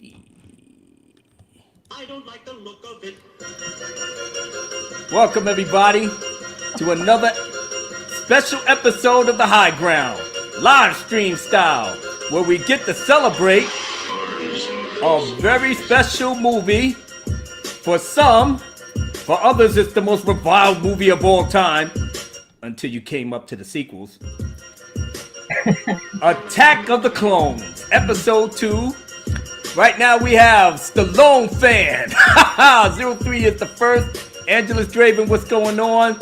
I don't like the look of it. Welcome, everybody, to another special episode of The High Ground, live stream style, where we get to celebrate a very special movie. For some, for others, it's the most reviled movie of all time, until you came up to the sequels. Attack of the Clones, Episode 2. Right now we have Stallone fan. 03 is the first. Angela's Draven, what's going on?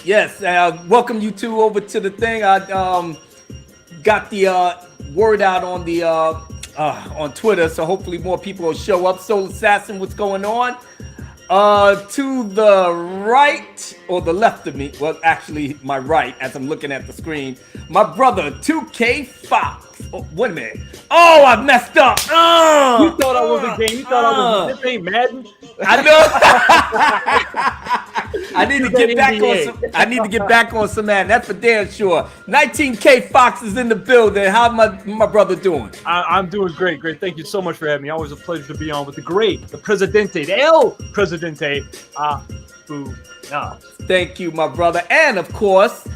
Yes, welcome you two over to the thing. I got the word out on the on Twitter, so hopefully more people will show up. Soul Assassin, what's going on? To the right or the left of me, well, actually my right, as I'm looking at the screen, my brother 2K Fox. Oh, wait a minute. Oh, I messed up. You thought I was a game. You thought I was. This ain't Madden. I know. I need to get back on some. I need to get back on some Madden. That's for damn sure. 19K Fox is in the building. How's my brother doing? I'm doing great. Thank you so much for having me. Always a pleasure to be on with the great, the Presidente, the El Presidente. Thank you, my brother, and of course,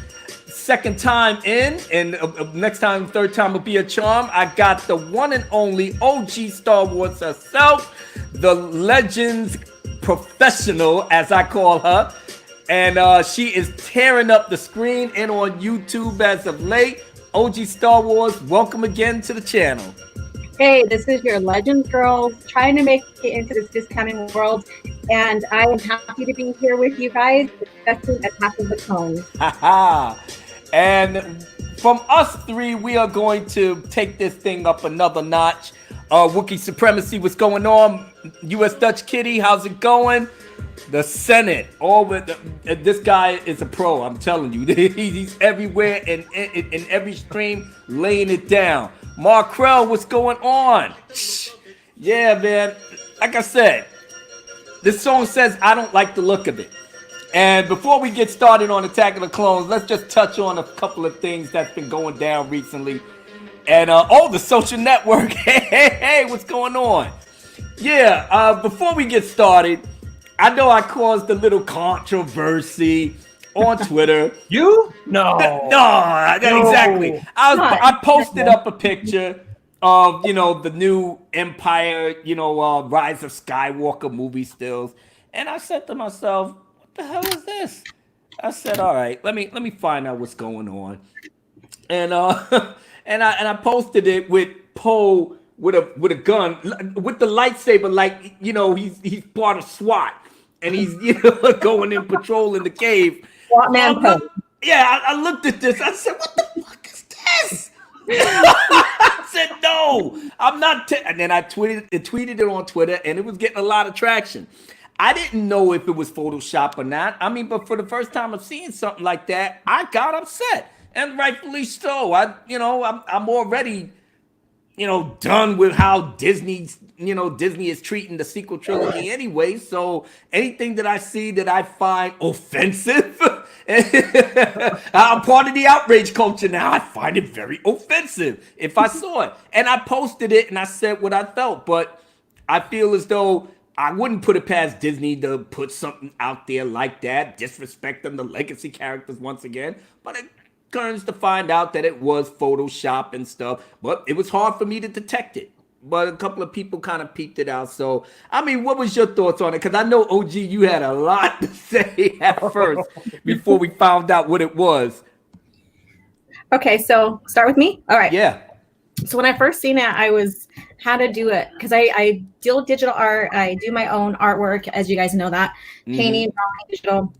second time in, and next time, third time will be a charm. I got the one and only OG Star Wars herself, the Legends professional, as I call her, and she is tearing up the screen and on YouTube as of late. OG Star Wars, welcome again to the channel. Hey, this is your Legends girl trying to make it into this discounting world, and I am happy to be here with you guys discussing Attack of the Clones. And from us three, we are going to take this thing up another notch. Wookiee Supremacy, what's going on? US Dutch Kitty, how's it going? The Senate, this guy is a pro, I'm telling you. He's everywhere and in every stream, laying it down. Markrell, what's going on? Yeah, man. Like I said, this song says I don't like the look of it. And before we get started on Attack of the Clones, let's just touch on a couple of things that's been going down recently. And the social network. Hey, what's going on? Yeah, before we get started, I know I caused a little controversy on Twitter. You? No, exactly. I posted up a picture of, the new Empire, Rise of Skywalker movie stills. And I said to myself, what the hell is this? I said, all right, let me find out what's going on. And and I posted it with Poe with a gun, with the lightsaber, like, he's part of SWAT, and he's going in patrolling the cave. I looked at this. I said, what the fuck is this? I said, no, I'm not. And then I tweeted it on Twitter, and it was getting a lot of traction. I didn't know if it was Photoshop or not. I mean, but for the first time of seeing something like that, I got upset, and rightfully so. I'm already, done with how Disney is treating the sequel trilogy anyway. So anything that I see that I find offensive, I'm part of the outrage culture now. I find it very offensive if I saw it. And I posted it and I said what I felt, but I feel as though I wouldn't put it past Disney to put something out there like that, disrespecting the legacy characters once again. But it turns to find out that it was Photoshop and stuff. But it was hard for me to detect it. But a couple of people kind of peeped it out. So, I mean, what was your thoughts on it? Because I know, OG, you had a lot to say at first before we found out what it was. Okay, so start with me? All right. Yeah. So when I first seen it, I was how to do it because I deal with digital art. I do my own artwork, as you guys know that, painting, drawing, digital.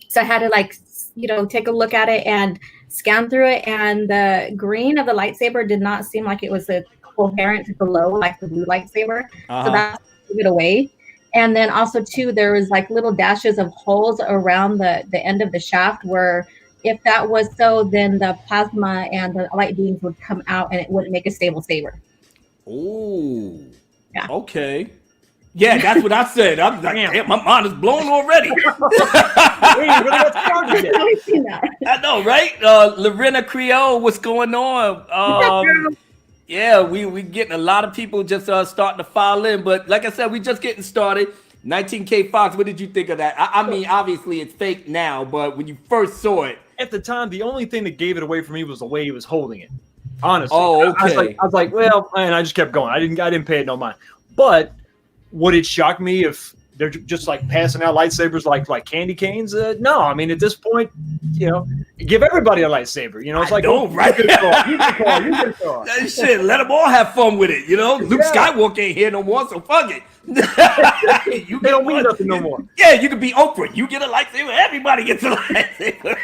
So I had to take a look at it and scan through it. And the green of the lightsaber did not seem like it was coherent to the glow like the blue lightsaber. So that took it away. And then also too, there was like little dashes of holes around the end of the shaft where if that was so, then the plasma and the light beams would come out and it wouldn't make a stable saber. Oh, yeah. Okay. Yeah, that's what I said. I'm like, damn, my mind is blown already. We ain't really got started yet. I've seen that. I know, right? Lorena Creole, what's going on? Yeah, we getting a lot of people just starting to file in, but like I said, we just getting started. 19K Fox, what did you think of that? I mean, obviously it's fake now, but when you first saw it, At the time, the only thing that gave it away for me was the way he was holding it. Honestly, Oh, okay. I was like, well, and I just kept going. I didn't pay it no mind. But would it shock me if they're just like passing out lightsabers like candy canes? No, I mean at this point, give everybody a lightsaber. It's like, right? You can call. Shit, let them all have fun with it. Luke Skywalker ain't here no more, so fuck it. They don't mean nothing no more. Yeah, you could be Oprah. You get a lightsaber. Everybody gets a lightsaber.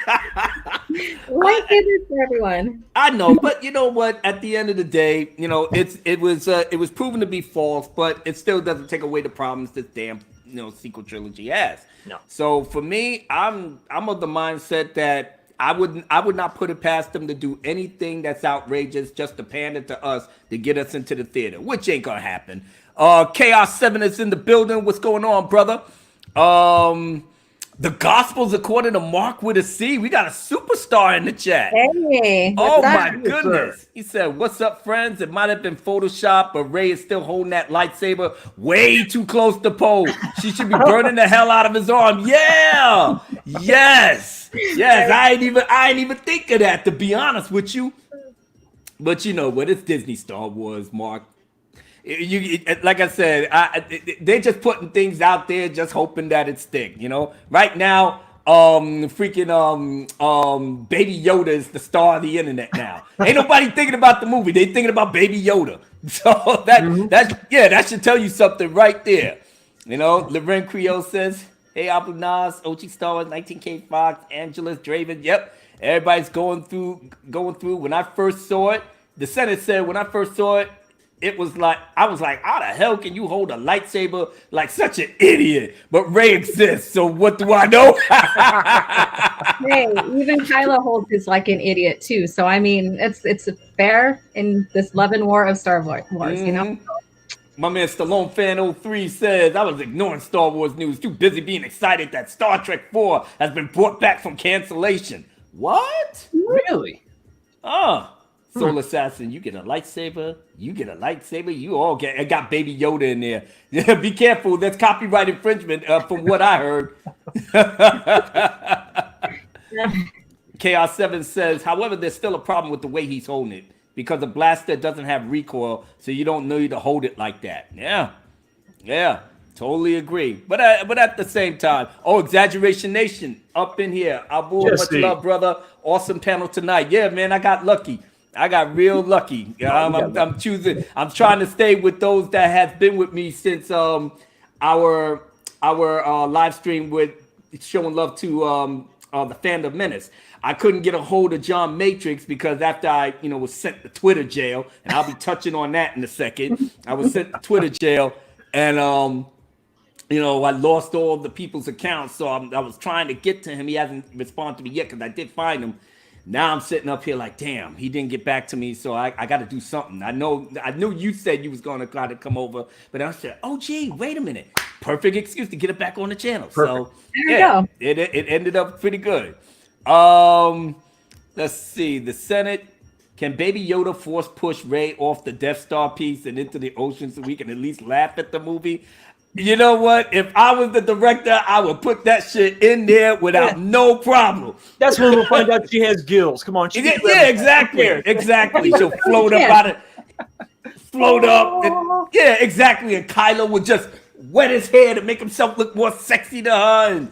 Lightsabers for everyone. I know, but you know what? At the end of the day, it was proven to be false, but it still doesn't take away the problems this damn sequel trilogy has. No. So for me, I'm of the mindset that I would not put it past them to do anything that's outrageous just to pander to us to get us into the theater, which ain't gonna happen. Chaos 7 is in the building. What's going on, brother? The Gospels according to Mark with a C. We got a superstar in the chat. Hey, Oh my up? goodness. He said, "What's up, friends? It might have been Photoshop, but Rey is still holding that lightsaber way too close to Poe. She should be burning the hell out of his arm." Yeah. Yes. I ain't even think of that, to be honest with you. But you know what? It's Disney Star Wars, Mark. You like I said, they're just putting things out there, just hoping that it stick. Right now, Baby Yoda is the star of the internet now. Ain't nobody thinking about the movie; they thinking about Baby Yoda. So that should tell you something right there. Loren Creole says, "Hey, Abu Nas, OG Star Wars, 19K Fox, Angelus Draven. Yep, everybody's going through. When I first saw it, the Senate said when I first saw it." It was like, I was like, how the hell can you hold a lightsaber like such an idiot? But Rey exists, so what do I know? Hey, even Kylo holds his like an idiot too. So I mean, it's fair in this love and war of Star Wars, My man Stallone Fan 03 says, "I was ignoring Star Wars news, too busy being excited that Star Trek 4 has been brought back from cancellation." What? Really? Soul Assassin, you get a lightsaber. You all got Baby Yoda in there. Yeah, be careful. That's copyright infringement from what I heard. Chaos 7 says, "However, there's still a problem with the way he's holding it because the blaster doesn't have recoil, so you don't need to hold it like that." Yeah, totally agree. But at the same time, Exaggeration Nation up in here. Abu, much love, brother. Awesome panel tonight. Yeah, man, I got lucky. I got real lucky. I'm choosing. I'm trying to stay with those that have been with me since our live stream with showing love to the Fandom Menace. I couldn't get a hold of John Matrix because after I was sent to Twitter jail, and I'll be touching on that in a second. I was sent to Twitter jail, and I lost all the people's accounts. So I was trying to get to him. He hasn't responded to me yet because I did find him. Now I'm sitting up here like, damn, he didn't get back to me, so I got to do something. I knew you said you was going to try to come over, but I said, oh, gee, wait a minute. Perfect excuse to get it back on the channel. Perfect. So, yeah, it ended up pretty good. Let's see. The Senate, can Baby Yoda force push Rey off the Death Star piece and into the ocean so we can at least laugh at the movie? You know what? If I was the director, I would put that shit in there without no problem. That's when we'll find out she has gills. Come on. Exactly. She'll float up exactly. And Kylo would just wet his hair to make himself look more sexy to her. And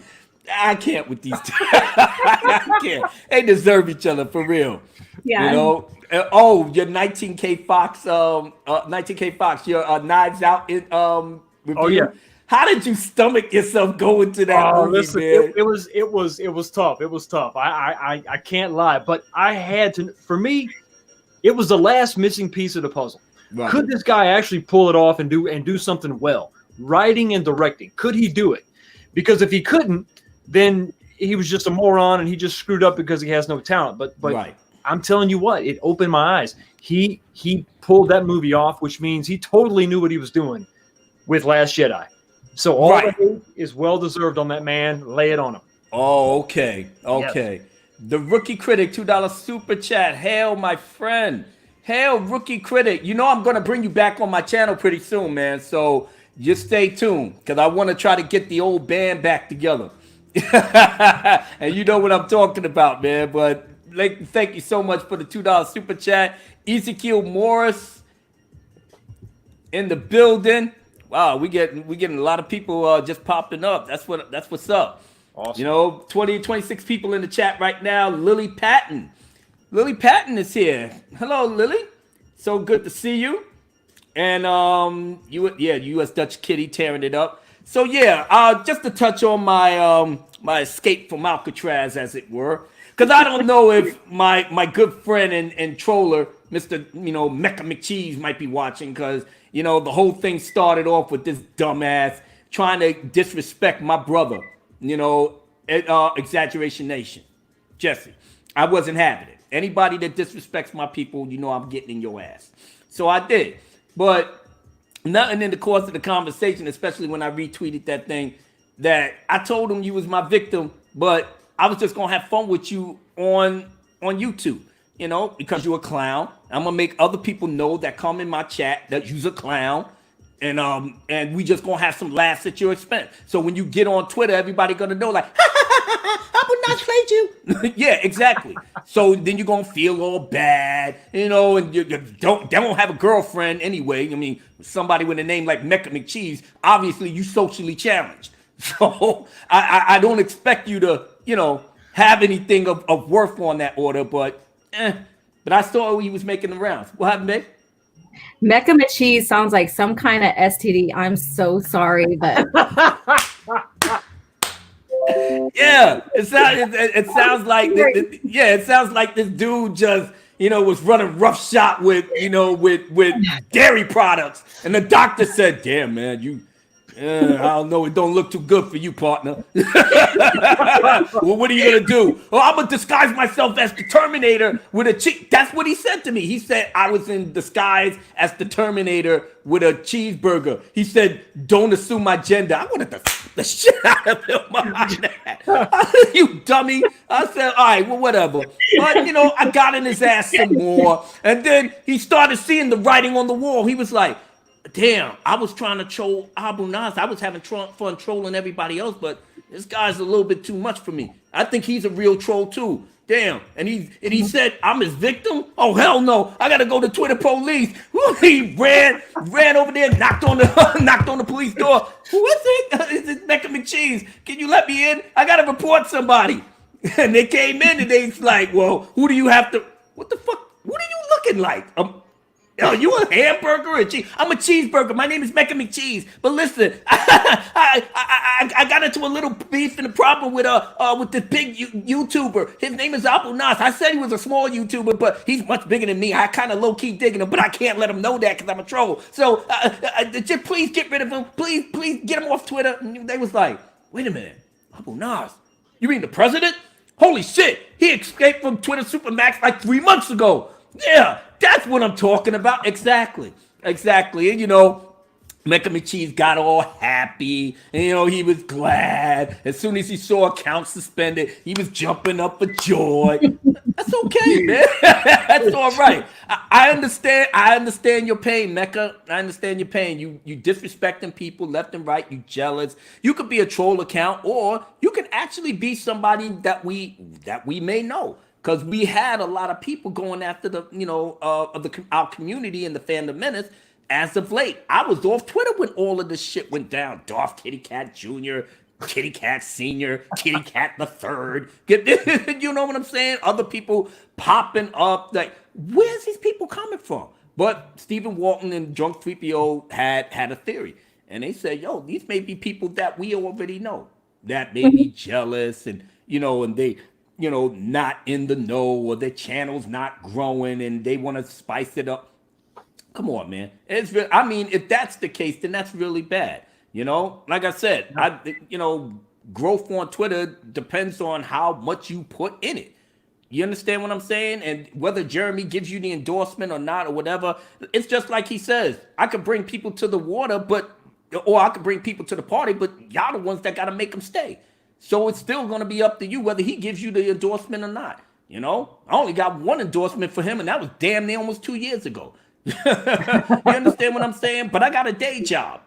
I can't with these two. I can't. They deserve each other for real. Yeah. Your 19K Fox, your Knives Out in review. Oh yeah. How did you stomach yourself going to that movie, listen, man? it was tough. It was tough. I can't lie, but I had to. For me, it was the last missing piece of the puzzle. Right. Could this guy actually pull it off and do something well? Writing and directing. Could he do it? Because if he couldn't, then he was just a moron and he just screwed up because he has no talent. But right. I'm telling you what, it opened my eyes. He pulled that movie off, which means he totally knew what he was doing with Last Jedi. So all the hate is well deserved on that man. Lay it on him. Oh, okay. Yes. The Rookie Critic, $2 super chat. Hail, my friend. Hell, rookie critic. You know I'm gonna bring you back on my channel pretty soon, man. So just stay tuned, because I want to try to get the old band back together. And you know what I'm talking about, man. But thank you so much for the $2 super chat. Ezekiel Morris in the building. Wow, we getting a lot of people just popping up. That's what's up. Awesome. You know, 26 people in the chat right now. Lily Patton. Lily Patton is here. Hello, Lily. So good to see you. And U.S. Dutch Kitty tearing it up. So yeah, just to touch on my my escape from Alcatraz, as it were, because I don't know if my good friend and troller, Mr. Mecca McCheese, might be watching, because the whole thing started off with this dumbass trying to disrespect my brother. At Exaggeration Nation, Jesse. I wasn't having it. Anybody that disrespects my people, I'm getting in your ass. So I did. But nothing in the course of the conversation, especially when I retweeted that thing, that I told him you was my victim, but I was just gonna have fun with you on YouTube, because you're a clown. I'm gonna make other people know that come in my chat that you's a clown. And we just gonna have some laughs at your expense. So when you get on Twitter, everybody gonna know, like, I would not played you. Yeah, exactly. So then you're gonna feel all bad, and you don't have a girlfriend anyway. I mean, somebody with a name like Mecca McCheese, obviously you socially challenged. So I don't expect you to, have anything of worth on that order, but I saw he was making the rounds. What happened, babe? Mecca McCheese sounds like some kind of STD. I'm so sorry, but yeah, it sounds like it sounds like this dude just was running roughshod with dairy products, and the doctor said, "Damn, man, I don't know. It don't look too good for you, partner." Well, what are you gonna do? Well, I'm gonna disguise myself as the Terminator with a cheese. That's what he said to me. He said I was in disguise as the Terminator with a cheeseburger. He said, "Don't assume my gender." I wanted the shit out of him behind that. You dummy. I said, all right, well, whatever. But I got in his ass some more, and then he started seeing the writing on the wall. He was like, damn, I was trying to troll Abu Nas. I was having fun trolling everybody else, but this guy's a little bit too much for me. I think he's a real troll too. Damn. And he said, I'm his victim? Oh, hell no. I got to go to Twitter police. He ran over there, knocked on the police door. Who is it? Is it Mecca McCheese? Can you let me in? I got to report somebody. And they came in and they's like, well, who do you have to, what the fuck? What are you looking like? Oh, you a hamburger or a cheese? I'm a cheeseburger. My name is Mecca McCheese. But listen, I got into a little beef and a problem with this big YouTuber. His name is Abu Nas. I said he was a small YouTuber, but he's much bigger than me. I kind of low key digging him, but I can't let him know that because I'm a troll. So just please get rid of him. Please get him off Twitter. And they was like, wait a minute, Abu Nas, you mean the president? Holy shit, he escaped from Twitter Supermax like 3 months ago. Yeah, that's what I'm talking about. Exactly. And Mecca McCheese got all happy, and he was glad. As soon as he saw accounts suspended, he was jumping up for joy. That's okay, man. That's all right. I understand your pain, Mecca. I understand your pain. You disrespecting people left and right. You jealous. You could be a troll account, or you could actually be somebody that we may know. Because we had a lot of people going after our community and the fandom menace as of late. I was off Twitter when all of this shit went down. Darth Kitty Cat Jr., Kitty Cat Sr., Kitty Cat the Third. You know what I'm saying? Other people popping up. Like, where's these people coming from? But Stephen Walton and Drunk 3PO had a theory. And they said, yo, these may be people that we already know that may be jealous and they not in the know, or their channel's not growing and they want to spice it up. Come on, man. If that's the case, then that's really bad. Like I said, growth on Twitter depends on how much you put in it. You understand what I'm saying? And whether Jeremy gives you the endorsement or not or whatever, it's just like he says, I could bring people to the water, or I could bring people to the party, but y'all the ones that got to make them stay. So it's still going to be up to you whether he gives you the endorsement or not. You know, I only got one endorsement for him, and that was damn near almost 2 years ago. You understand what I'm saying? But I got a day job.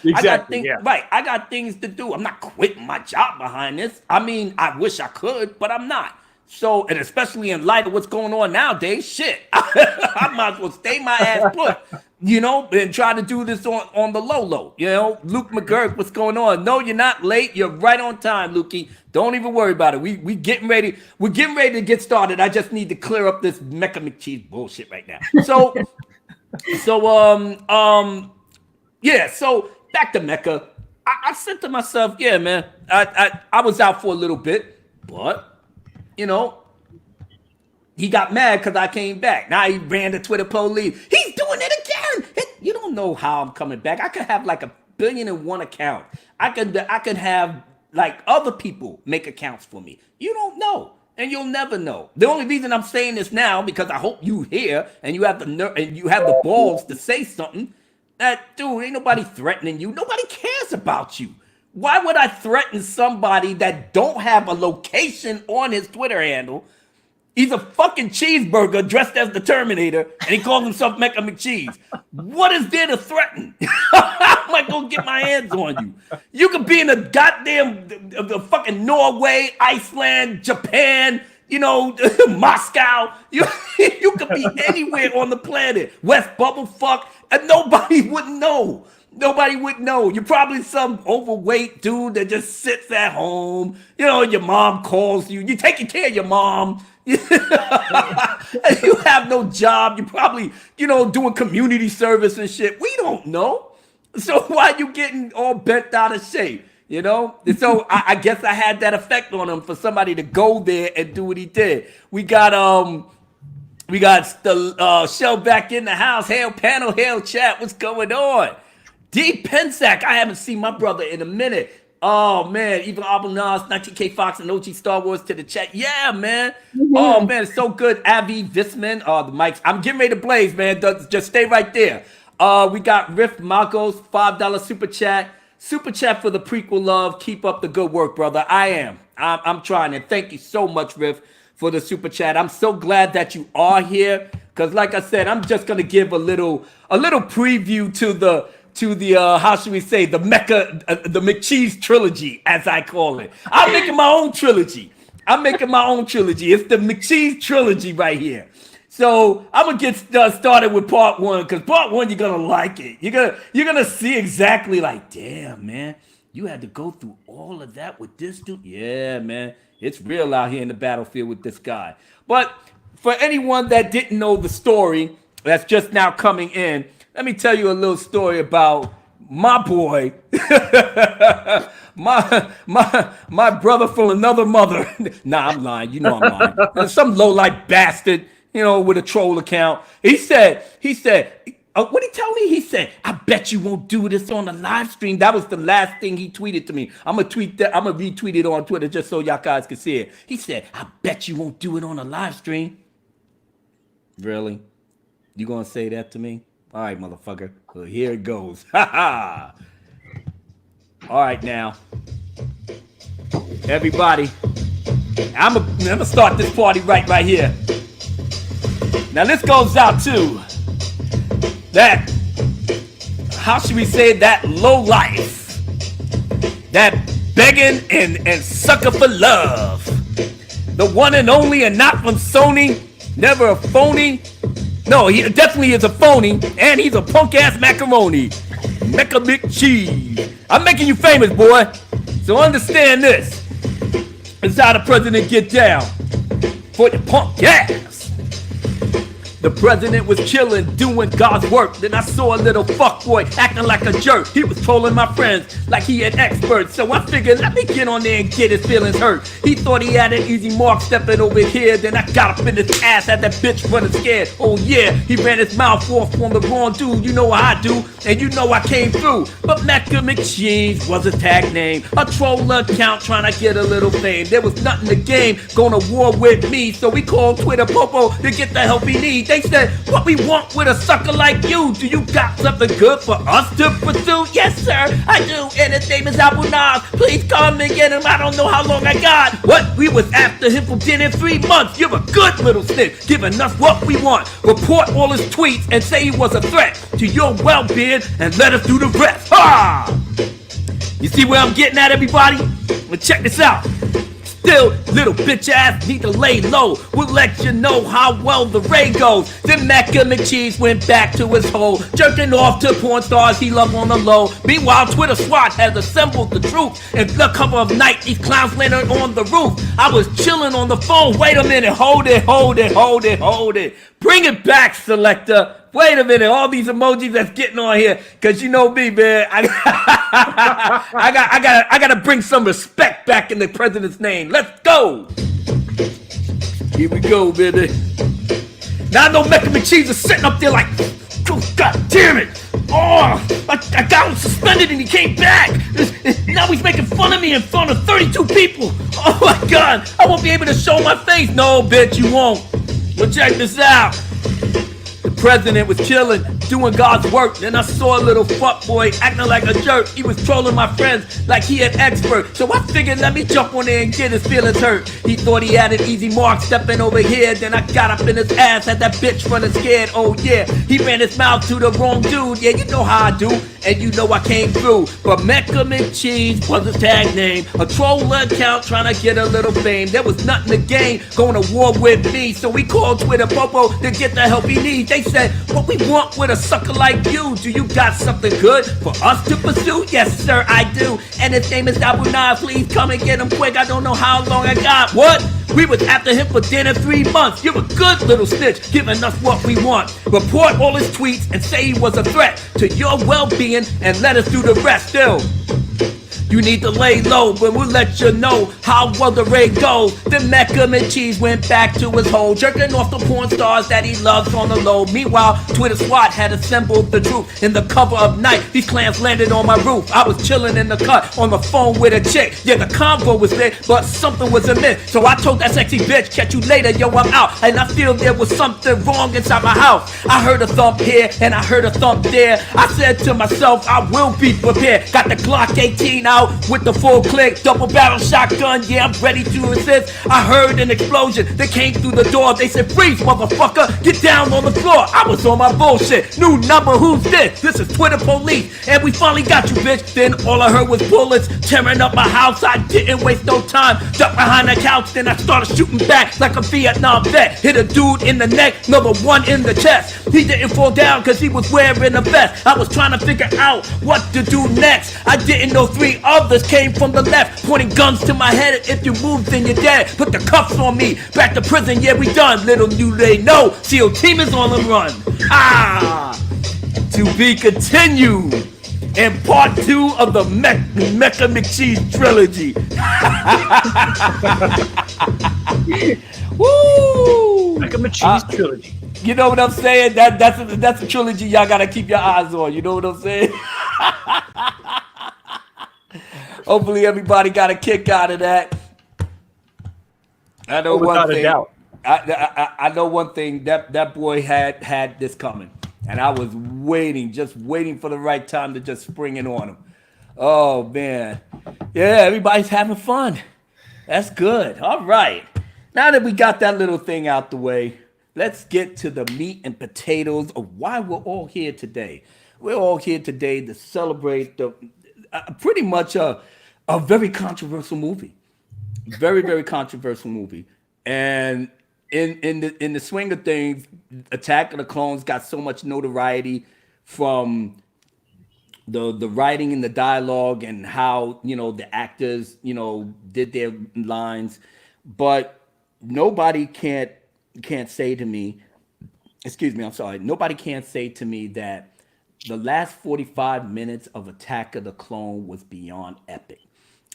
Exactly. Right. I got things to do. I'm not quitting my job behind this. I mean, I wish I could, but I'm not. So, and especially in light of what's going on nowadays, shit, I might as well stay my ass put, you know, and try to do this on the low. You know, Luke McGurk, what's going on? No, you're not late. You're right on time, Lukey. Don't even worry about it. We getting ready. We're getting ready to get started. I just need to clear up this Mecca McCheese bullshit right now. So back to Mecca. I said to myself, yeah, man, I was out for a little bit, but you know, he got mad because I came back. Now he ran the Twitter police. He's doing it again. You don't know how I'm coming back. I could have like 1,000,000,001 account. I could have like other people make accounts for me. You don't know, and you'll never know. The only reason I'm saying this now because I hope you hear and you have the balls to say something. That dude, ain't nobody threatening you. Nobody cares about you. Why would I threaten somebody that don't have a location on his Twitter handle? He's a fucking cheeseburger dressed as the Terminator, and he calls himself Mecca McCheese. What is there to threaten? I might go get my hands on you. You could be in the goddamn the fucking Norway, Iceland, Japan, you know, Moscow. You could be anywhere on the planet. West Bubblefuck, and nobody would know. Nobody would know. You're probably some overweight dude that just sits at home. You know, your mom calls you. You're taking care of your mom. You have no job. You're probably, you know, doing community service and shit. We don't know. So why are you getting all bent out of shape? You know? And so I guess I had that effect on him for somebody to go there and do what he did. We got the show back in the house. Hail panel, hail chat. What's going on? D. Pensack, I haven't seen my brother in a minute. Oh, man. Even Albanas, 19K Fox, and OG Star Wars to the chat. Yeah, man. Mm-hmm. Oh, man. It's so good. Avi Visman. The mics. I'm getting ready to blaze, man. Just stay right there. We got Riff Marcos, $5 super chat. Super chat for the prequel love. Keep up the good work, brother. I am. I'm trying. And thank you so much, Riff, for the super chat. I'm so glad that you are here. Because like I said, I'm just going to give a little preview to the how should we say, the Mecca, the McCheese trilogy, as I call it. I'm making my own trilogy. It's the McCheese trilogy right here. So I'm gonna get started with part one, because part one you're gonna like it. You're gonna see exactly like, damn, man, you had to go through all of that with this dude. Yeah, man, it's real out here in the battlefield with this guy. But for anyone that didn't know the story, that's just now coming in, let me tell you a little story about my boy, my brother from another mother. Nah, I'm lying. You know I'm lying. Some low-life bastard, you know, with a troll account. He said, what did he tell me? He said, I bet you won't do this on the live stream. That was the last thing he tweeted to me. I'm gonna retweet it on Twitter just so y'all guys can see it. He said, I bet you won't do it on the live stream. Really? You gonna say that to me? All right, motherfucker. Well, here it goes. Ha ha. All right, now, everybody, I'm gonna start this party right here. Now, this goes out to that, how should we say, that low life, that begging and sucker for love, the one and only, and not from Sony, never a phony. No, he definitely is a phony, and he's a punk-ass macaroni. Mecca McCheese. I'm making you famous, boy. So understand this. It's how the president get down for your punk ass. The president was chilling, doing God's work. Then I saw a little fuckboy acting like a jerk. He was trolling my friends like he had experts. So I figured, let me get on there and get his feelings hurt. He thought he had an easy mark stepping over here. Then I got up in his ass, had that bitch running scared. Oh yeah, he ran his mouth off on the wrong dude. You know how I do, and you know I came through. But Mecca McCheese was a tag name. A troll account trying to get a little fame. There was nothing to gain, going to war with me. So we called Twitter Popo to get the help he need. They said, what we want with a sucker like you? Do you got something good for us to pursue? Yes, sir, I do. And his name is Abu Nas. Please come and get him. I don't know how long I got. What? We was after him for 10 and 3 months. You're a good little snitch, giving us what we want. Report all his tweets and say he was a threat to your well-being and let us do the rest. Ha! You see where I'm getting at, everybody? Well, check this out. Still, little bitch ass need to lay low. We'll let you know how well the ray goes. Then Mecca McCheese went back to his hole, jerking off to porn stars he loved on the low. Meanwhile, Twitter SWAT has assembled the troops. In the cover of night, these clowns landed on the roof. I was chilling on the phone. Wait a minute, hold it. Bring it back, selector. Wait a minute, all these emojis that's getting on here, cause you know me, man. I gotta bring some respect back in the president's name. Let's go. Here we go, baby. Now I know Mecca McCheese is sitting up there like, oh, God damn it. Oh, I got him suspended and he came back. Now he's making fun of me in front of 32 people. Oh my God, I won't be able to show my face. No, bitch, you won't. Well, check this out. The president was chilling, doing God's work. Then I saw a little fuckboy acting like a jerk. He was trolling my friends like he an expert. So I figured let me jump on there and get his feelings hurt. He thought he had an easy mark stepping over here. Then I got up in his ass, had that bitch running scared. Oh yeah, he ran his mouth to the wrong dude. Yeah, you know how I do, and you know I came through. But Mecca McCheese was his tag name. A troll account trying to get a little fame. There was nothing to gain going to war with me. So we called Twitter Popo to get the help he needs. They said, what we want with a sucker like you? Do you got something good for us to pursue? Yes, sir, I do. And his name is Abu Nas. Please come and get him quick. I don't know how long I got. What? We was after him for 10 and 3 months. You're a good little snitch, giving us what we want. Report all his tweets and say he was a threat to your well-being and let us do the rest. Still, you need to lay low, but we'll let you know how well the raid goes. Then Mecca McCheese went back to his hole, jerking off the porn stars that he loves on the low. Meanwhile, Twitter SWAT had assembled the truth. In the cover of night, these clans landed on my roof. I was chilling in the cut on the phone with a chick. Yeah, the convo was lit, but something was amiss. So I told that sexy bitch, catch you later, yo, I'm out. And I feel there was something wrong inside my house. I heard a thump here and I heard a thump there. I said to myself, I will be prepared. Got the Glock 18 out with the full click, double barrel shotgun, yeah, I'm ready to resist. I heard an explosion, they came through the door. They said, freeze, motherfucker, get down on the floor. I was on my bullshit, new number, who's this? This is Twitter police, and we finally got you, bitch. Then all I heard was bullets tearing up my house. I didn't waste no time, ducked behind the couch, then I started shooting back like a Vietnam vet. Hit a dude in the neck, another one in the chest. He didn't fall down cause he was wearing a vest. I was trying to figure out what to do next. I didn't know 3 others came from the left, pointing guns to my head. If you move, then you're dead. Put the cuffs on me, back to prison, yeah, we done. Little knew they know, SEAL team is on the run. To be continued in part 2 of the Mecca McCheese trilogy. Woo! Mecca McCheese trilogy. You know what I'm saying? That's a trilogy y'all gotta keep your eyes on. You know what I'm saying? Hopefully everybody got a kick out of that. I know one thing. I know one thing. That boy had this coming, and I was just waiting for the right time to just spring it on him. Oh man, yeah, everybody's having fun. That's good. All right. Now that we got that little thing out the way, let's get to the meat and potatoes of why we're all here today. We're all here today to celebrate the pretty much a very controversial movie. Very, very controversial movie. And in the swing of things, Attack of the Clones got so much notoriety from the writing and the dialogue and how, the actors, did their lines. But nobody can't say to me, nobody can't say to me that the last 45 minutes of Attack of the Clone was beyond epic,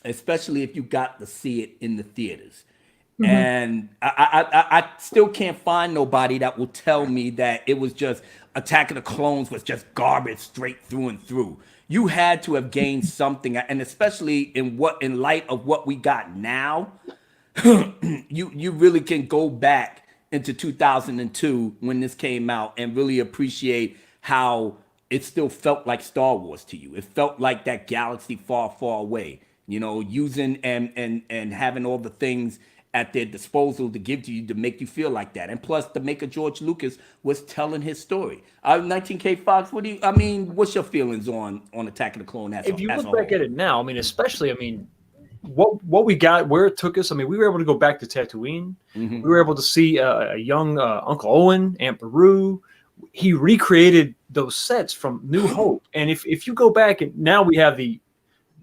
especially if you got to see it in the theaters. Mm-hmm. And I still can't find nobody that will tell me that it was just Attack of the Clones was just garbage straight through and through. You had to have gained something, and especially in light of what we got now, you really can go back into 2002 when this came out and really appreciate how it still felt like Star Wars to you. It felt like that galaxy far, far away, using and having all the things at their disposal to give to you to make you feel like that. And plus, the maker George Lucas was telling his story. 19K Fox, what's your feelings on Attack of the Clone as If you as look a back whole? at it now, especially, what we got, where it took us. We were able to go back to Tatooine. Mhm. We were able to see a young Uncle Owen, Aunt Beru. He recreated those sets from New Hope. And if you go back, and now we have the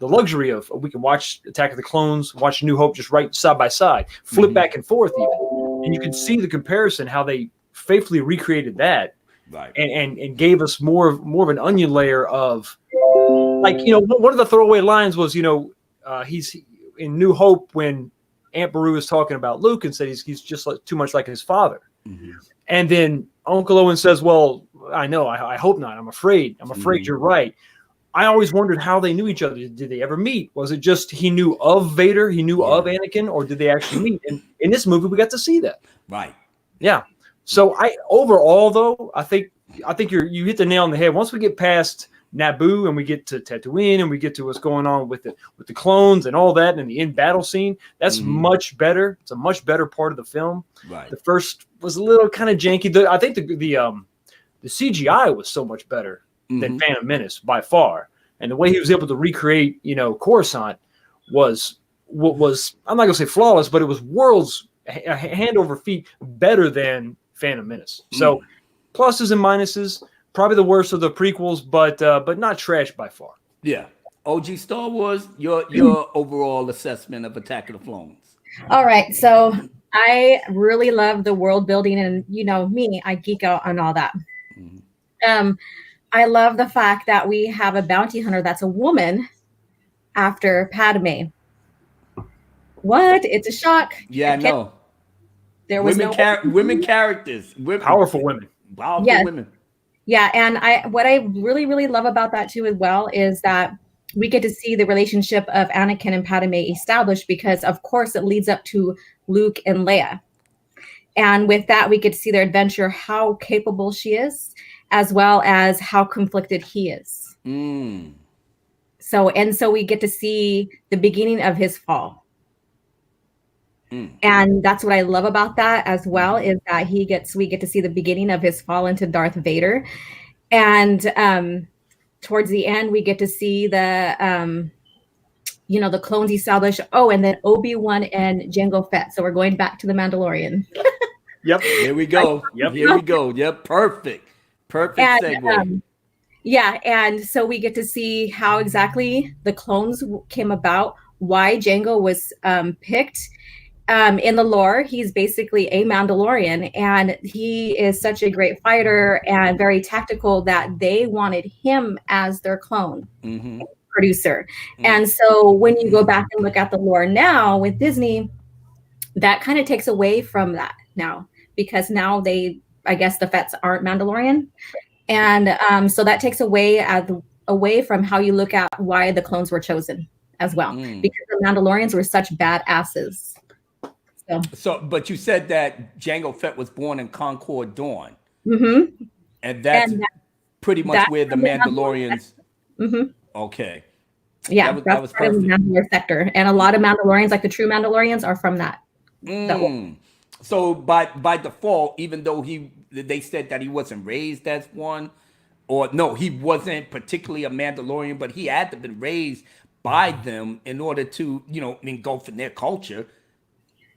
luxury of, we can watch Attack of the Clones, watch New Hope just right side by side, flip back and forth even. And you can see the comparison, how they faithfully recreated that. Right. And gave us more of an onion layer of, like, one of the throwaway lines was, he's in New Hope when Aunt Beru is talking about Luke and said he's just too much like his father. Mhm. And then Uncle Owen says, well, I know, I hope not. I'm afraid you're right. I always wondered how they knew each other. Did they ever meet? Was it just he knew of Vader, he knew of Anakin, or did they actually meet? And in this movie, we got to see that. Right. Yeah. So overall, though, I think you hit the nail on the head. Once we get past Naboo and we get to Tatooine and we get to what's going on with the clones and all that and the in-battle scene, that's much better. It's a much better part of the film. Right. The first was a little kind of janky. I think the CGI was so much better than Phantom Menace by far, and the way he was able to recreate, Coruscant was I'm not gonna say flawless, but it was worlds hand over feet better than Phantom Menace. So pluses and minuses, probably the worst of the prequels, but not trash by far. Yeah. OG Star Wars, your overall assessment of Attack of the Clones. All right. So I really love the world building, and me, I geek out on all that. I love the fact that we have a bounty hunter that's a woman after Padme. What? It's a shock. Yeah, I know. There was women characters. Powerful women. Powerful women. Yeah, and what I really, really love about that too as well is that we get to see the relationship of Anakin and Padme established, because of course it leads up to Luke and Leia. And with that, we get to see their adventure, how capable she is, as well as how conflicted he is. So we get to see the beginning of his fall. And that's what I love about that as well, is that we get to see the beginning of his fall into Darth Vader. And towards the end, we get to see the clones established. Oh, and then Obi-Wan and Jango Fett. So we're going back to the Mandalorian. Yep. Here we go. Here we go. Yep. Perfect segue. And so we get to see how exactly the clones came about, why Jango was picked. In the lore, he's basically a Mandalorian, and he is such a great fighter and very tactical that they wanted him as their clone producer. And so when you go back and look at the lore now with Disney, that kind of takes away from that now, because now I guess the Fets aren't Mandalorian. And so that takes away from how you look at why the clones were chosen as well, because the Mandalorians were such badasses. But you said that Jango Fett was born in Concord Dawn. And that's pretty much where the Mandalorians. Okay. Yeah, that was part of the Mandalore sector. And a lot of Mandalorians, like the true Mandalorians, are from that. So by default, even though they said that he wasn't raised as one, or no, he wasn't particularly a Mandalorian, but he had to have been raised by them in order to, engulf in their culture.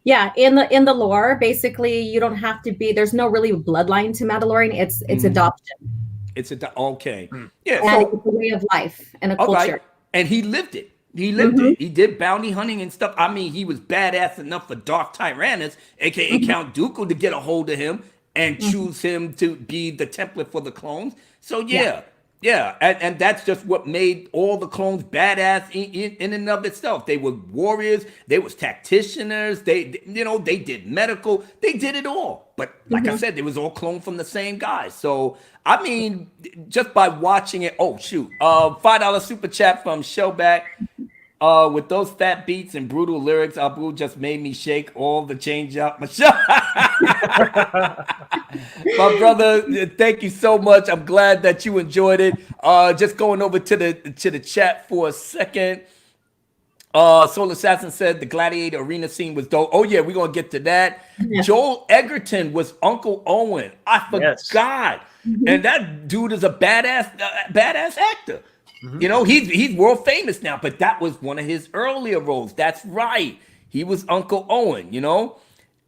Yeah, in the lore, basically, you don't have to be. There's no really bloodline to Mandalorian. It's adoption. Okay. Yeah, and it's a way of life and a culture. Right. And he lived it. He lived it. He did bounty hunting and stuff. I mean, he was badass enough for Darth Tyrannus, aka Count Dooku, to get a hold of him and choose him to be the template for the clones. So yeah. And that's just what made all the clones badass in and of itself. They were warriors. They was tacticians. They did medical. They did it all. But like I said, it was all cloned from the same guy. So I mean, just by watching it. Oh shoot! $5 super chat from Showback. With those fat beats and brutal lyrics, Abu just made me shake all the change up. My brother, thank you so much. I'm glad that you enjoyed it. Just going over to the chat for a second. Soul Assassin said the Gladiator Arena scene was dope. Oh yeah, we're gonna get to that. Yeah. Joel Egerton was Uncle Owen. I forgot. And that dude is a badass actor. You know, he's world famous now, but that was one of his earlier roles. That's right. He was Uncle Owen, you know.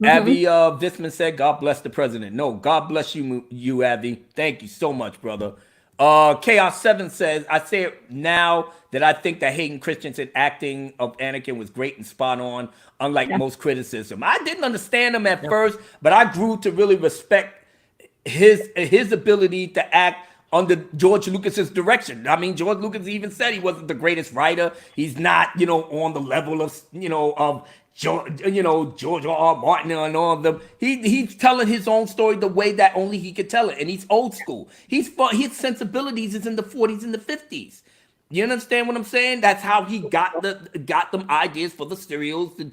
Avi Visman said, God bless the president. No, God bless you, Avi. Thank you so much, brother. Chaos 7 says, I say it now that I think that Hayden Christensen acting of Anakin was great and spot on, unlike most criticism. I didn't understand him at first, but I grew to really respect his ability to act under George Lucas's direction. I mean, George Lucas even said he wasn't the greatest writer. He's not, you know, on the level of, of George R. Martin and all of them. He's telling his own story the way that only he could tell it, and he's old school. His sensibilities is in the 40s and the 50s. You understand what I'm saying? That's how he got them ideas for the serials to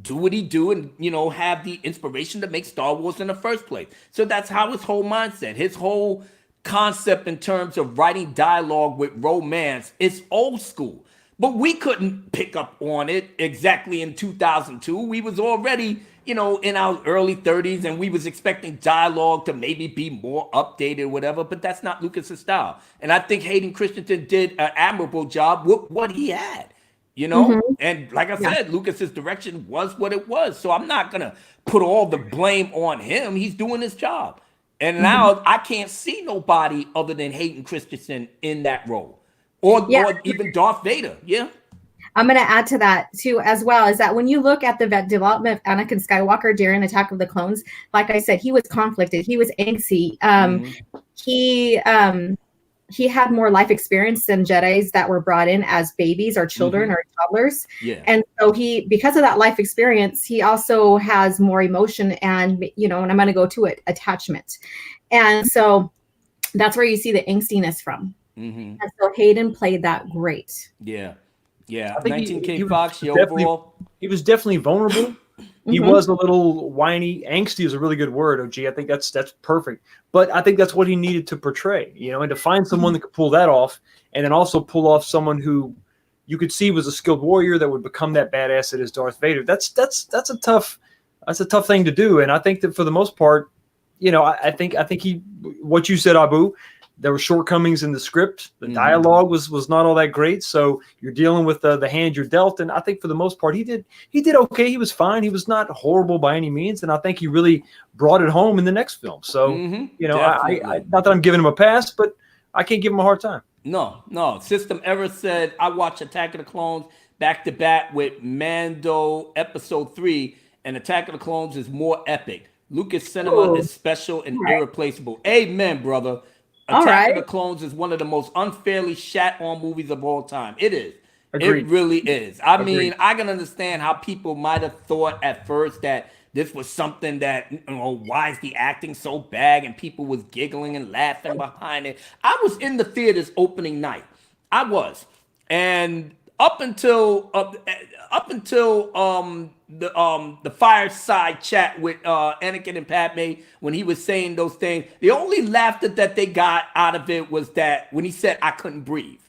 do what he do, and have the inspiration to make Star Wars in the first place. So that's how his whole mindset, his whole concept in terms of writing dialogue with romance is old school. But we couldn't pick up on it exactly in 2002. We was already, in our early 30s, and we was expecting dialogue to maybe be more updated or whatever, but that's not Lucas's style. And I think Hayden Christensen did an admirable job with what he had, And like I said, Lucas's direction was what it was. So I'm not going to put all the blame on him. He's doing his job. And now I can't see nobody other than Hayden Christensen in that role. Or even Darth Vader. Yeah. I'm going to add to that too, as well, is that when you look at the development of Anakin Skywalker during Attack of the Clones, like I said, he was conflicted. He was angsty. He had more life experience than Jedis that were brought in as babies or children or toddlers. Yeah. And so because of that life experience, he also has more emotion and, and I'm going to go to it, attachment. And so that's where you see the angstiness from. And so Hayden played that great. Yeah. 19K Fox, overall. He was definitely vulnerable. He was a little whiny. Angsty is a really good word, OG. I think that's perfect. But I think that's what he needed to portray, and to find someone that could pull that off, and then also pull off someone who you could see was a skilled warrior that would become that badass that is Darth Vader. That's a tough thing to do. And I think that for the most part, I think what you said, Abu, there were shortcomings in the script. The dialogue was not all that great. So you're dealing with the hand you're dealt. And I think for the most part, he did okay. He was fine. He was not horrible by any means. And I think he really brought it home in the next film. So, I not that I'm giving him a pass, but I can't give him a hard time. No. System Error said, I watched Attack of the Clones back to back with Mando Episode 3, and Attack of the Clones is more epic. Lucas cinema is special and irreplaceable. Amen, brother. Attack of the Clones is one of the most unfairly shat on movies of all time. It is. Agreed. It really is. I mean, I can understand how people might have thought at first that this was something that, why is the acting so bad? And people was giggling and laughing behind it. I was in the theaters opening night. I was. And up until the fireside chat with Anakin and Padme, when he was saying those things, the only laughter that they got out of it was that when he said, I couldn't breathe,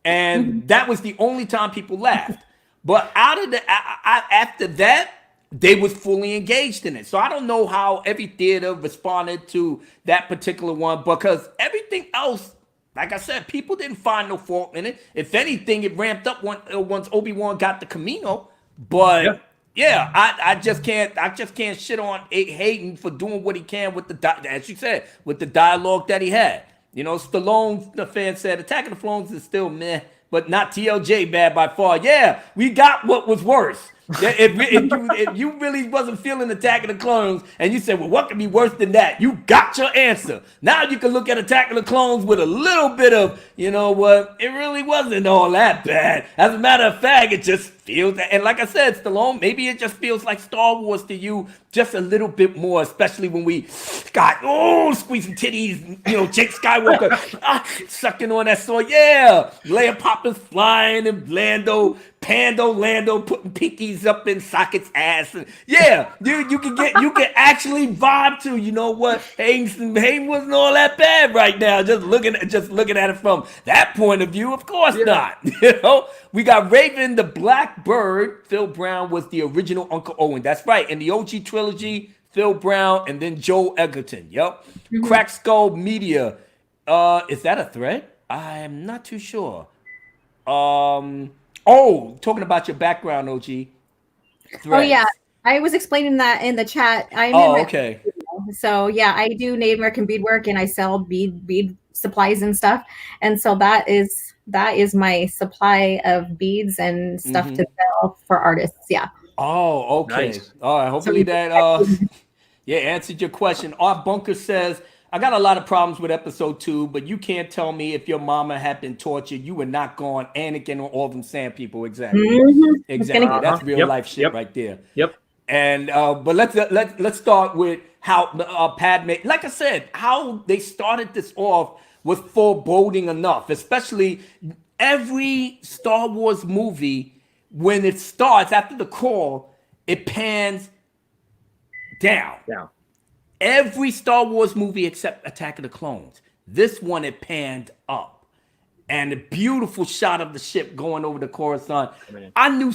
and that was the only time people laughed. But after that, they was fully engaged in it. So I don't know how every theater responded to that particular one, because everything else, like I said, people didn't find no fault in it. If anything, it ramped up once Obi-Wan got the Kamino. But I just can't shit on Hayden for doing what he can with as you said, with the dialogue that he had. Stallone, the fan said, Attack of the Clones is still meh, but not TLJ bad by far. Yeah, we got what was worse. If you really wasn't feeling Attack of the Clones and you said, well, what could be worse than that? You got your answer. Now you can look at Attack of the Clones with a little bit of, it really wasn't all that bad. As a matter of fact, it just feels, and like I said, Stallone, maybe it just feels like Star Wars to you just a little bit more, especially when we got, squeezing titties, Jake Skywalker, sucking on that sword. Yeah, Leia choppers flying and Lando putting pinkies up in Socket's ass. And yeah, dude, you can actually vibe to, you know what? Hayden wasn't all that bad right now. Just looking at it from that point of view, of course not. You know, we got Raven the Blackbird. Phil Brown was the original Uncle Owen. That's right. In the OG trilogy, Phil Brown and then Joe Egerton. Yep. Crack Skull Media. Is that a thread? I am not too sure. Talking about your background, OG. Threads. Oh yeah, I was explaining that in the chat. Okay. So yeah, I do Native American beadwork and I sell bead supplies and stuff. And so that is my supply of beads and stuff to sell for artists. Yeah. Oh, okay. Nice. All right. Hopefully answered your question. Art Bunker says, I got a lot of problems with episode 2, but you can't tell me if your mama had been tortured, you would not go on Anakin or all them sand people. Exactly. Exactly. That's real life shit right there. Yep. And but let's start with how Padme, like I said, how they started this off was foreboding enough, especially every Star Wars movie, when it starts after the call, it pans down. Every Star Wars movie except Attack of the Clones. This one, it panned up. And a beautiful shot of the ship going over the Coruscant. I knew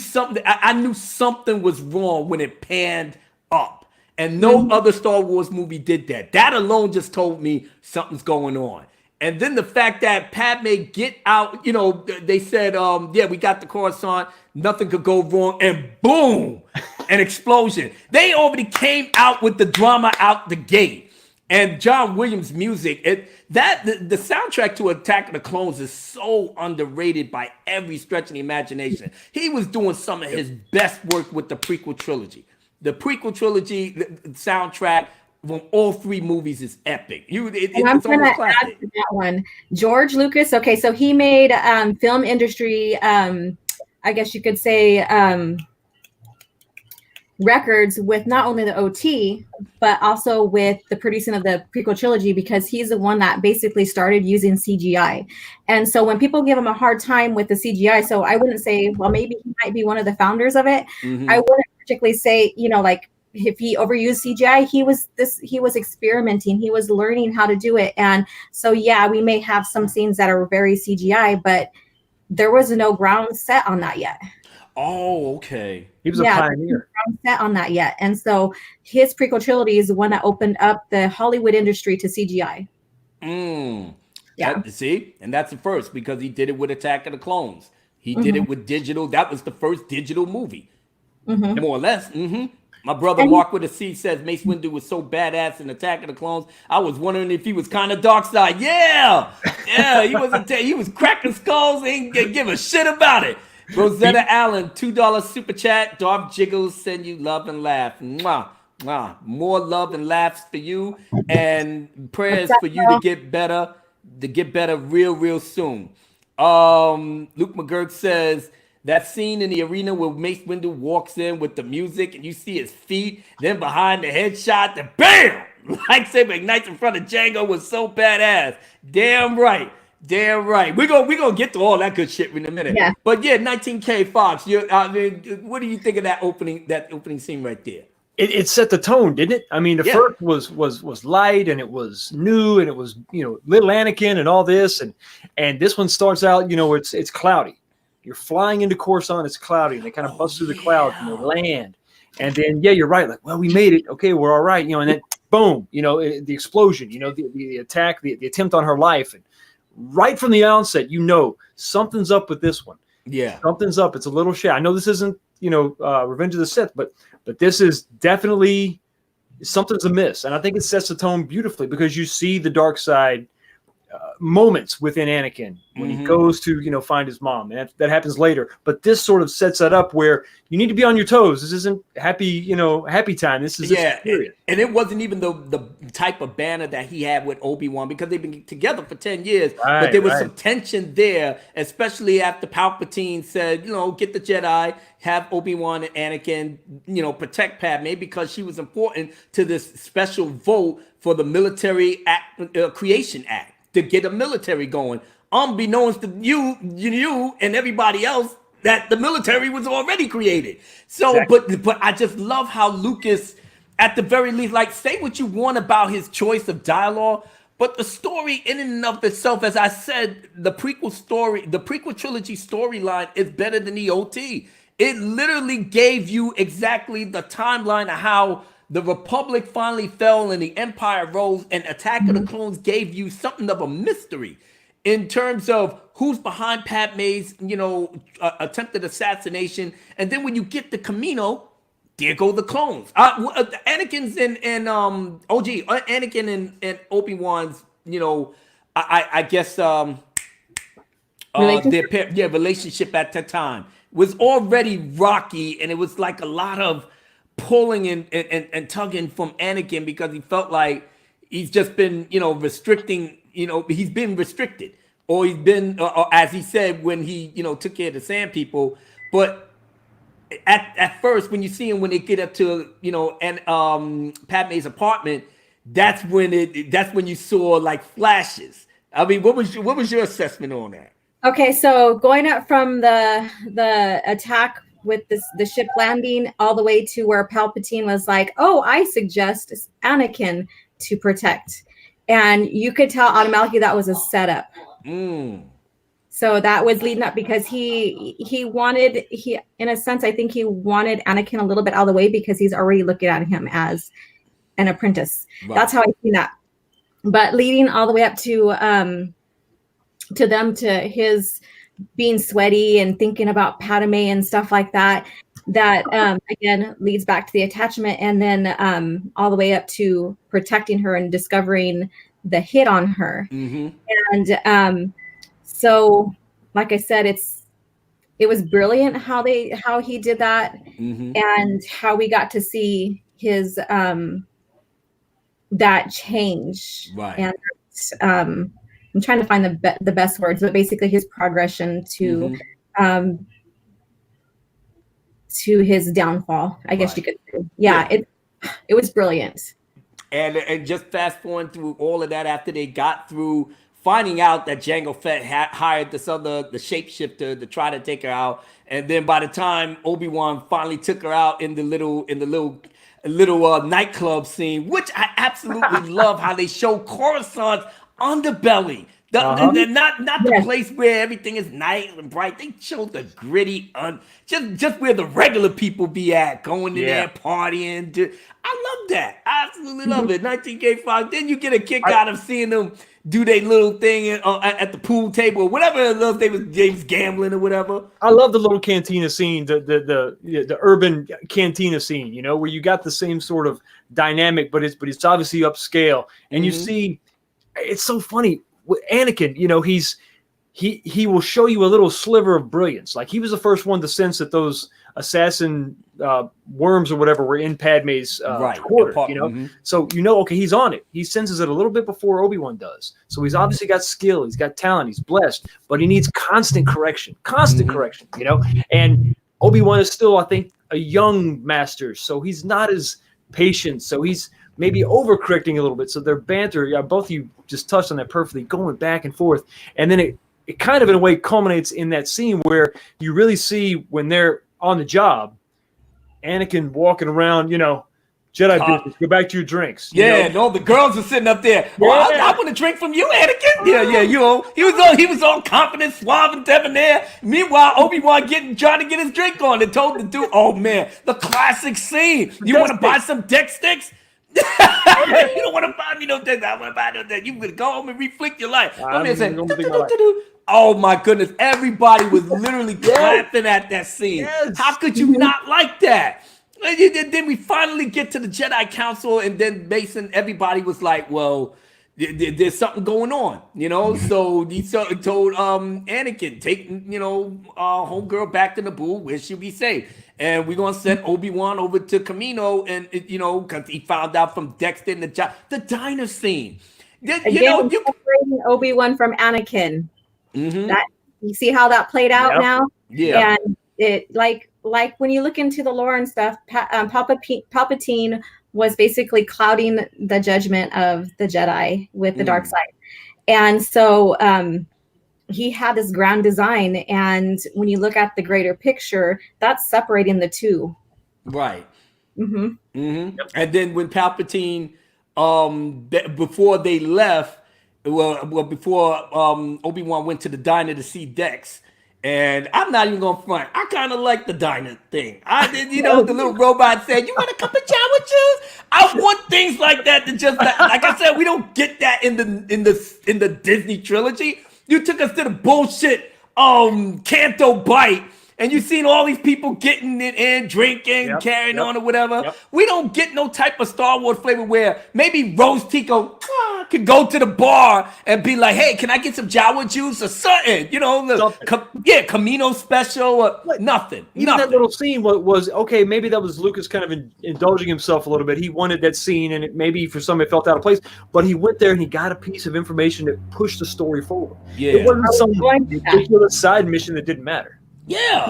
something was wrong when it panned up. And no other Star Wars movie did that. That alone just told me something's going on. And then the fact that Padme get out, you know, they said, we got the Coruscant, nothing could go wrong, and boom, an explosion. They already came out with the drama out the gate. And John Williams' music, the soundtrack to Attack of the Clones is so underrated by every stretch of the imagination. He was doing some of his best work with the prequel trilogy. The prequel trilogy the soundtrack from all 3 movies is epic. I'm going to add to that one. George Lucas. Okay, so he made film industry, I guess you could say, records with not only the OT, but also with the producing of the prequel trilogy, because he's the one that basically started using CGI. And so when people give him a hard time with the CGI, so I wouldn't say, well, maybe he might be one of the founders of it. I wouldn't particularly say, you know, like, if he overused CGI, he was experimenting. He was learning how to do it. And so, yeah, we may have some scenes that are very CGI, but there was no ground set on that yet. Oh, okay. He was a pioneer. Ground set on that yet. And so his prequel trilogy is the one that opened up the Hollywood industry to CGI. Yeah. See? And that's the first, because he did it with Attack of the Clones. He did it with digital. That was the first digital movie. More or less. My brother Mark with a C says Mace Windu was so badass in Attack of the Clones. I was wondering if he was kind of dark side. Yeah, he was cracking skulls. Ain't give a shit about it. Rosetta Allen, $2 super chat. Darth Jiggles send you love and laugh. Mwah, mwah. More love and laughs for you, and prayers for you to get better real soon. Luke McGurk says, that scene in the arena where Mace Windu walks in with the music and you see his feet, then behind the headshot, the BAM! Lightsaber ignites in front of Django was so badass. Damn right. We're gonna get to all that good shit in a minute. Yeah. But yeah, 19K Fox, what do you think of that opening scene right there? It set the tone, didn't it? I mean, the first was light and it was new and it was, you know, little Anakin and all this, and this one starts out, you know, it's cloudy. You're flying into Coruscant, it's cloudy, and they kind of bust through the clouds and they land. And then, you're right. Like, well, we made it. Okay, we're all right. You know, and then boom, you know, the explosion, you know, the attack, the attempt on her life. And right from the onset, you know, something's up with this one. Yeah. Something's up. It's a little shit. I know this isn't, you know, Revenge of the Sith, but this is definitely something's amiss. And I think it sets the tone beautifully because you see the dark side moments within Anakin when he goes to, you know, find his mom, and that happens later. But this sort of sets that up where you need to be on your toes. This isn't happy time. This is period. And it wasn't even the type of banner that he had with Obi-Wan, because they've been together for 10 years. But there was some tension there, especially after Palpatine said, you know, get the Jedi, have Obi-Wan and Anakin, you know, protect Padme, because she was important to this special vote for the military creation act, to get a military going unbeknownst to you and everybody else, that the military was already created. So, Exactly. but I just love how Lucas, at the very least, like, say what you want about his choice of dialogue, but the story in and of itself, as I said, the prequel trilogy storyline is better than the OT. It literally gave you exactly the timeline of how the Republic finally fell and the Empire rose, and Attack of the Clones gave you something of a mystery in terms of who's behind Padme's, attempted assassination. And then when you get the Kamino, there go the clones. Anakin's and Anakin and Obi-Wan's, I guess Relationship? their relationship at that time was already rocky, and it was like a lot of pulling and tugging from Anakin, because he felt like he's just been, restricting, he's been restricted, or he's been, or as he said when he, took care of the Sand People. But at first, when you see him, when they get up to, Padme's apartment, that's when you saw like flashes. I mean, what was your assessment on that? Okay, so going up from the attack with the ship landing all the way to where Palpatine was like, "Oh, I suggest Anakin to protect," and you could tell automatically that was a setup. So that was leading up, because he in a sense, I think he wanted Anakin a little bit out of the way, because he's already looking at him as an apprentice. Right. That's how I see that. But leading all the way up to his being sweaty and thinking about Padme and stuff like that, again leads back to the attachment, and then all the way up to protecting her and discovering the hit on her. And so, like I said, it was brilliant how he did that, and how we got to see his that change. Right. And I'm trying to find the best words, but basically his progression to his downfall, I guess you could say. Yeah. It was brilliant. And just fast forward through all of that, after they got through finding out that Jango Fett had hired the shapeshifter to try to take her out, and then by the time Obi-Wan finally took her out in the little nightclub scene, which I absolutely love, how they show Coruscant's underbelly. Not the place where everything is nice and bright. They showed the gritty, just where the regular people be at, going in there partying. I love that. I absolutely love it. 1985. Then you get a kick out of seeing them do their little thing at the pool table, or whatever it was. They was gambling or whatever. I love the little cantina scene, the urban cantina scene. Where you got the same sort of dynamic, but it's obviously upscale, and you see, it's so funny. With Anakin, he will show you a little sliver of brilliance. Like, he was the first one to sense that those assassin worms or whatever were in Padme's quarter. So okay, he's on it. He senses it a little bit before Obi-Wan does. So he's obviously got skill, he's got talent, he's blessed, but he needs constant correction. And Obi-Wan is still, I think, a young master, so he's not as patient. So he's maybe overcorrecting a little bit. So their banter, both of you just touched on that perfectly, going back and forth. And then it kind of, in a way, culminates in that scene where you really see, when they're on the job, Anakin walking around, Jedi business, go back to your drinks. The girls are sitting up there. Well, I want a drink from you, Anakin. He was all confident, suave, and debonair. Meanwhile, Obi-Wan trying to get his drink on, and told the dude, "Oh man, the classic scene. You want to buy some deck sticks? You don't want to buy me no deck. I want to buy no deck. You can go home and reflect your life." Oh my goodness! Everybody was literally clapping at that scene. Yes. How could you not like that? And then we finally get to the Jedi Council, and then everybody was like, "Well, there's something going on," So he told Anakin, "Take homegirl back to Naboo, where she'll be safe, and we're gonna send Obi-Wan over to Kamino, and because he found out from Dexter and the diner scene." Again, separating Obi-Wan from Anakin. That, you see how that played out now? Yeah. And it like when you look into the lore and stuff, Palpatine was basically clouding the judgment of the Jedi with the dark side. And so he had this grand design, and when you look at the greater picture, that's separating the two. Right. Mm-hmm. Mm-hmm. And then when Palpatine, before they left, before Obi-Wan went to the diner to see Dex, and I'm not even gonna front, I kind of like the diner thing. I did, you know, the little robot said, "You want a cup of chow with you?" I want things like that to just like I said, we don't get that in the Disney trilogy. You took us to the bullshit Canto Bite. And you've seen all these people getting it in, drinking, carrying on or whatever. Yep. We don't get no type of Star Wars flavor where maybe Rose Tico could go to the bar and be like, "Hey, can I get some Jawa juice or something?" You know, Kamino special or nothing. Even that little scene was okay. Maybe that was Lucas kind of indulging himself a little bit. He wanted that scene, and maybe for some it felt out of place. But he went there and he got a piece of information that pushed the story forward. Yeah. It wasn't some ridiculous side mission that didn't matter. Yeah.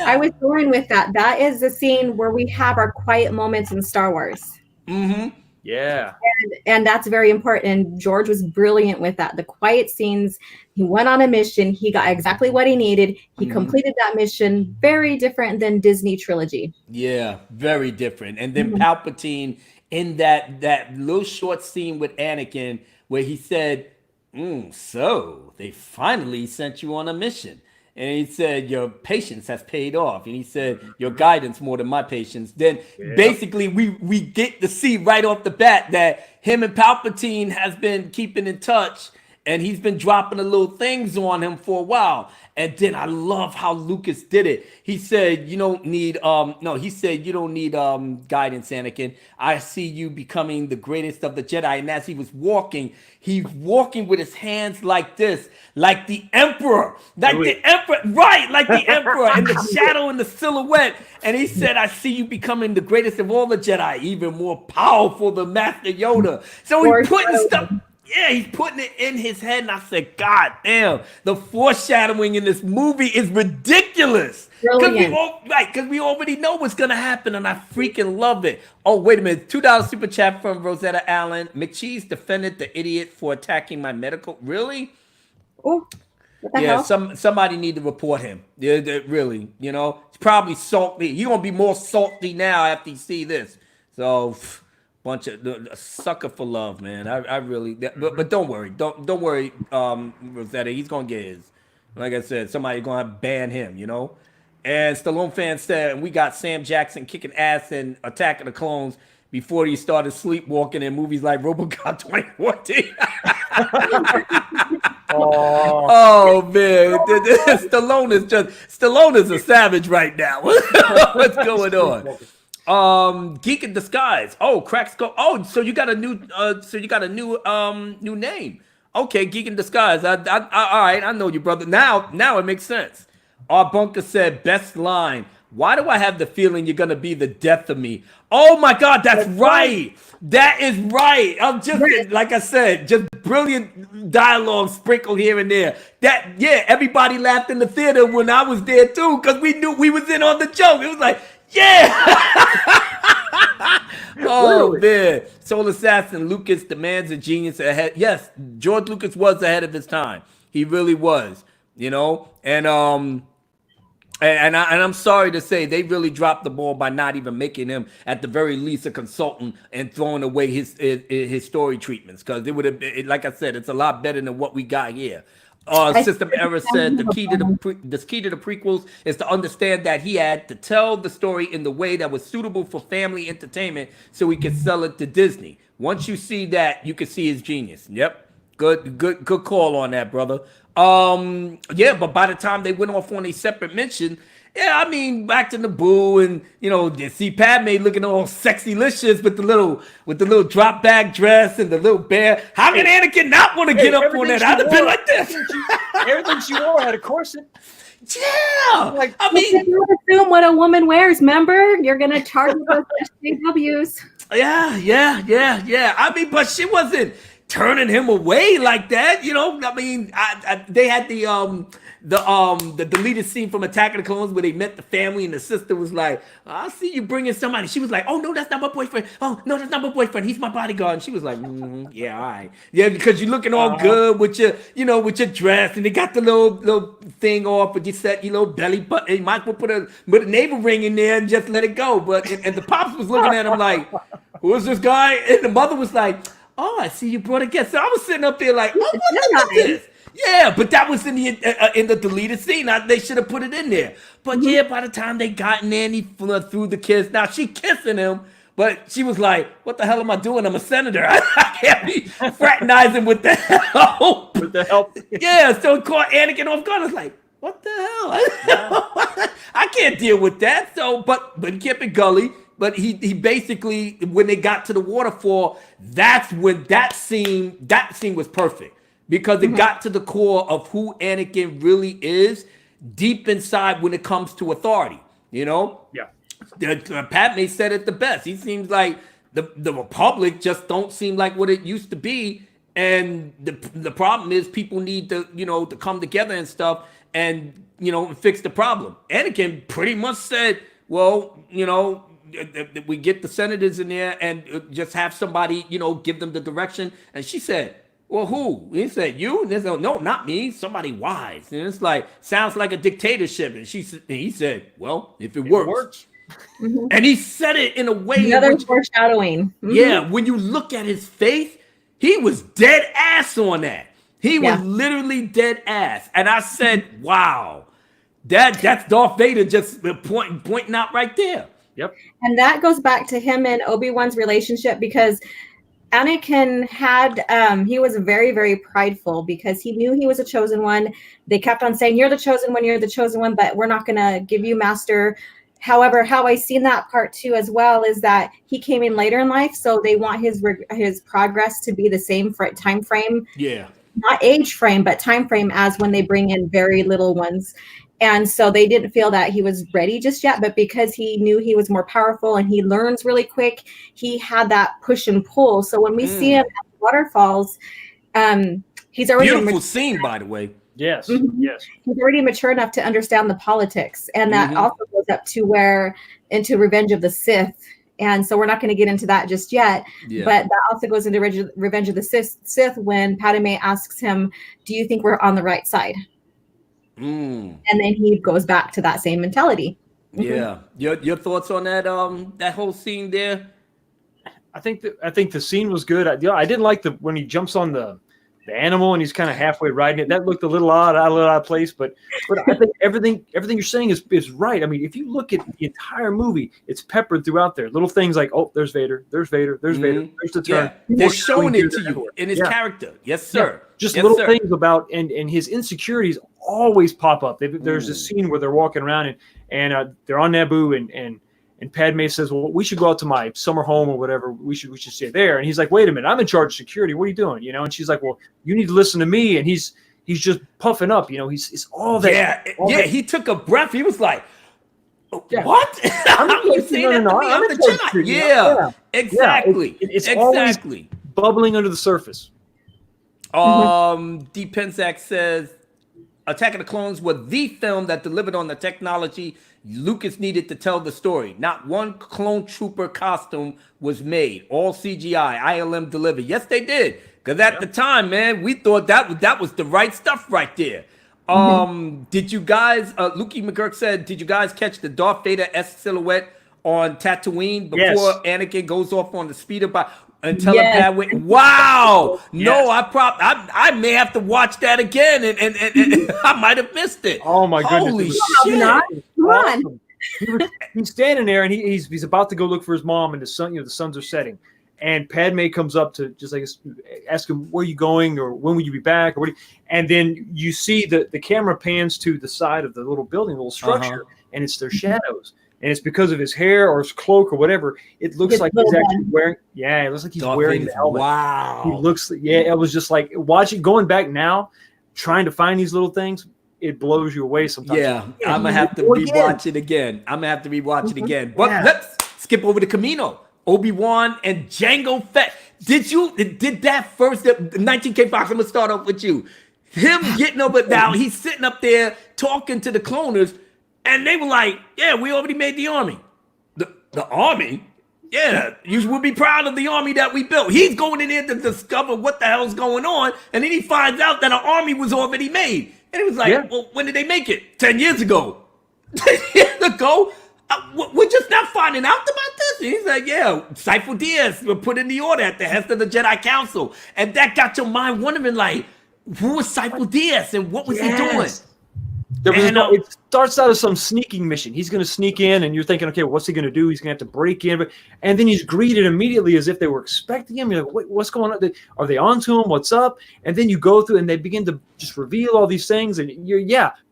I was going with that. That is the scene where we have our quiet moments in Star Wars. Mm-hmm. Yeah. And that's very important. And George was brilliant with that. The quiet scenes, he went on a mission. He got exactly what he needed. He completed that mission. Very different than Disney trilogy. Yeah, very different. And then Palpatine in that little short scene with Anakin where he said, "So they finally sent you on a mission." And he said, "Your patience has paid off." And he said, "Your guidance more than my patience." Then basically we get to see right off the bat that him and Palpatine has been keeping in touch, and he's been dropping the little things on him for a while. And then I love how Lucas did it. He said, "You don't need he said, "You don't need guidance, Anakin. I see you becoming the greatest of the Jedi." And as he was walking, he's walking with his hands like this, like the Emperor. Like the Emperor, right, like the Emperor, and the shadow and the silhouette. And he said, "I see you becoming the greatest of all the Jedi, even more powerful than Master Yoda." So he's putting stuff. Yeah, he's putting it in his head, and I said, "God damn, the foreshadowing in this movie is ridiculous." Because we already know what's gonna happen, and I freaking love it. Oh, wait a minute, $2 super chat from Rosetta Allen. McCheese defended the idiot for attacking my medical. Really? Oh, what the hell? Somebody need to report him. Yeah, really. You know, he's probably salty. He's gonna be more salty now after he see this. So. Bunch of a sucker for love, man. I really, but don't worry, don't worry, Rosetta. He's gonna get his. Like I said, somebody gonna ban him, you know. And Stallone fan said, and we got Sam Jackson kicking ass in Attack of the Clones before he started sleepwalking in movies like RoboCop 2014. Oh man, Stallone is a savage right now. What's going on? Geek in Disguise. Oh, Cracks go. Oh, so you got a new new name. Okay, Geek in Disguise. All right, I know you, brother. Now it makes sense. Our bunker said, "Best line. Why do I have the feeling you're gonna be the death of me?" Oh my God, that's right. That is right. I'm just like I said, just brilliant dialogue sprinkled here and there. Everybody laughed in the theater when I was there too, because we knew we was in on the joke. It was like, yeah. Oh man, Soul Assassin Lucas demands a genius ahead. Yes, George Lucas was ahead of his time. He really was. You know, and I'm sorry to say they really dropped the ball by not even making him at the very least a consultant and throwing away his story treatments, because it would have been, like I said, it's a lot better than what we got here. System Error said the key to the prequels is to understand that he had to tell the story in the way that was suitable for family entertainment so he could sell it to Disney. Once you see that, you can see his genius. Yep. Good call on that, brother. But by the time they went off on a separate mission, I mean, back to Naboo, and you see Padme looking all sexy-licious with the little drop bag dress and the little bear. How can Anakin not want to get up on that? I'd have been like this. Everything she wore had a corset. Yeah, I mean, you assume what a woman wears. Remember, you're gonna charge those SJWs. Yeah. I mean, but she wasn't turning him away like that. You know, I mean, they had the deleted scene from Attack of the Clones where they met the family and the sister was like, I see you bringing somebody. She was like, oh no, that's not my boyfriend. Oh no, that's not my boyfriend. He's my bodyguard. And she was like, yeah, all right. Yeah, because you're looking all good with your, you know, with your dress, and they got the little thing off, but you set your little belly button. You might as well put a navel ring in there and just let it go. But and the pops was looking at him like, who is this guy? And the mother was like, oh, I see you brought a guest. So I was sitting up there like, oh, what is this? Yeah, but that was in the deleted scene. They should have put it in there. But yeah, by the time they got in there and he threw the kiss. Now she kissing him, but she was like, what the hell am I doing? I'm a senator. I can't be fraternizing with the help. With the help. Yeah, so it caught Anakin off guard. I was like, what the hell? I can't deal with that. So, but he kept it gully. But he basically, when they got to the waterfall, that's when that scene was perfect. Because it got to the core of who Anakin really is deep inside when it comes to authority, you know? Yeah. Padme said it the best. He seems like the Republic just don't seem like what it used to be. And the problem is people need to, you know, to come together and stuff and, you know, fix the problem. Anakin pretty much said, well, you know, we get the senators in there and just have somebody, you know, give them the direction. And she said, well, who? He said, you? And they said, no, not me. Somebody wise. And it's like, sounds like a dictatorship. And he said, well, if it works. And he said it in a way. Another foreshadowing. Yeah, when you look at his face, he was dead ass on that. He was literally dead ass. And I said, wow, that's Darth Vader just pointing out right there. Yep. And that goes back to him and Obi-Wan's relationship, because Anakin he was very, very prideful because he knew he was a chosen one. They kept on saying, you're the chosen one, but we're not going to give you master. However, how I seen that part too as well is that he came in later in life, so they want his progress to be the same for time frame. Yeah. Not age frame, but time frame as when they bring in very little ones. And so they didn't feel that he was ready just yet, but because he knew he was more powerful and he learns really quick, he had that push and pull. So when we see him at the waterfalls, he's already beautiful scene, by the way. Yes, yes. He's already mature enough to understand the politics, and that also goes up to into Revenge of the Sith. And so we're not going to get into that just yet, but that also goes into Revenge of the Sith when Padme asks him, "Do you think we're on the right side?" And then he goes back to that same mentality. Yeah. Your thoughts on that that whole scene there? I think the scene was good. I didn't like when he jumps on the animal and he's kind of halfway riding it. That looked a little out of place, but I think everything you're saying is right. I mean, if you look at the entire movie, it's peppered throughout there. Little things like, oh, there's Vader, there's Vader, there's Vader, there's the turn. Yeah. They're showing it to you in his character. Yes, sir. Just little things about and his insecurities always pop up. There's a scene where they're walking around and they're on Naboo and Padme says, well, we should go out to my summer home or whatever. We should stay there. And he's like, wait a minute, I'm in charge of security. What are you doing? You know? And she's like, well, you need to listen to me. And he's just puffing up. You know, it's all that. Yeah. He took a breath. He was like, what? I'm the Jedi. Yeah, exactly. It's always bubbling under the surface. D. Pensac says, Attack of the Clones was the film that delivered on the technology Lucas needed to tell the story. Not one clone trooper costume was made. All CGI. ILM delivered. Yes, they did. Because at the time, man, we thought that was the right stuff right there. Did you guys, Lukey McGurk said, did you guys catch the Darth Vader-esque silhouette on Tatooine before Anakin goes off on the speeder bike? And telepath went, wow! Yes. No, I may have to watch that again, and I might have missed it. Oh my goodness! Holy shit! Come on. He's standing there, and he's about to go look for his mom, and the suns are setting, and Padme comes up to just like ask him, "Where are you going?" or "When will you be back?" or and then you see the camera pans to the side of the little building, little structure, and it's their shadows. And it's because of his hair or his cloak or whatever. It looks like he's actually wearing. Yeah, it looks like he's wearing the helmet. Wow. He looks. Yeah, it was just like going back now, trying to find these little things. It blows you away sometimes. Yeah, I'm gonna have to rewatch it again. But let's skip over to Kamino. Obi-Wan and Jango Fett. Did that first 19K Fox? I'm gonna start off with you. Him getting over now, he's sitting up there talking to the cloners, and they were like, "Yeah, we already made the army." The army? Yeah, you would be proud of the army that we built. He's going in there to discover what the hell's going on, and then he finds out that an army was already made. And he was like, well, when did they make it? 10 years ago. 10 years ago? We're just not finding out about this. And he's like, yeah, Sifo Dyas were put in the order at the head of the Jedi Council. And that got your mind wondering, like, who was Sifo Dyas and what was he doing? It starts out as some sneaking mission. He's going to sneak in, and you're thinking, okay, what's he going to do? He's going to have to break in. And then he's greeted immediately as if they were expecting him. You're like, wait, what's going on? Are they on to him? What's up? And then you go through, and they begin to just reveal all these things. And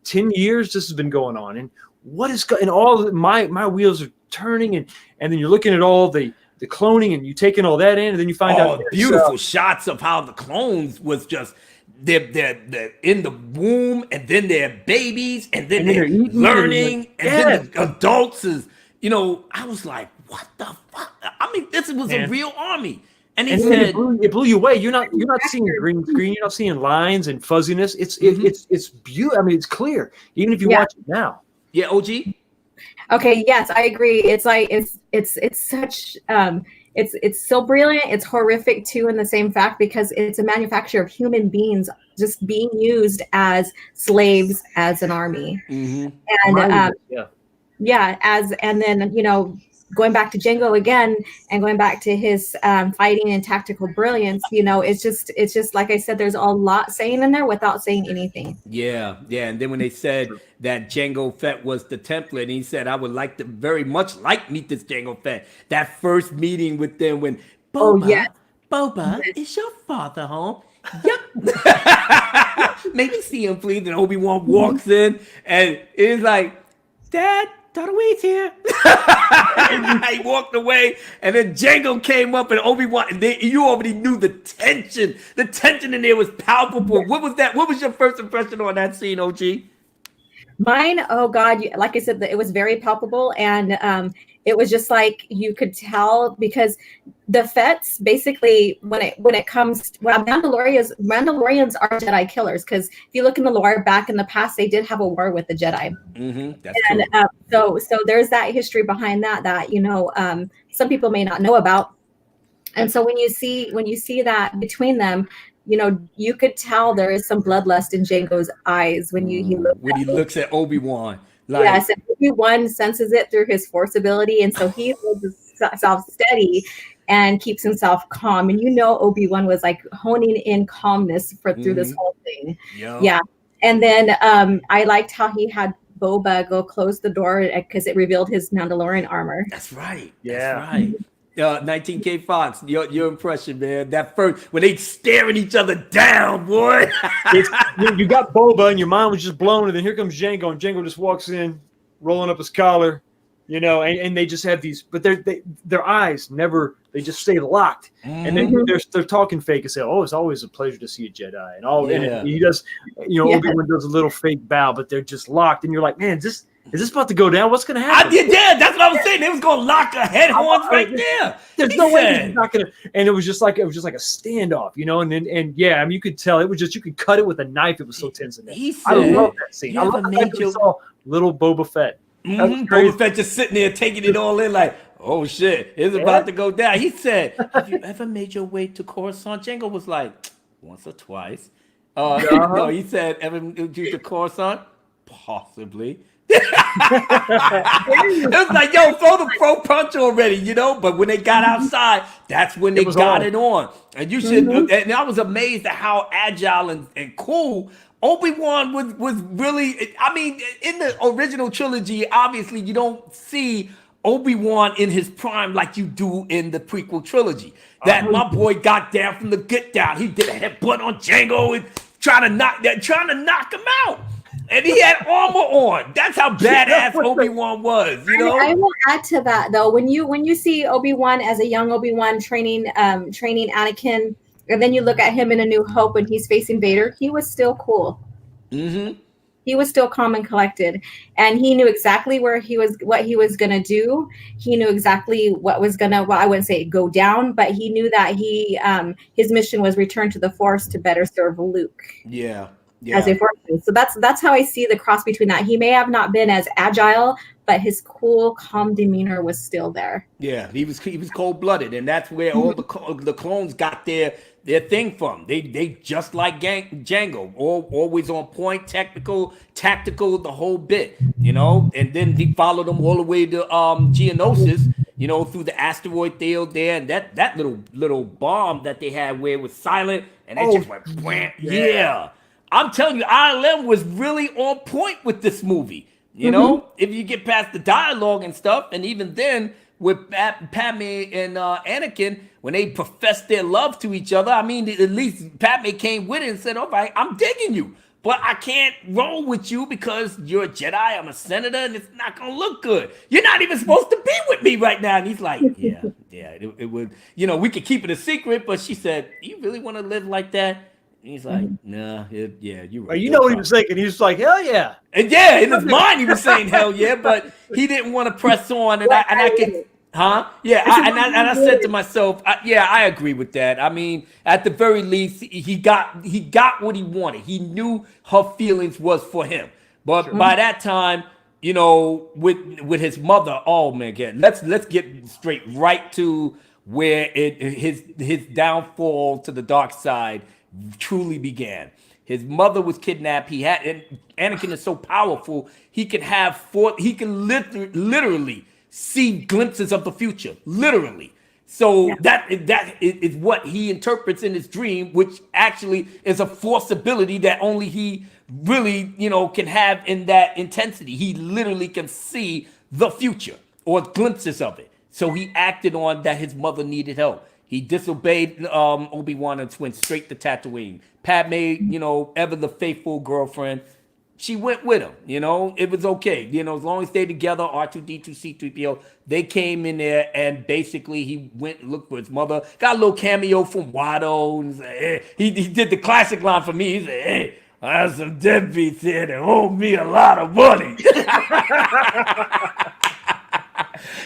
10 years this has been going on. And what is going on? My wheels are turning, and then you're looking at all the cloning, and you taking all that in, and then you find out beautiful shots of how the clones was just they're in the womb, and then they're babies, and then they're learning, and then the adults is, I was like, what the fuck? I mean, this was a real army. And he said it blew you away. You're not seeing green screen, you're not seeing lines and fuzziness. It's beautiful. I mean, it's clear, even if you watch it now. Yeah, OG. Okay, yes, I agree. It's like it's such it's so brilliant. It's horrific too in the same fact, because it's a manufacture of human beings just being used as slaves as an army. And and then going back to Jango again, and going back to his fighting and tactical brilliance, it's just like I said, there's a lot saying in there without saying anything. Yeah. And then when they said that Jango Fett was the template, and he said, I would like to very much meet this Jango Fett. That first meeting with them when Boba, is your father home? Yep. Maybe see him, please. And Obi-Wan walks in, and it's like, Dad, Dr. Weed's here. He walked away, and then Jango came up, and Obi-Wan, and you already knew the tension. The tension in there was palpable. What was that? What was your first impression on that scene, OG? Mine, oh God, like I said, it was very palpable, and it was just like you could tell, because the Fets basically, when it comes, Mandalorians are Jedi killers, because if you look in the lore back in the past, they did have a war with the Jedi. That's true. So there's that history behind that some people may not know about, and so when you see that between them, you could tell there is some bloodlust in Jango's eyes when he looks at Obi-Wan. Yes, and Obi-Wan senses it through his force ability, and so he holds himself steady and keeps himself calm. And Obi-Wan was like honing in calmness through this whole thing. Yeah. And then I liked how he had Boba go close the door because it revealed his Mandalorian armor. That's right. Yeah. That's right. 19K Fox, your impression, man. That first, when they staring each other down, boy. You got Boba, and your mind was just blown, and then here comes Jango, and Jango just walks in, rolling up his collar, and they just have these, but their eyes never, they just stay locked, and then they're talking fake and say, "Oh, it's always a pleasure to see a Jedi," and he does, Obi-Wan does a little fake bow, but they're just locked, and you're like, man, is this about to go down? What's going to happen? That's what I was saying. They was going to lock a head horns right there. There's no way he's not going to. And it was just like a standoff, And I mean, you could tell it was just, you could cut it with a knife. It was so tense in there. I love that scene. I love that you saw little Boba Fett. Boba Fett just sitting there taking it all in, like, oh shit, it's about to go down. He said, "Have you ever made your way to Coruscant?" Jango was like, "Once or twice." No, he said, "Ever do to Coruscant?" Possibly. It was like, yo, throw the pro punch already, But when they got outside, that's when they got it on. And you should. And I was amazed at how agile and cool Obi-Wan was really. I mean, in the original trilogy, obviously you don't see Obi-Wan in his prime like you do in the prequel trilogy. That my boy got down from the get down. He did a headbutt on Jango and trying to knock him out. And he had armor on. That's how badass Obi-Wan was, I will add to that though. When you see Obi-Wan as a young Obi-Wan training Anakin, and then you look at him in A New Hope when he's facing Vader, he was still cool. He was still calm and collected, and he knew exactly what he was gonna do. He knew exactly what was gonna, well, I wouldn't say go down, but he knew that his mission was return to the Force to better serve Luke. Yeah. As a Force. So that's how I see the cross between that. He may have not been as agile, but his cool, calm demeanor was still there. Yeah, he was cold-blooded, and that's where all the clones got their thing from. They just like Django, always on point, tactical, the whole bit, you know. And then he followed them all the way to Geonosis, you know, through the asteroid field there, and that little bomb that they had where it was silent, and it just went blam. Yeah. I'm telling you, ILM was really on point with this movie. You know, if you get past the dialogue and stuff, and even then with Padme and Anakin, when they professed their love to each other, I mean, at least Padme came with it and said, "All right, I'm digging you, but I can't roll with you because you're a Jedi, I'm a senator, and it's not gonna look good. You're not even supposed to be with me right now." And he's like, "Yeah, it would. You know, we could keep it a secret." But she said, "You really want to live like that?" And he's like, "Nah, yeah, you're right." You know what he was thinking? He was like, "Hell yeah!" And yeah, in his mind he was saying "hell yeah," but he didn't want to press on. And I could, yeah. I said to myself, I agree with that. I mean, at the very least, he got what he wanted. He knew her feelings was for him. But by that time, you know, with his mother, oh man, let's get straight right to where his downfall to the dark side truly began. His mother was kidnapped. And Anakin is so powerful, he can literally see glimpses of the future, literally. So that is what he interprets in his dream, which actually is a force ability that only he really, you know, can have in that intensity. He literally can see the future or glimpses of it. So he acted on that his mother needed help. He disobeyed Obi-Wan and went straight to Tatooine. Padme, you know, ever the faithful girlfriend, she went with him. You know, it was okay. You know, as long as they together, R2-D2, C-3PO, they came in there and basically he went and looked for his mother. Got a little cameo from Watto. And he did the classic line for me. He said, "Hey, I have some deadbeats here that owe me a lot of money."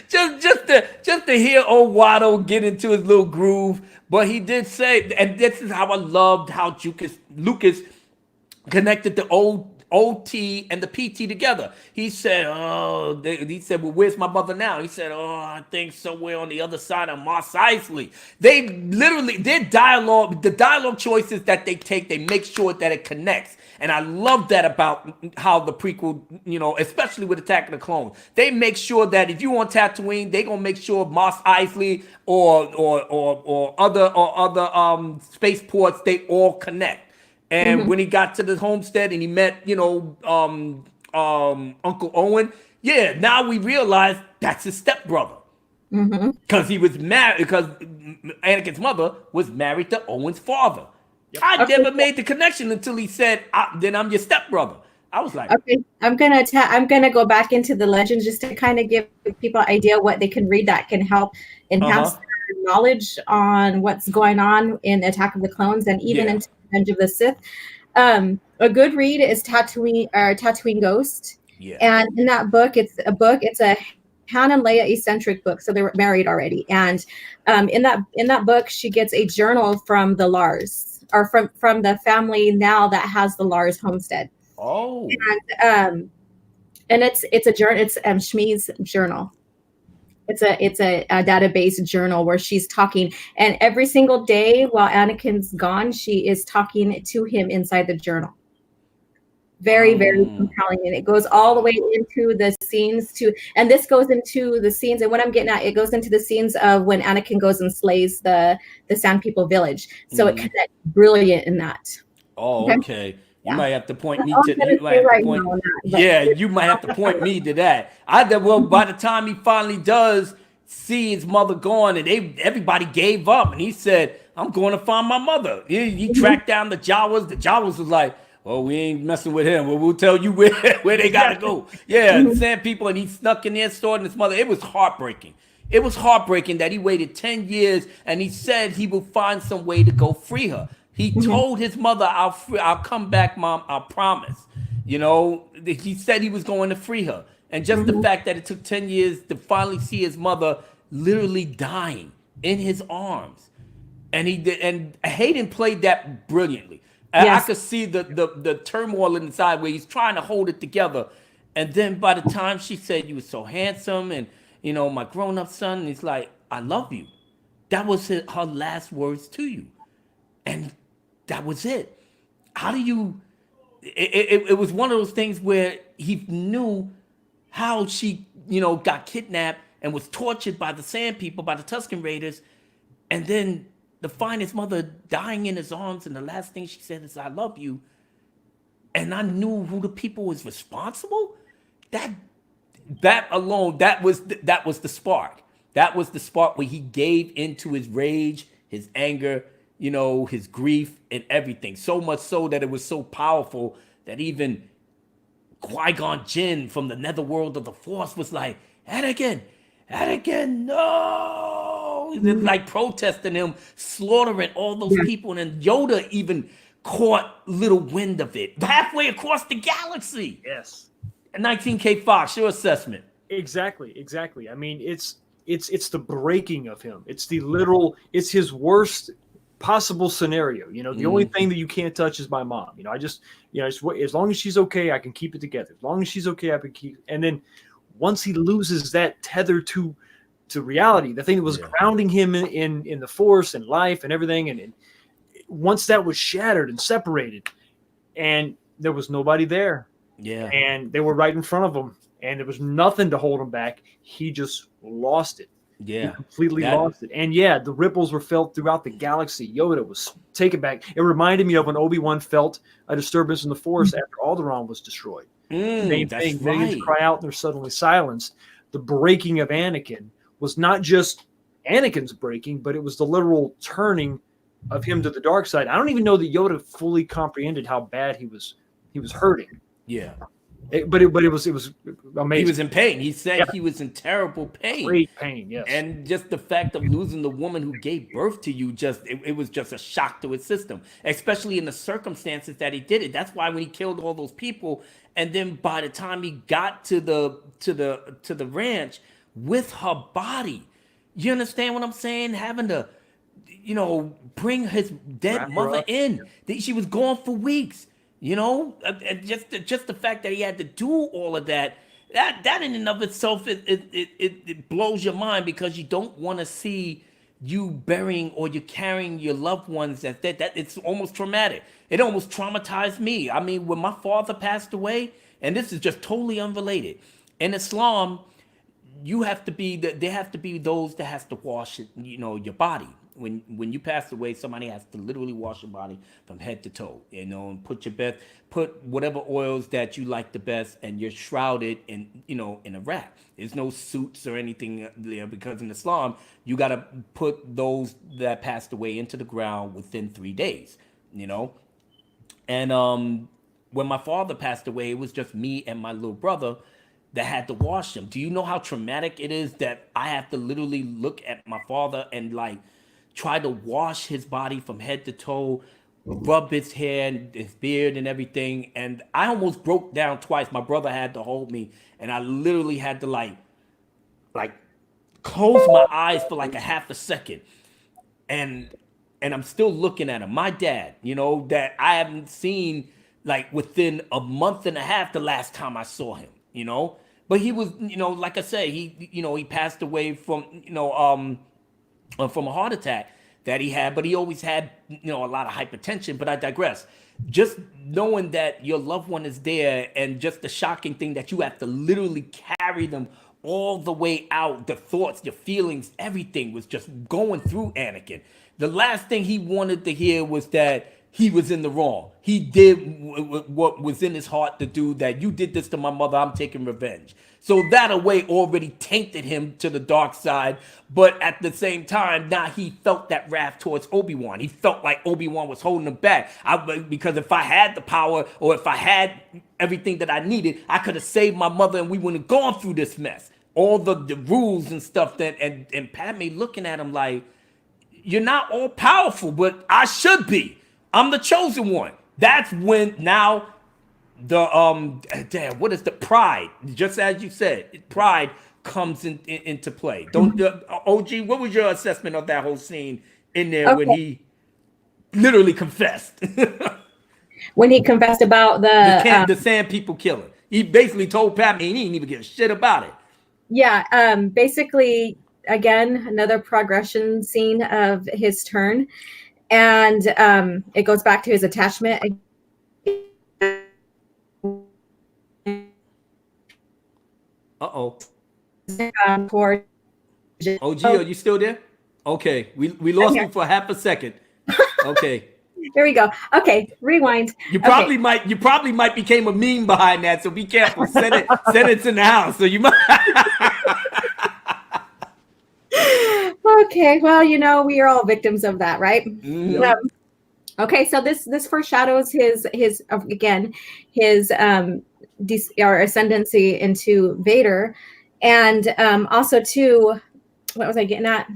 Just to hear old Watto get into his little groove. But he did say, and this is how I loved how Lucas connected the OT and the PT together. He said, "Oh," he said, "Well, where's my mother now?" He said, "Oh, I think somewhere on the other side of Mos Eisley." They literally, the dialogue choices that they take, they make sure that it connects. And I love that about how the prequel, you know, especially with Attack of the Clones, they make sure that if you on Tatooine, they gonna make sure Mos Eisley or other spaceports, they all connect. And when he got to the homestead and he met, you know, Uncle Owen, now we realize that's his stepbrother. Because he was married, because Anakin's mother was married to Owen's father. I never made the connection until he said, "Then I'm your stepbrother." I was like, "Okay, I'm gonna go back into the legends just to kind of give people an idea what they can read that can help enhance their knowledge on what's going on in Attack of the Clones and even into Revenge of the Sith." A good read is Tatooine Ghost, and in that book, it's a Han and Leia eccentric book, so they were married already, and in that book, she gets a journal from the Lars. Or from the family now that has the Lars homestead. Oh. And it's a journal. It's Shmi's journal. It's a database journal where she's talking, and every single day while Anakin's gone, she is talking to him inside the journal. Very, very compelling, and it goes all the way into the scenes and this goes into the scenes, and what I'm getting at, it goes into the scenes of when Anakin goes and slays the Sand People village. So it connects brilliant in that. Oh, okay. You might have to point me to. You might have to point me to that. By the time he finally does see his mother gone, and everybody gave up, and he said, "I'm going to find my mother." He tracked down the Jawas. The Jawas was like, "Oh, we ain't messing with him. Well, we'll tell you where they gotta go." Sand People, and he snuck in there, stored in his mother. It was heartbreaking. It was heartbreaking that he waited 10 years, and he said he will find some way to go free her. He told his mother, I'll come back, Mom, I promise." You know, he said he was going to free her. And just the fact that it took 10 years to finally see his mother literally dying in his arms. And he did, and Hayden played that brilliantly. I Yes. could see the turmoil inside where he's trying to hold it together. And then by the time she said, "You were so handsome," and my grown-up son, and he's like, "I love you." That was her last words to you. And that was it. How do you it was one of those things where he knew how she, got kidnapped and was tortured by the Sand People, by the Tusken Raiders, and then to find his mother dying in his arms, and the last thing she said is, "I love you." And I knew who the people was responsible. That alone, that was the spark. That was the spark where he gave into his rage, his anger, his grief and everything. So much so that it was so powerful that even Qui-Gon Jinn from the netherworld of the Force was like, "Anakin, Anakin, no!" Like protesting him, slaughtering all those people. And then Yoda even caught little wind of it halfway across the galaxy. Yes. 19K Fox, your assessment. Exactly. I mean, it's the breaking of him. It's it's his worst possible scenario. The only thing that you can't touch is my mom. As long as she's okay, I can keep it together. As long as she's okay, I can keep. And then once he loses that tether to reality, the thing that was grounding him in the Force and life and everything, and once that was shattered and separated, and there was nobody there. Yeah. And they were right in front of him, and there was nothing to hold him back. He just lost it. Yeah. He completely lost it. And the ripples were felt throughout the galaxy. Yoda was taken back. It reminded me of when Obi-Wan felt a disturbance in the Force after Alderaan was destroyed. Same That's thing. right. Millions cry out and they're suddenly silenced. The breaking of Anakin was not just Anakin's breaking, but it was the literal turning of him to the dark side. I don't even know that Yoda fully comprehended how bad he was hurting. Yeah. But it was amazing. He was in pain. He said he was in terrible pain. Great pain, yes. And just the fact of losing the woman who gave birth to you, it was just a shock to his system, especially in the circumstances that he did it. That's why when he killed all those people, and then by the time he got to the ranch with her body, you understand what I'm saying? Having to, bring his dead mother in. She was gone for weeks. Just the fact that he had to do all of that in and of itself, it blows your mind, because you don't want to see you burying or you carrying your loved ones that it's almost traumatic. It almost traumatized me. I mean, when my father passed away, and this is just totally unrelated, in Islam, there have to be those that has to wash it, your body. When you pass away, somebody has to literally wash your body from head to toe, and put whatever oils that you like the best, and you're shrouded in a wrap. There's no suits or anything there, because in Islam, you got to put those that passed away into the ground within 3 days, And when my father passed away, it was just me and my little brother that had to wash him. Do you know how traumatic it is that I have to literally look at my father and try to wash his body from head to toe, rub his hair and his beard and everything? And I almost broke down twice. My brother had to hold me, and I literally had to like close my eyes for a half a second. And I'm still looking at him. My dad, that I haven't seen within a month and a half the last time I saw him, But he was, like I say, he passed away from a heart attack that he had, but he always had, a lot of hypertension. But I digress. Just knowing that your loved one is there, and just the shocking thing that you have to literally carry them all the way out, the thoughts, your feelings, everything was just going through Anakin. The last thing he wanted to hear was that he was in the wrong. He did what was in his heart to do, that you did this to my mother, I'm taking revenge. So that away already tainted him to the dark side. But at the same time, now he felt that wrath towards Obi-Wan. He felt like Obi-Wan was holding him back. Because if I had the power, or if I had everything that I needed, I could have saved my mother and we wouldn't have gone through this mess. All the rules and stuff and Padme looking at him like, you're not all powerful, but I should be. I'm the chosen one. That's when now damn, what is the pride? Just as you said, pride comes into play. Don't OG, what was your assessment of that whole scene in there when he literally confessed? When he confessed about the Sand People killing. He basically told Padme he didn't even give a shit about it. Yeah, basically, again, another progression scene of his turn. And it goes back to his attachment. Uh-oh. Toward OG, are you still there? Okay, we lost you for half a second. Okay. There we go. Okay, rewind. You probably might became a meme behind that, so be careful. Send it in the house. So you might. Okay, well, we are all victims of that, right? Mm-hmm. Okay, so this foreshadows his again his or ascendancy into Vader, and also too, what was I getting at?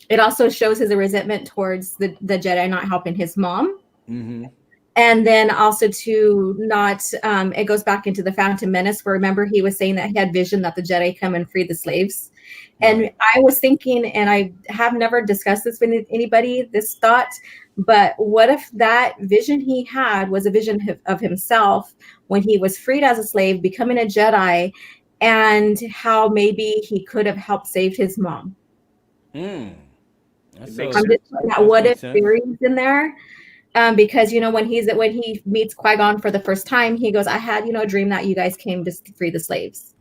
It also shows his resentment towards the Jedi not helping his mom. Mm-hmm. And then also to not, it goes back into the Phantom Menace, where remember he was saying that he had vision that the Jedi come and free the slaves. Right. And I was thinking, and I have never discussed this with anybody, this thought, but what if that vision he had was a vision of himself when he was freed as a slave, becoming a Jedi, and how maybe he could have helped save his mom. I'm just looking at what if theories in there, because when he meets Qui-Gon for the first time, he goes, "I had a dream that you guys came to free the slaves."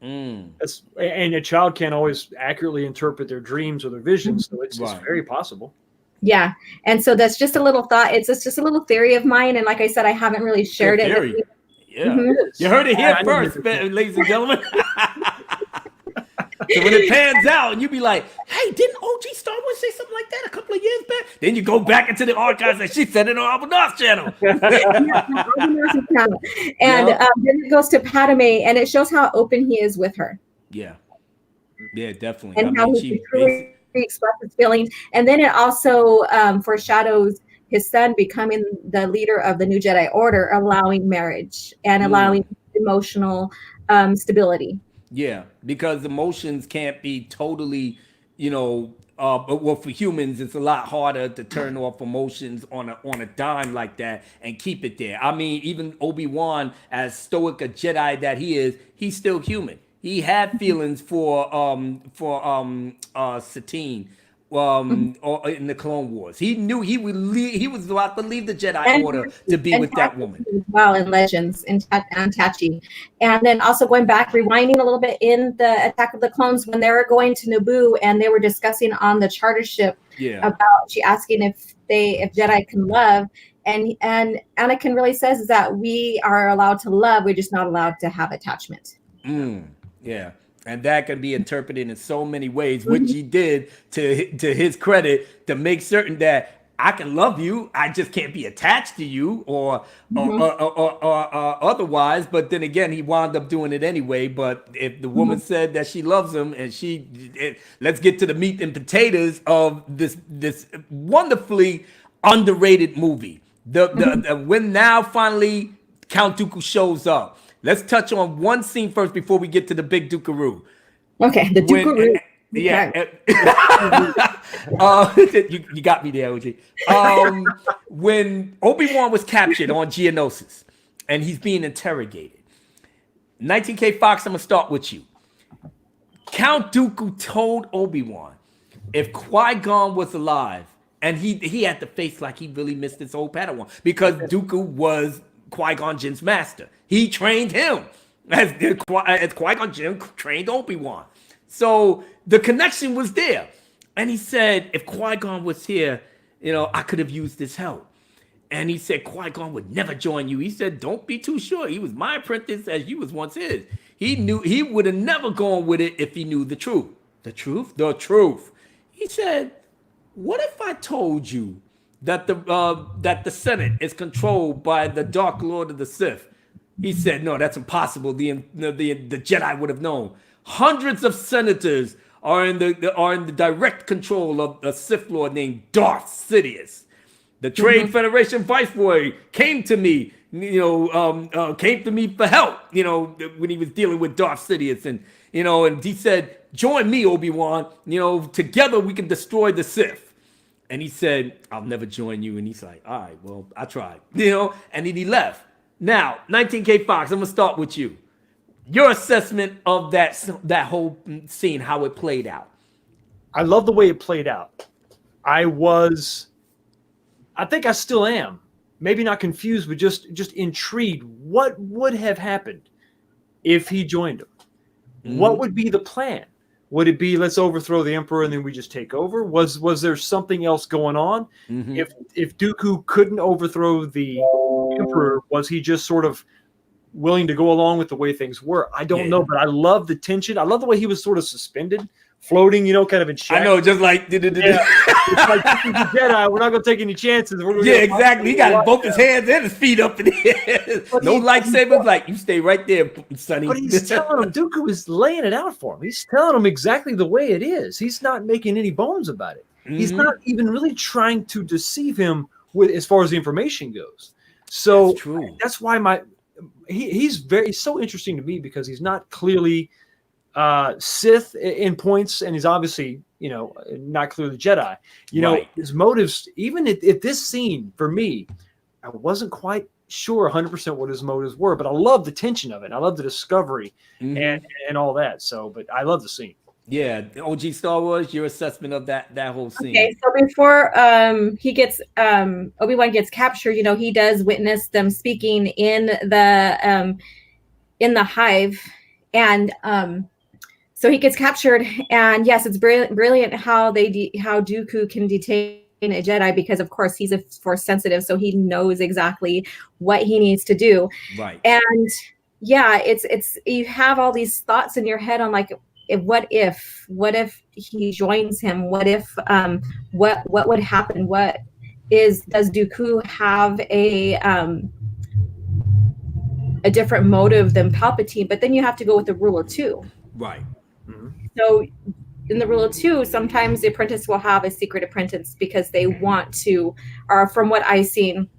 And a child can't always accurately interpret their dreams or their visions, so it's very possible. Yeah, and so that's just a little thought. It's just a little theory of mine, and like I said, I haven't really shared it. Yeah, you heard it here first, ladies and gentlemen. So when it pans out and you be like, hey, didn't OG Star Wars say something like that a couple of years back? Then you go back into the archives and she said it on Albanar's channel. And then it goes to Padme, and it shows how open he is with her. Yeah, definitely. And how he truly expresses his feelings. And then it also foreshadows his son becoming the leader of the New Jedi Order, allowing marriage and allowing emotional stability. Yeah, because emotions can't be totally, well, for humans, it's a lot harder to turn off emotions on a dime like that and keep it there. I mean, even Obi-Wan, as stoic a Jedi that he is, he's still human. He had feelings for Satine, or in the Clone Wars. He knew he was about to leave the Jedi Order to be with that woman. Well, in Legends, and Tachi. And then also going back, rewinding a little bit in the Attack of the Clones, when they were going to Naboo and they were discussing on the charter ship about she asking if Jedi can love. And Anakin really says is that we are allowed to love, we're just not allowed to have attachment. Yeah. And that can be interpreted in so many ways, which he did to his credit, to make certain that I can love you, I just can't be attached to you or otherwise. But then again, he wound up doing it anyway. But if the woman said that she loves him, and let's get to the meat and potatoes of this wonderfully underrated movie. When now finally Count Dooku shows up. Let's touch on one scene first before we get to the big Dookaroo. Okay, the Dookaroo. Yeah. You got me there, OG. When Obi-Wan was captured on Geonosis and he's being interrogated, 19K Fox, I'm going to start with you. Count Dooku told Obi-Wan if Qui-Gon was alive, and he had to face like he really missed his old Padawan, because Dooku was Qui-Gon Jinn's master. He trained him as Qui-Gon Jinn trained Obi-Wan. So the connection was there. And he said, if Qui-Gon was here, I could have used his help. And he said, Qui-Gon would never join you. He said, don't be too sure. He was my apprentice as you was once his. He knew he would have never gone with it if he knew the truth. The truth? The truth. He said, what if I told you that the Senate is controlled by the Dark Lord of the Sith? He said, no, that's impossible. The Jedi would have known. Hundreds of senators are in the direct control of a Sith Lord named Darth Sidious. The Trade Federation Viceroy came to me, came to me for help, when he was dealing with Darth Sidious. And he said, join me, Obi-Wan, together we can destroy the Sith. And he said, I'll never join you. And he's like, all right, well, I tried, and then he left. Now, 19K Fox, I'm going to start with you. Your assessment of that whole scene, how it played out. I love the way it played out. I think I still am. Maybe not confused, but just intrigued. What would have happened if he joined him? Mm-hmm. What would be the plan? Would it be let's overthrow the Emperor and then we just take over? Was there something else going on? Mm-hmm. If Dooku couldn't overthrow the Emperor, was he just sort of willing to go along with the way things were? I don't know, but I love the tension. I love the way he was sort of suspended, floating, kind of in shadow. I know, just like it's like the Jedi. We're not going to take any chances. Exactly. He got both his hands and his feet up in the air. No lightsabers. Like, you stay right there, Sonny. But he's telling him, Dooku is laying it out for him. He's telling him exactly the way it is. He's not making any bones about it. Mm-hmm. He's not even really trying to deceive him as far as the information goes. So that's why he's so interesting to me, because he's not clearly Sith in points, and he's obviously not clearly Jedi. His motives, even at this scene, for me, I wasn't quite sure 100% what his motives were, but I love the tension of it. I love the discovery and all that. So, but I love the scene. Yeah, OG Star Wars, your assessment of that whole scene. Okay, so before Obi-Wan gets captured, he does witness them speaking in the hive, and so he gets captured. And yes, it's brilliant how Dooku can detain a Jedi, because of course he's a Force sensitive, so he knows exactly what he needs to do. Right. And yeah, it's you have all these thoughts in your head on like, what if he joins him? What if what would happen? Does Dooku have a different motive than Palpatine? But then you have to go with the rule of two. Right. Mm-hmm. So in the rule of two, sometimes the apprentice will have a secret apprentice because they want to, or from what I've seen,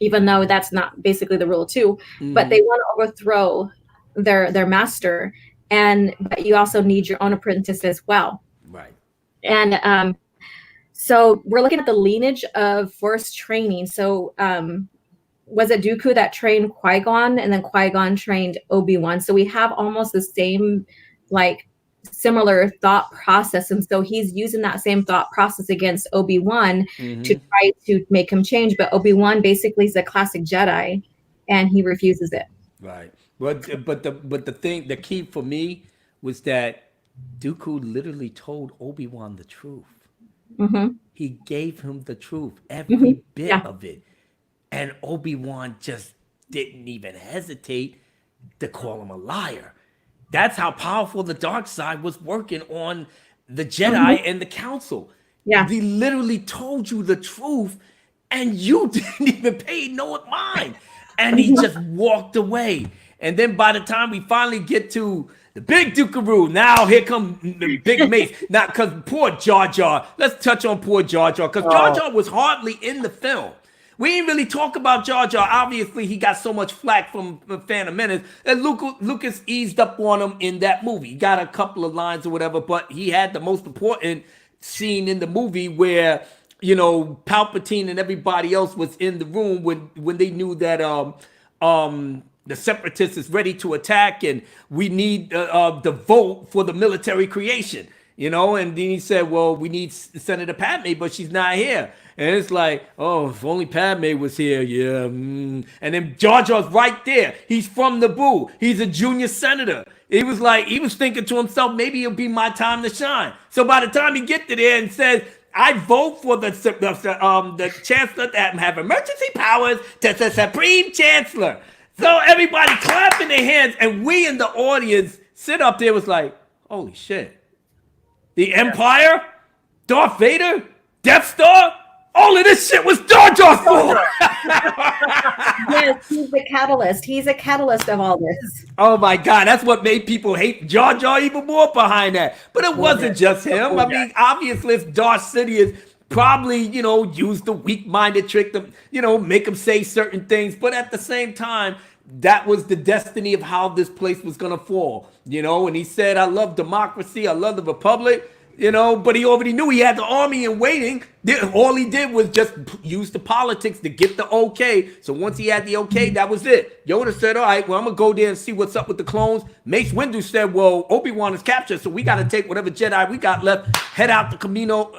even though that's not basically the rule of two, but they want to overthrow their master. But you also need your own apprentice as well. Right. And so we're looking at the lineage of Force training. So was it Dooku that trained Qui-Gon, and then Qui-Gon trained Obi-Wan? So we have almost the same, similar thought process. And so he's using that same thought process against Obi-Wan to try to make him change. But Obi-Wan basically is a classic Jedi, and he refuses it. Right. But the key for me was that Dooku literally told Obi-Wan the truth. Mm-hmm. He gave him the truth, every bit of it. And Obi-Wan just didn't even hesitate to call him a liar. That's how powerful the dark side was working on the Jedi and the Council. Yeah. He literally told you the truth, and you didn't even pay no mind. And he just walked away. And then by the time we finally get to the big Dookaroo, now here come the big Mace. Now, because poor Jar Jar, let's touch on poor Jar Jar, because Jar Jar was hardly in the film. We didn't really talk about Jar Jar. Obviously, he got so much flack from Phantom Menace that Lucas eased up on him in that movie. He got a couple of lines or whatever, but he had the most important scene in the movie where, Palpatine and everybody else was in the room when they knew that the Separatists is ready to attack, and we need the vote for the military creation, and then he said, well, we need Senator Padme, but she's not here. And it's like, oh, if only Padme was here, yeah. And then Jar Jar's right there. He's from Naboo. He's a junior senator. He was thinking to himself, maybe it'll be my time to shine. So by the time he gets to there and says, I vote for the chancellor that have emergency powers to the supreme chancellor. So everybody clapping their hands, and we in the audience sit up there was like, holy shit. The Empire? Darth Vader? Death Star? All of this shit was Jar Jar for. Yes, he's the catalyst. He's a catalyst of all this. Oh my God, that's what made people hate Jar Jar even more behind that. But it wasn't just him. I mean, obviously it's Darth Sidious probably, use the weak-minded trick to, make him say certain things. But at the same time, that was the destiny of how this place was going to fall, and he said, I love democracy, I love the republic, but he already knew he had the army in waiting. All he did was just use the politics to get the okay. So once he had the okay, that was it. Yoda said, all right, well, I'm going to go there and see what's up with the clones. Mace Windu said, well, Obi-Wan is captured, so we got to take whatever Jedi we got left, head out the Kamino,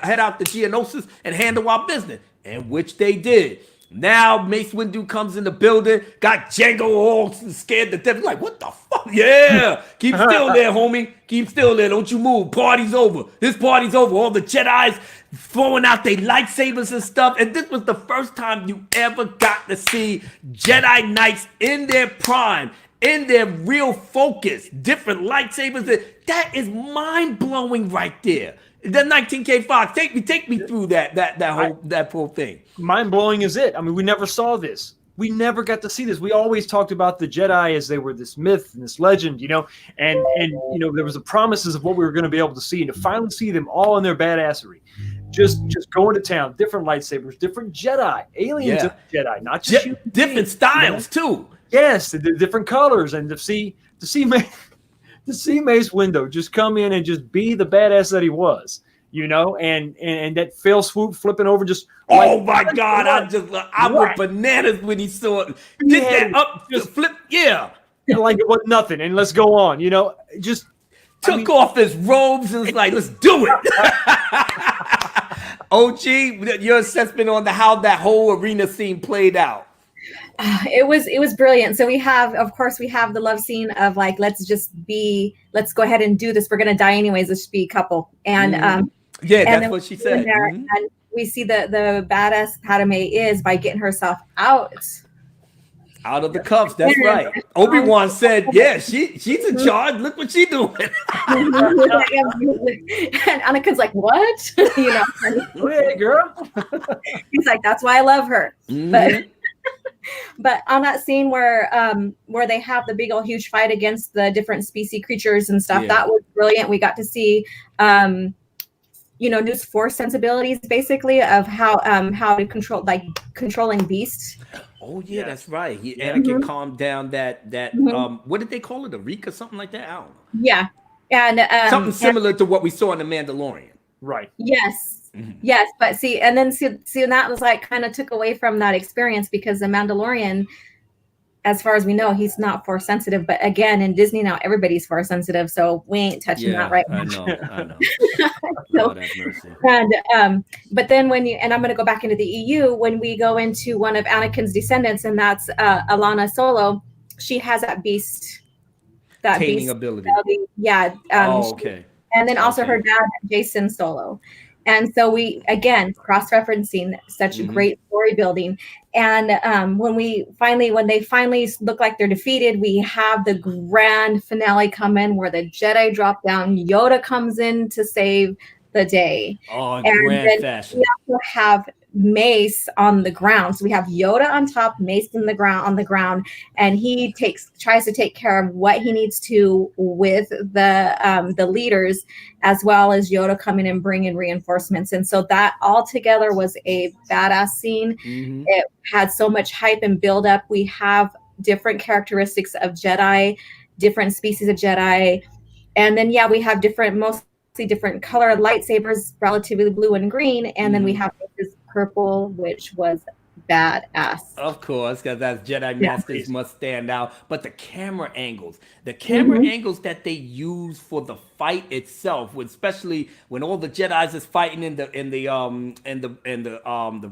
head out the Geonosis and handle our business, and which they did. Now Mace Windu comes in the building, got Django all scared to death. Like, what the fuck? Yeah, keep still there, homie. Keep still there. Don't you move. Party's over. This party's over. All the Jedi's throwing out their lightsabers and stuff. And this was the first time you ever got to see Jedi Knights in their prime, in their real focus, different lightsabers. That is mind-blowing right there. The 19K Fox, take me through that whole thing. Mind blowing is it. I mean, we never saw this. We never got to see this. We always talked about the Jedi as they were this myth and this legend, and there was the promises of what we were going to be able to see, and to finally see them all in their badassery, just going to town, different lightsabers, different Jedi, aliens of Jedi, not just different styles too. Yes, the different colors, and to see Mace Windu just come in and just be the badass that he was, and that fail swoop flipping over just. Oh my God! I went bananas when he saw it. Did that up, just flip, like it was nothing, and let's go on. Just took off his robes and was like, let's do it. OG, your assessment on how that whole arena scene played out. It was brilliant. So we have the love scene of like, let's go ahead and do this. We're gonna die anyways. Let's be a couple. And that's what she said. And we see the badass Padme is by getting herself out of the cuffs. That's right. Obi-Wan said, "Yeah, she's in charge. Look what she's doing." And Anakin's like, "What?" Hey, girl. He's like, "That's why I love her." Mm-hmm. But on that scene where they have the big old huge fight against the different species creatures and stuff, that was brilliant. We got to see Newt's force sensibilities basically of how to controlling beasts. Oh yeah, that's right. Anakin calmed down that what did they call it, a reek or something like that? I don't know. Yeah, and something similar to what we saw in The Mandalorian. Right. Yes. Mm-hmm. Yes, but see, and that was like kind of took away from that experience, because the Mandalorian, as far as we know, he's not force sensitive. But again, in Disney now, everybody's force sensitive, so we ain't touching that right now. I know. So, and but then when I'm going to go back into the EU, when we go into one of Anakin's descendants, and that's Alana Solo, she has that beast, taming ability. Yeah. Okay. And then also her dad, Jason Solo. And so we, again, cross-referencing such great story building. And when they finally look like they're defeated, we have the grand finale come in where the Jedi drop down. Yoda comes in to save the day. Oh, in and grand fashion. We also have Mace on the ground. So we have Yoda on top, Mace on the ground, and he tries to take care of what he needs to with the leaders, as well as Yoda coming and bringing reinforcements. And so that all together was a badass scene. Mm-hmm. It had so much hype and build up. We have different characteristics of Jedi, different species of Jedi, and then we have mostly different color lightsabers, relatively blue and green, and then we have this purple, which was badass. Of course, because as Jedi Masters must stand out. But the camera angles angles that they use for the fight itself, especially when all the Jedi's is fighting and the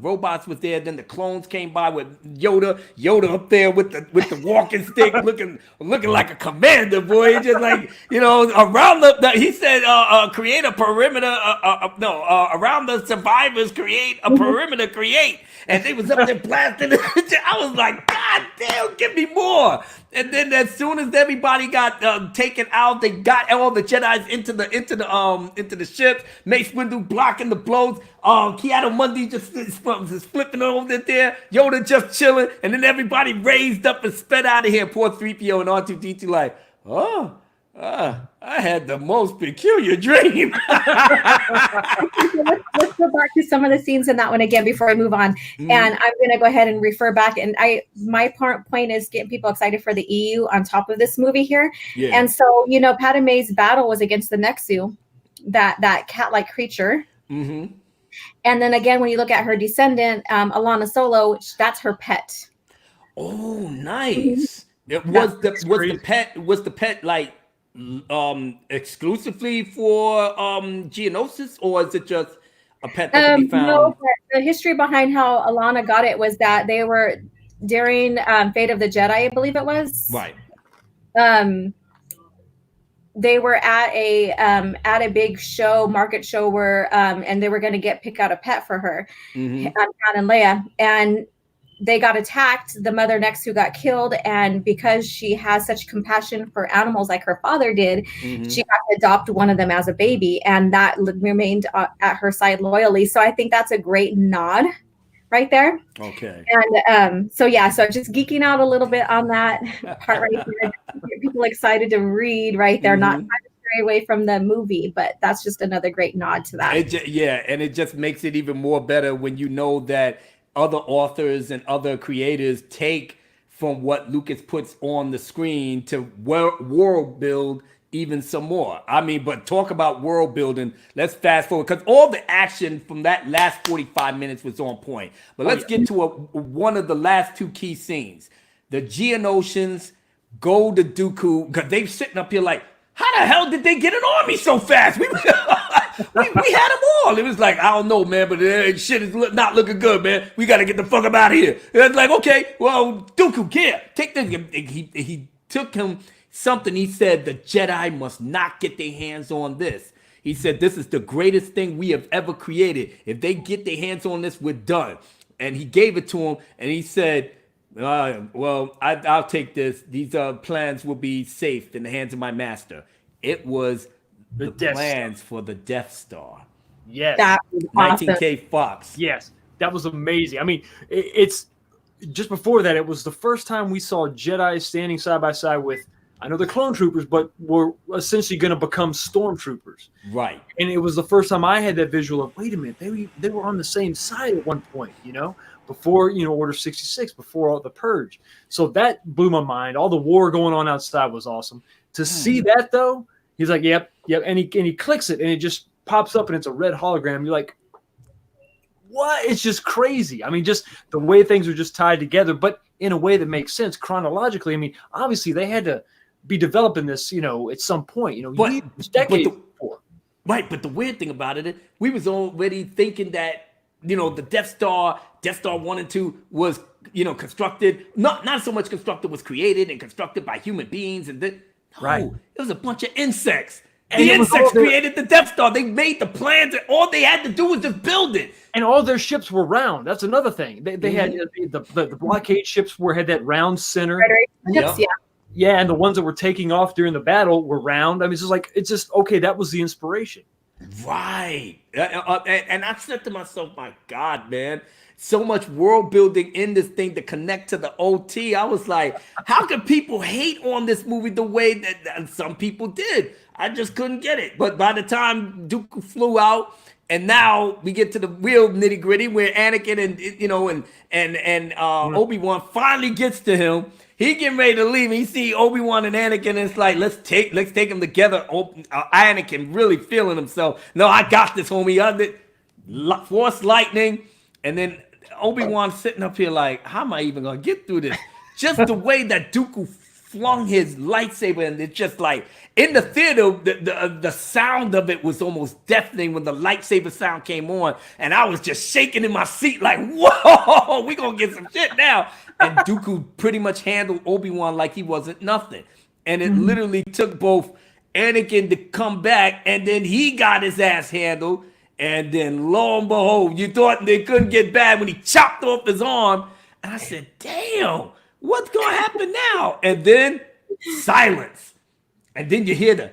robots was there, then the clones came by with Yoda up there with the walking stick, looking like a commander, boy. Just like around he said create a perimeter. Around the survivors, create a perimeter, create. And they was up there blasting. I was like, God damn, give me more. And then as soon as everybody got taken out, they got all the Jedi's into the ships. Mace Windu blocking the blows. Keanu Mundi just flipping over there. Yoda just chilling. And then everybody raised up and sped out of here. Poor 3PO and R2-D2 like, oh, I had the most peculiar dream. Let's go back to some of the scenes in that one again before I move on. And I'm going to go ahead and refer back. And my point is getting people excited for the EU on top of this movie here. Yeah. And so, Padme's battle was against the Nexu, that cat-like creature. Mm-hmm. And then again, when you look at her descendant, Alana Solo, that's her pet. Oh, nice. Mm-hmm. Was the pet like exclusively for Geonosis, or is it just a pet that can be found? No, the history behind how Alana got it was that they were during Fate of the Jedi, I believe it was. Right. They were at a big market show where and they were going to pick out a pet for her, Han and Leia, and they got attacked. The mother next who got killed, and because she has such compassion for animals like her father did, she got to adopt one of them as a baby, and that remained at her side loyally. So I think that's a great nod right there. Okay. And so just geeking out a little bit on that part right here. Get people excited to read right there, not stray away from the movie, but that's just another great nod to that. And it just makes it even more better when you know that other authors and other creators take from what Lucas puts on the screen to world build even some more. I mean, but talk about world building. Let's fast forward, because all the action from that last 45 minutes was on point. But let's get to one of the last two key scenes. The Geonosians go to Dooku, because they're sitting up here like, how the hell did they get an army so fast? We had them all. It was like, I don't know, man, but shit is not looking good, man. We got to get the fuck up out of here. It's like, okay, well, Dooku, take this. He took him something. He said, the Jedi must not get their hands on this. He said, this is the greatest thing we have ever created. If they get their hands on this, we're done. And he gave it to him, and he said, I'll take this. These plans will be safe in the hands of my master. It was the plans for the Death Star. Yes. That was awesome. 19K Fox. Yes. That was amazing. I mean, it's just before that, it was the first time we saw Jedi standing side by side with, I know they're clone troopers, but were essentially going to become stormtroopers. Right. And it was the first time I had that visual of, wait a minute, they were on the same side at one point, before, Order 66, before all the purge. So that blew my mind. All the war going on outside was awesome. To see that, though, he's like, yep. And he clicks it, and it just pops up, and it's a red hologram. You're like, what? It's just crazy. I mean, just the way things are just tied together, but in a way that makes sense chronologically. I mean, obviously, they had to be developing this, at some point. Decades before. Right, but the weird thing about it, we was already thinking that, the Death Star 1 and 2 was, constructed, not so much constructed, was created and constructed by human beings. And then, right. It was a bunch of insects. And the insects created the Death Star. They made the plans, and all they had to do was just build it. And all their ships were round. That's another thing. They had the blockade ships had that round center. Yeah, and the ones that were taking off during the battle were round. I mean, it's just okay. That was the inspiration. Right. And I said to myself, my God, man, so much world building in this thing to connect to the OT. I was like, how can people hate on this movie the way that some people did? I just couldn't get it. But by the time Dooku flew out, and now we get to the real nitty gritty where Anakin and Obi-Wan finally gets to him. He getting ready to leave. And you see Obi-Wan and Anakin, and it's like, let's take them together. Anakin really feeling himself. No, I got this, homie. Force lightning. And then Obi-Wan sitting up here like, how am I even going to get through this? Just the way that Dooku flung his lightsaber, and it's just like, in the theater, the sound of it was almost deafening when the lightsaber sound came on. And I was just shaking in my seat like, whoa, we going to get some shit now. And Dooku pretty much handled Obi-Wan like he wasn't nothing. And it literally took both Anakin to come back, and then he got his ass handled. And then lo and behold, you thought they couldn't get bad when he chopped off his arm. And I said, damn, what's going to happen now? And then silence. And then you hear the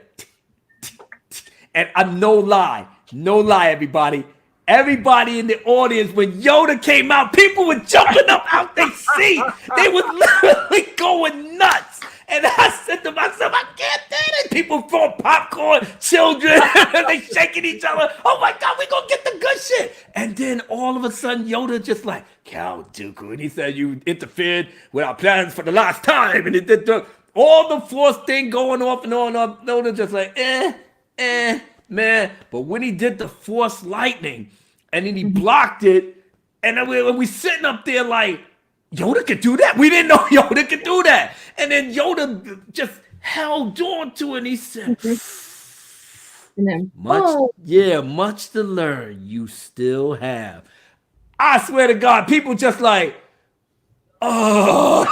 and I'm no lie, everybody. Everybody in the audience, when Yoda came out, people were jumping up out their seat. They were literally going nuts. And I said to myself, I can't do this. people throwing popcorn, children, they shaking each other. Oh my God, we gonna get the good shit. And then all of a sudden, Yoda just like, Count Dooku, and he said, you interfered with our plans for the last time, and it did all the Force thing going off and on. Yoda just like, man. But when he did the Force lightning, and then he blocked it, and then we sitting up there like, Yoda could do that. We didn't know Yoda could do that. And then Yoda just held on to it, and he said, and then, much to learn you still have. I swear to God, people just like, oh,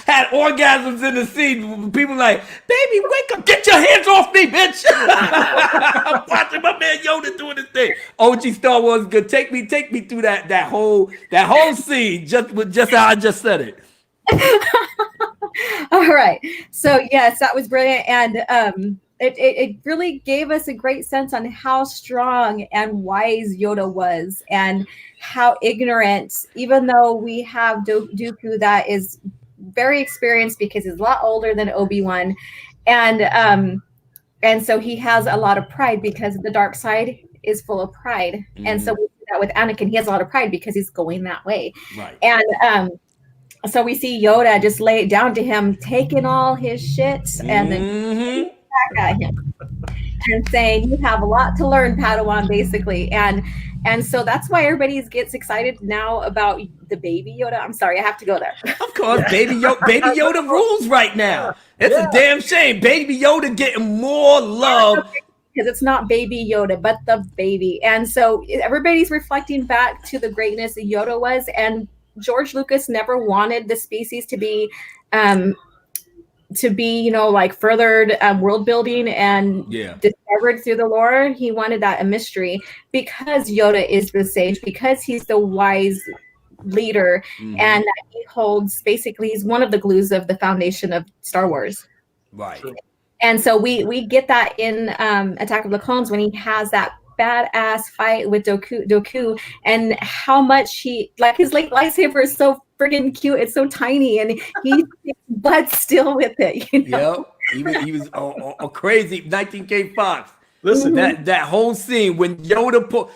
had orgasms in the scene. People like, baby, wake up, get your hands off me, bitch. I'm watching my man Yoda doing his thing. OG Star Wars good. Take me through that whole scene, just how I just said it. All right. So yes, that was brilliant, and it really gave us a great sense on how strong and wise Yoda was, and how ignorant, even though we have Dooku that is very experienced because he's a lot older than Obi-Wan, and so he has a lot of pride because the dark side is full of pride, and so we see that with Anakin, he has a lot of pride because he's going that way, right? And so we see Yoda just lay it down to him, taking all his shit and then back at him and saying, you have a lot to learn, Padawan, basically. And so that's why everybody gets excited now about the baby Yoda. I'm sorry, I have to go there. Of course, baby Yoda rules right now. It's a damn shame. Baby Yoda getting more love. Because it's not baby Yoda, but the baby. And so everybody's reflecting back to the greatness that Yoda was. And George Lucas never wanted the species to be like furthered world building and discovered through the lore. He wanted that a mystery because Yoda is the sage, because he's the wise leader, and he holds, basically he's one of the glues of the foundation of Star Wars. Right. And so we get that in Attack of the Clones when he has that badass fight with Dooku, and how much he, like, his lightsaber is so friggin' cute. It's so tiny, and he but still with it. You know? Yep. He was a crazy 19K Fox. Listen, that whole scene when Yoda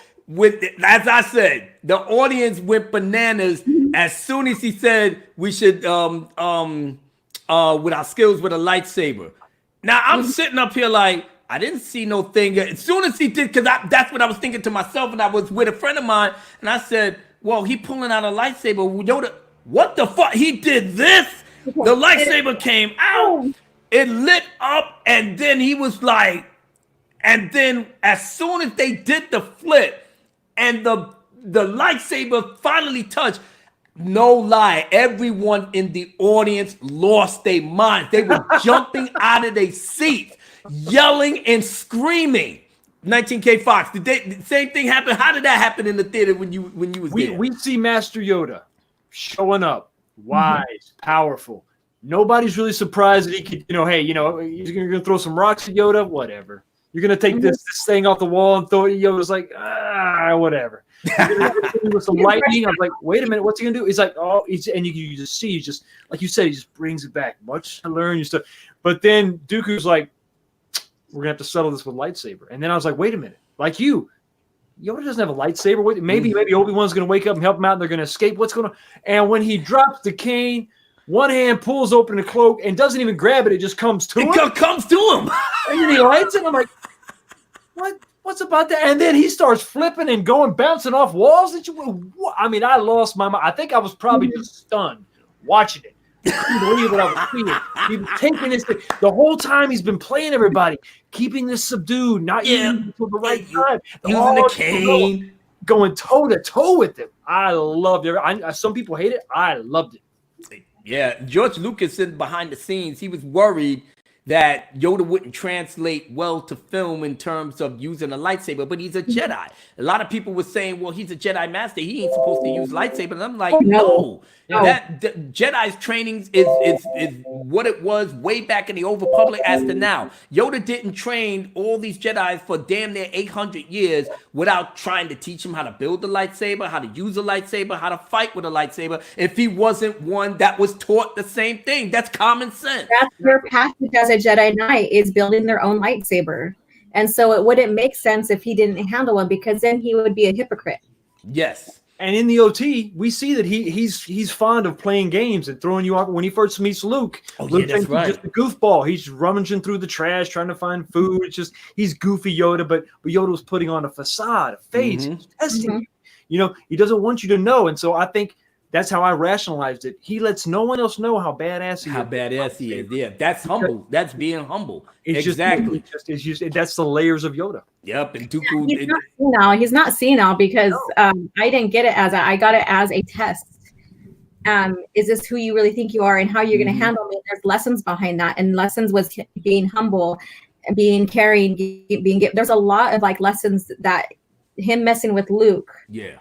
as I said, the audience went bananas as soon as he said we should with our skills with a lightsaber. Now I'm sitting up here like, I didn't see no thing. As soon as he did, because that's what I was thinking to myself, and I was with a friend of mine, and I said, well, he pulling out a lightsaber. Yoda, what the fuck? He did this? The lightsaber came out, it lit up, and then he was like, and then as soon as they did the flip, and the lightsaber finally touched, no lie, everyone in the audience lost their minds. They were jumping out of their seats, yelling and screaming. 19K Fox, the same thing happen? How did that happen in the theater when you was there? We see Master Yoda showing up, wise, powerful. Nobody's really surprised that he could, he's gonna throw some rocks at Yoda, whatever. You're gonna take this thing off the wall and throw it. Yoda's like, whatever. With some lightning, I was like, wait a minute, what's he gonna do? He's like, and you just see, like you said, he just brings it back. Much to learn, stuff. But then Dooku's like, we're gonna have to settle this with lightsaber. And then I was like, wait a minute, like Yoda doesn't have a lightsaber. Wait, maybe Obi-Wan's gonna wake up and help him out, and they're gonna escape. What's going on? And when he drops the cane, one hand pulls open the cloak and doesn't even grab it; it just comes to him. It comes to him, and then he lights it. And I'm like, what? What's about that? And then he starts flipping and bouncing off walls. I mean, I lost my mind. I think I was probably just stunned watching it. I couldn't believe what I was seeing. He was taking this thing. The whole time he's been playing everybody, keeping this subdued, not using it until the right time. Using the cane. Going toe to toe with him. I loved it. Some people hate it. I loved it. Yeah, George Lucas said behind the scenes, he was worried that Yoda wouldn't translate well to film in terms of using a lightsaber, but he's a Jedi. A lot of people were saying, well, he's a Jedi master. He ain't supposed to use lightsaber. And I'm like, no. That Jedi's training is what it was way back in the Old Republic as to now. Yoda didn't train all these Jedis for damn near 800 years without trying to teach him how to build a lightsaber, how to use a lightsaber, how to fight with a lightsaber. If he wasn't one that was taught the same thing, that's common sense. That's your passage as a a Jedi Knight is building their own lightsaber. And so it wouldn't make sense if he didn't handle one, because then he would be a hypocrite. Yes. And in the OT, we see that he's fond of playing games and throwing you off. When he first meets Luke, Luke thinks he's just a goofball. He's rummaging through the trash trying to find food. It's just he's goofy Yoda, but Yoda was putting on a facade, a face, testing you. You know, he doesn't want you to know. And so I think that's how I rationalized it. He lets no one else know how badass he is. Yeah, that's humble. That's being humble. It's exactly. That's the layers of Yoda. Yep. And Dooku. He's not senile because I didn't get it I got it as a test. Is this who you really think you are and how you're going to handle me? There's lessons behind that, and lessons was being humble, being caring, there's a lot of like lessons that him messing with Luke. Yeah.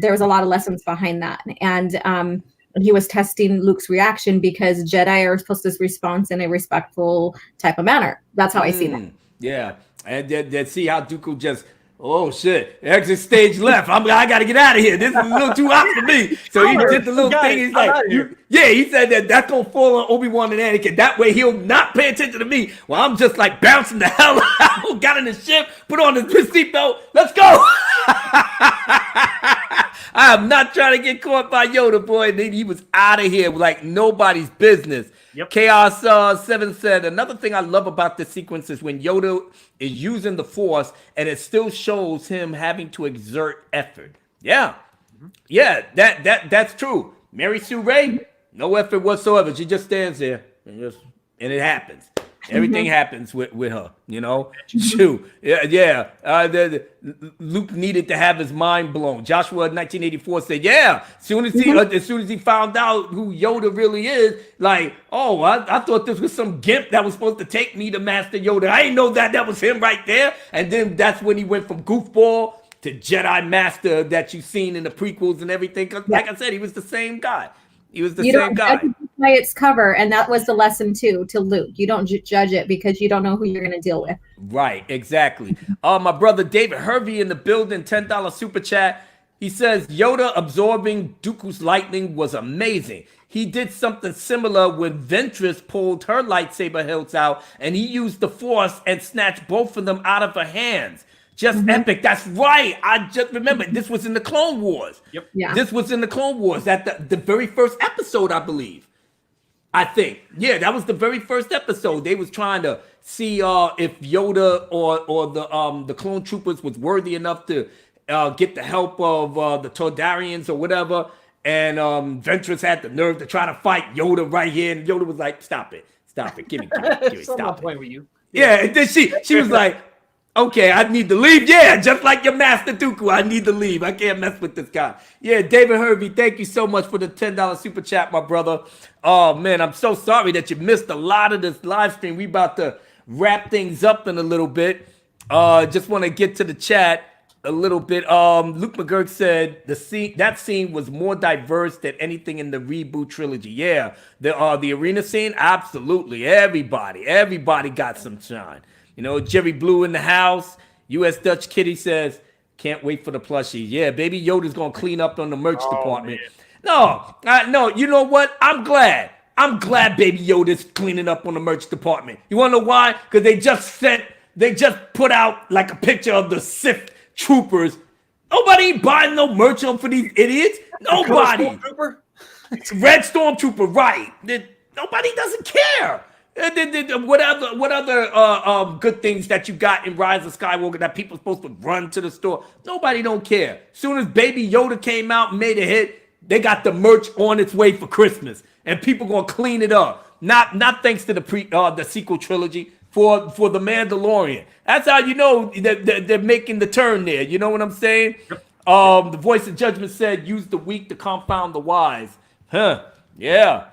There was a lot of lessons behind that, and he was testing Luke's reaction because Jedi are supposed to respond in a respectful type of manner. That's how I see that. Yeah, and then see how Dooku just, oh shit, exit stage left. I got to get out of here. This is a little too hot for me. So he did the little thing. He's like, he said that's gonna fall on Obi-Wan and Anakin. That way he'll not pay attention to me. Well, I'm just like bouncing the hell out. Got in the ship, put on his seatbelt. Let's go. I'm not trying to get caught by Yoda, boy. And then he was out of here like nobody's business. Yep. Chaos 7 said, another thing I love about this sequence is when Yoda is using the Force and it still shows him having to exert effort. Yeah. Yeah, that's true. Mary Sue Ray, no effort whatsoever. She just stands there and it happens. Everything happens with her, you know. Shoot, Luke needed to have his mind blown. Joshua 1984 said, "Yeah." As soon as he found out who Yoda really is, like, oh, I thought this was some gimp that was supposed to take me to Master Yoda. I didn't know that was him right there. And then that's when he went from goofball to Jedi Master that you've seen in the prequels and everything. Because, like I said, he was the same guy. He was the same guy. By its cover, and that was the lesson too to Luke. You don't judge it because you don't know who you're going to deal with. Right, exactly. My brother David Hervey in the building, $10 super chat. He says Yoda absorbing Dooku's lightning was amazing. He did something similar when Ventress pulled her lightsaber hilts out, and he used the Force and snatched both of them out of her hands. Just epic. That's right. I just remember this was in the Clone Wars. Yep. Yeah. This was in the Clone Wars at the very first episode, I believe. I think. Yeah, that was the very first episode. They was trying to see if Yoda or the clone troopers was worthy enough to get the help of the Tordarians or whatever. And Ventress had the nerve to try to fight Yoda right here. And Yoda was like, stop it. Give me, stop it. Playing with you. Yeah, and then she was like, okay, I need to leave. Yeah, just like your Master Dooku, I need to leave. I can't mess with this guy. Yeah, David Hervey, thank you so much for the $10 super chat, my brother. Oh, man, I'm so sorry that you missed a lot of this live stream. We about to wrap things up in a little bit. Just want to get to the chat a little bit. Luke McGurk said that scene was more diverse than anything in the reboot trilogy. Yeah, the arena scene, absolutely. Everybody got some shine. You know, Jerry Blue in the house. U.S. Dutch Kitty says, can't wait for the plushies. Yeah, baby Yoda's going to clean up on the merch department. Man. No, you know what? I'm glad baby Yoda's cleaning up on the merch department. You want to know why? Because they just put out like a picture of the Sith troopers. Nobody buying no merch for these idiots. Nobody. Red Stormtrooper, right. Nobody doesn't care. What other good things that you got in Rise of Skywalker that people are supposed to run to the store? Nobody don't care. Soon as Baby Yoda came out and made a hit, they got the merch on its way for Christmas, and people gonna clean it up. Not thanks to the sequel trilogy for the Mandalorian. That's how you know that they're making the turn there. You know what I'm saying? Yep. The voice of judgment said, "Use the weak to confound the wise." Huh? Yeah.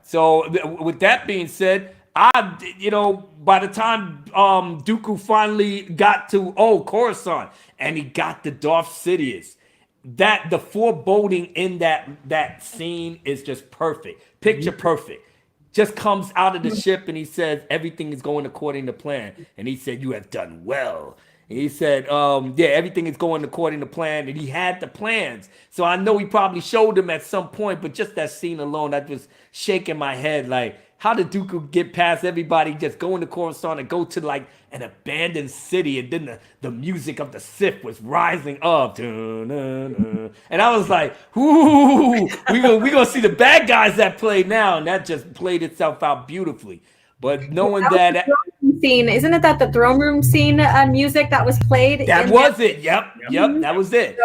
So with that being said, by the time Dooku finally got to Coruscant and he got the Darth Sidious, that the foreboding in that scene is just perfect, picture perfect. Just comes out of the ship and he says everything is going according to plan, and he said you have done well. And he said, everything is going according to plan. And he had the plans. So I know he probably showed them at some point, but just that scene alone, I was shaking my head like, how did Dooku get past everybody, just go into Coruscant and go to like an abandoned city, and then the music of the Sith was rising up, and I was like, "Ooh, we gonna see the bad guys that play now," and that just played itself out beautifully. But knowing that scene, isn't it that the throne room scene music that was played? That was it. Yep, that was it.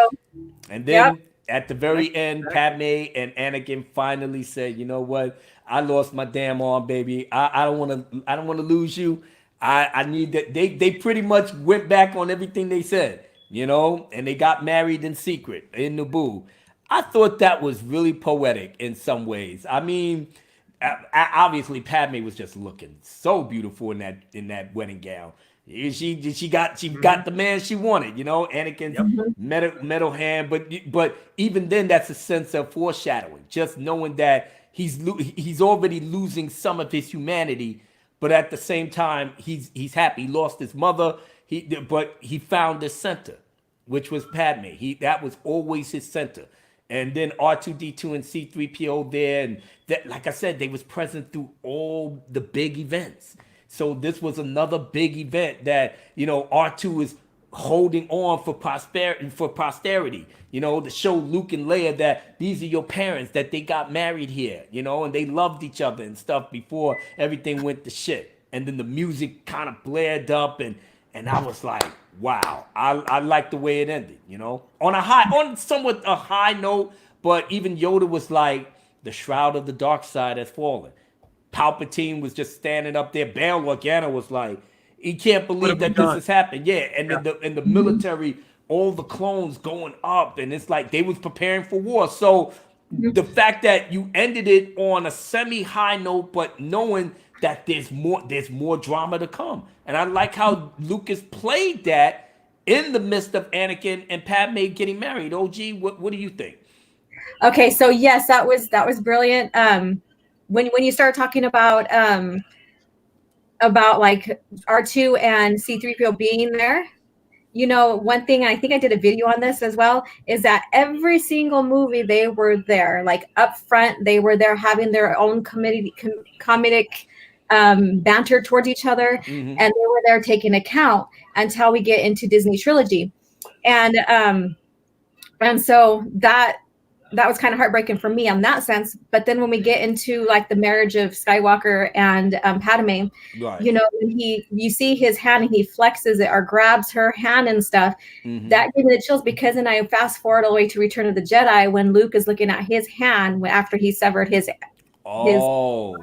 And then at the very end, Padme and Anakin finally said, "You know what? I lost my damn arm, baby. I don't want to lose you. I need that." They pretty much went back on everything they said, and they got married in secret in Naboo. I thought that was really poetic in some ways. I mean, obviously Padme was just looking so beautiful in that wedding gown. She got the man she wanted, Anakin's metal hand, but even then, that's a sense of foreshadowing, just knowing that he's already losing some of his humanity, but at the same time he's happy. He lost his mother, but he found the center, which was Padme. That was always his center. And then R2D2 and C3PO there, and that, like I said, they was present through all the big events. So this was another big event that, R2 is holding on for posterity, to show Luke and Leia that these are your parents, that they got married here, and they loved each other and stuff before everything went to shit. And then the music kind of blared up, and I was like, wow, I like the way it ended, on somewhat a high note, but even Yoda was like, the shroud of the dark side has fallen. Palpatine was just standing up there. Bail Organa was like, he can't believe that this has happened. Yeah, and then the military, all the clones going up, and it's like they was preparing for war. So the fact that you ended it on a semi-high note, but knowing that there's more drama to come. And I like how Lucas played that in the midst of Anakin and Padme getting married. OG, what do you think? Okay, so yes, that was brilliant. When you start talking about like R2 and C3PO being there, one thing, I think I did a video on this as well, is that every single movie they were there, like up front, they were there having their own comedic banter towards each other, and they were there taking account until we get into Disney trilogy, and so that was kind of heartbreaking for me in that sense. But then when we get into like the marriage of Skywalker and Padme, right. When you see his hand and he flexes it or grabs her hand and stuff, that gave me the chills, because then I fast forward all the way to Return of the Jedi when Luke is looking at his hand after he severed his arm.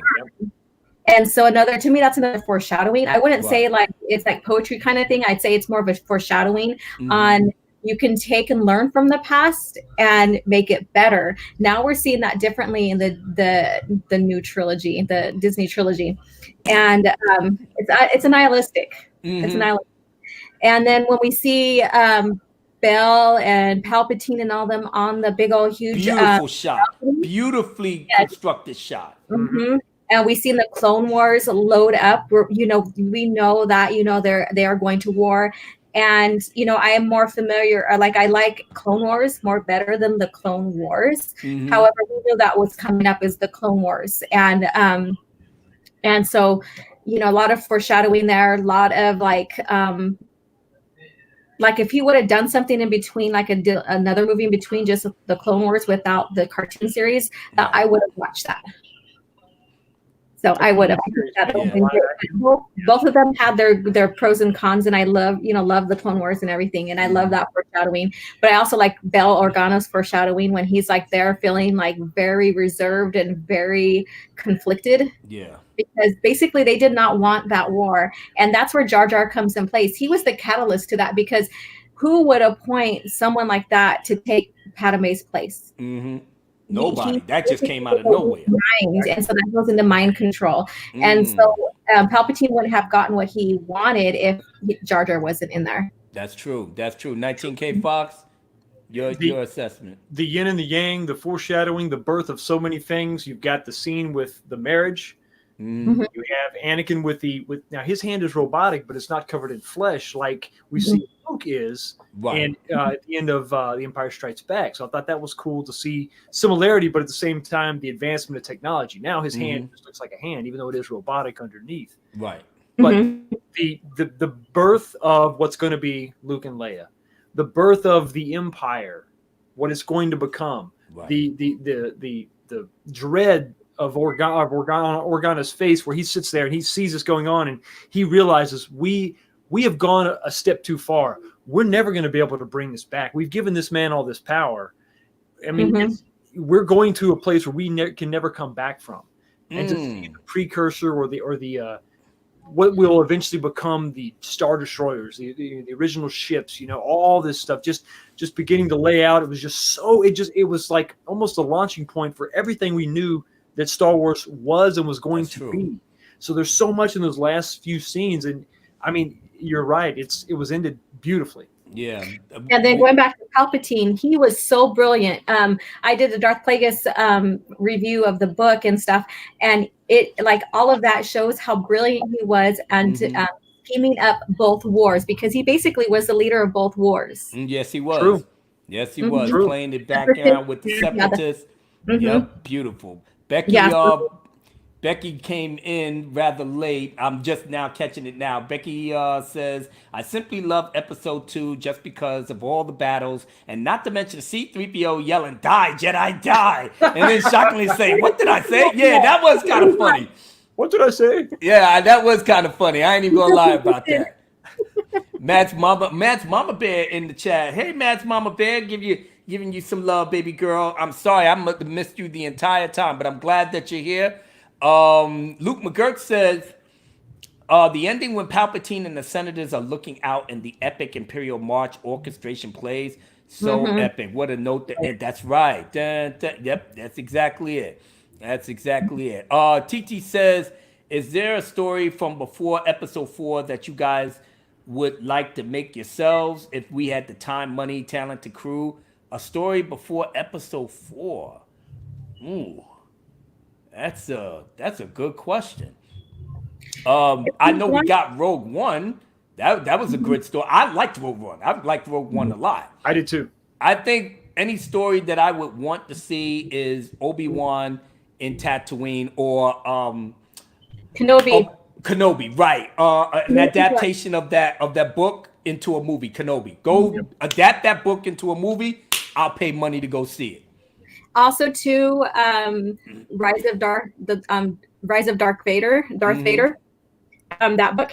And so to me, that's another foreshadowing. I wouldn't say like it's like poetry kind of thing. I'd say it's more of a foreshadowing on, you can take and learn from the past and make it better. Now we're seeing that differently in the new trilogy, the Disney trilogy, and it's a nihilistic. It's a nihilistic. And then when we see Bell and Palpatine and all them on the big old huge beautiful shot, beautifully constructed shot. And we see the Clone Wars load up. We know that they are going to war. And, I am more familiar, or like I like Clone Wars more better than the Clone Wars. However, we know that what's coming up is the Clone Wars. And so, a lot of foreshadowing there, a lot of like if he would have done something in between, like another movie in between just the Clone Wars without the cartoon series, I would have watched that. So I would have. Both of them had their pros and cons, and I love the Clone Wars and everything, and I love that foreshadowing. But I also like Bail Organa's foreshadowing when he's like there feeling like very reserved and very conflicted. Yeah. Because basically they did not want that war, and that's where Jar Jar comes in place. He was the catalyst to that, because who would appoint someone like that to take Padme's place? Nobody. That just came out of nowhere. And so that goes into mind control. And so Palpatine wouldn't have gotten what he wanted if Jar Jar wasn't in there. That's true. 19K Fox, your assessment. The yin and the yang, the foreshadowing, the birth of so many things. You've got the scene with the marriage. You have Anakin with now his hand is robotic, but it's not covered in flesh like we see in Luke is and at the end of The Empire Strikes Back. So I thought that was cool to see similarity, but at the same time, the advancement of technology. Now his hand just looks like a hand, even though it is robotic underneath. Right. But the birth of what's going to be Luke and Leia, the birth of the Empire, what it's going to become, the dread of Organa's face, where he sits there and he sees this going on, and he realizes we have gone a step too far. We're never going to be able to bring this back. We've given this man all this power. I mean, we're going to a place where we can never come back from. And to see the precursor or the what will eventually become the Star Destroyers, the original ships, you know, all this stuff, just beginning to lay out. It was just so, it was like almost a launching point for everything we knew that Star Wars was and was going to be. So there's so much in those last few scenes. And I mean, you're right. It was ended beautifully. Yeah. And then going back to Palpatine, he was so brilliant. I did the Darth Plagueis review of the book and stuff, and it, like, all of that shows how brilliant he was, and scheming up both wars, because he basically was the leader of both wars. Yes, he was. True. Yes, he was playing the background with the Separatists. Yep, beautiful. Becky came in rather late. I'm just now catching it now. Becky says, I simply love episode 2 just because of all the battles, and not to mention C-3PO yelling, die, Jedi, die. And then shockingly saying, what did I say? Yeah, that was kind of funny. What did I say? Yeah, that was kind of funny. I ain't even gonna lie about that. Matt's Mama Bear in the chat. Hey, Matt's Mama Bear, giving you some love, baby girl. I'm sorry, I must have missed you the entire time, but I'm glad that you're here. Luke McGurk says, the ending when Palpatine and the senators are looking out and the epic Imperial March orchestration plays. So epic. What a note. That's right. Yep, that's exactly it. That's exactly it. TT says, is there a story from before episode 4 that you guys would like to make yourselves if we had the time, money, talented crew? A story before episode 4. Ooh. That's a good question. I know we got Rogue One. That was a good story. I liked Rogue One. I liked Rogue One a lot. I did too. I think any story that I would want to see is Obi-Wan in Tatooine or Kenobi. Kenobi, right? An adaptation of that book into a movie. Kenobi. Go adapt that book into a movie. I'll pay money to go see it. Also, too, Rise of Darth Vader. That book.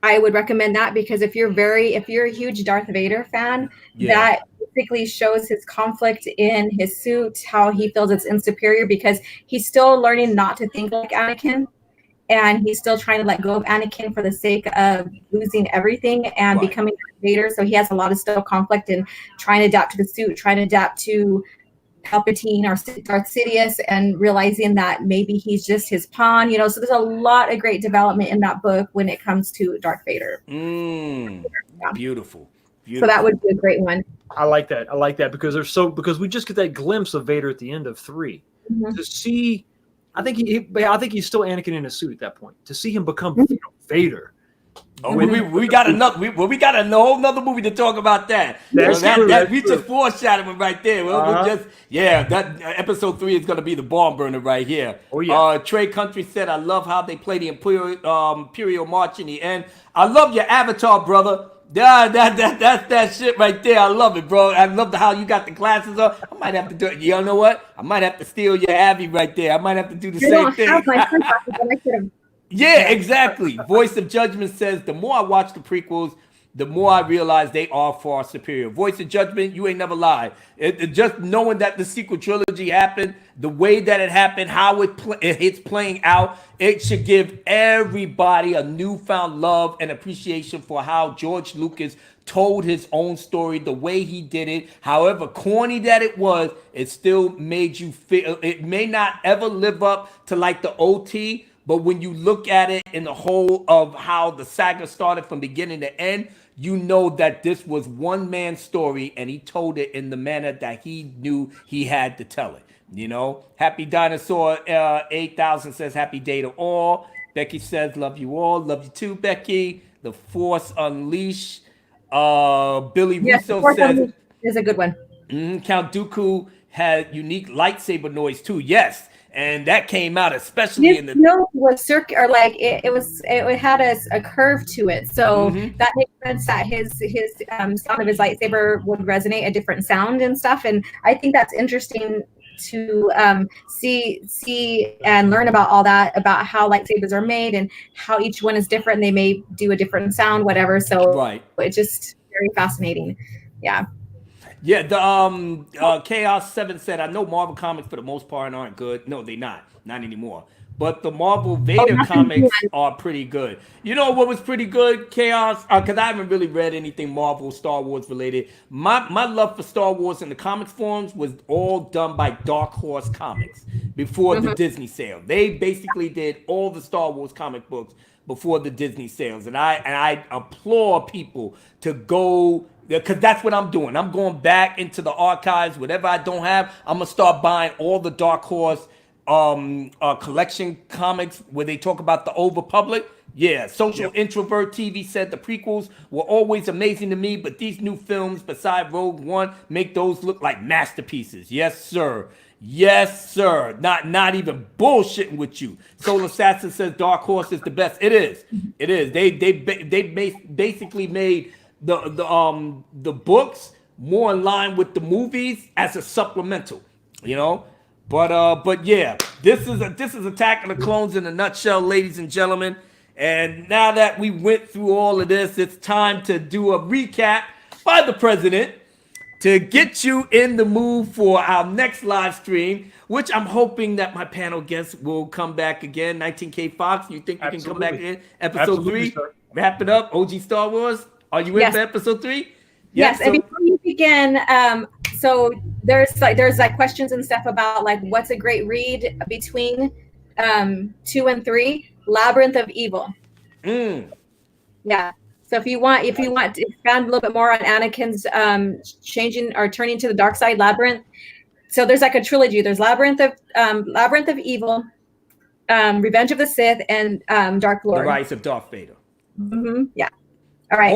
I would recommend that, because if you're a huge Darth Vader fan, that basically shows his conflict in his suit, how he feels it's insuperior because he's still learning not to think like Anakin, and he's still trying to let go of Anakin for the sake of losing everything and becoming Darth Vader. So he has a lot of still conflict in trying to adapt to the suit, trying to adapt to Palpatine or Darth Sidious, and realizing that maybe he's just his pawn, so there's a lot of great development in that book when it comes to Darth Vader. Beautiful. So that would be a great one. I like that because we just get that glimpse of Vader at the end of 3 to see. I think he's still Anakin in a suit at that point. To see him become Vader. Oh, we got we got a whole nother movie to talk about that. That's true. We just foreshadowing right there. That episode 3 is gonna be the bomb burner right here. Oh yeah. Trey Country said, I love how they play the Imperial March in the end. I love your avatar, brother. That's that shit right there. I love it, bro. I love how you got the glasses on. I might have to do it. You know what? I might have to steal your Abby right there. I might have to do the same thing. Yeah, exactly. Voice of Judgment says, the more I watch the prequels, the more I realize they are far superior. Voice of Judgment, you ain't never lied. Just knowing that the sequel trilogy happened, the way that it happened, how it's playing out, it should give everybody a newfound love and appreciation for how George Lucas told his own story, the way he did it, however corny that it was, it still made you feel. It may not ever live up to like the OT, but when you look at it in the whole of how the saga started from beginning to end, you know that this was one man's story, and he told it in the manner that he knew he had to tell it. Happy Dinosaur 8000 says happy day to all. Becky says love you all. Love you too, Becky. The Force Unleashed. Billy Yes, the Russo fourth says one is a good one. Count Dooku had unique lightsaber noise too. Yes, and that came out especially His in the. note was circular, or like it had a curve to it, so that makes sense that his sound of his lightsaber would resonate a different sound and stuff. And I think that's interesting to see and learn about all that, about how lightsabers are made and how each one is different. They may do a different sound, whatever. So Right. it's just very fascinating. Yeah. Yeah, the Chaos 7 said, I know Marvel comics for the most part aren't good. No, they're not. Not anymore. But the Marvel Vader comics are pretty good. You know what was pretty good, Chaos? Because I haven't really read anything Marvel, Star Wars related. My love for Star Wars in the comics forms was all done by Dark Horse Comics before the Disney sale. They basically did all the Star Wars comic books before the Disney sales. And I applaud people to go, because that's what I'm doing. I'm going back into the archives. Whatever I don't have, I'm gonna start buying all the Dark Horse collection comics where they talk about the Old Republic. Yeah, Social Introvert TV said the prequels were always amazing to me, but these new films, beside Rogue One, make those look like masterpieces. Yes, sir. Yes, sir. Not even bullshitting with you. Soul Assassin says Dark Horse is the best. It is. It is. They basically made the books more in line with the movies as a supplemental, you know. But yeah, this is Attack of the Clones in a nutshell, ladies and gentlemen. And now that we went through all of this, it's time to do a recap by the president to get you in the mood for our next live stream, which I'm hoping that my panel guests will come back again. 19K Fox, you think you can come back again? Episode 3, sir. wrap it up. OG Star Wars, are you in for episode 3? Yes, and before you begin, so there's questions and stuff about like what's a great read between 2 and 3, Labyrinth of Evil. Yeah. So if you want to expand a little bit more on Anakin's changing or turning to the dark side, Labyrinth. So there's like a trilogy. There's Labyrinth of Evil, Revenge of the Sith, and Dark Lord. The Rise of Darth Vader. Yeah. All right.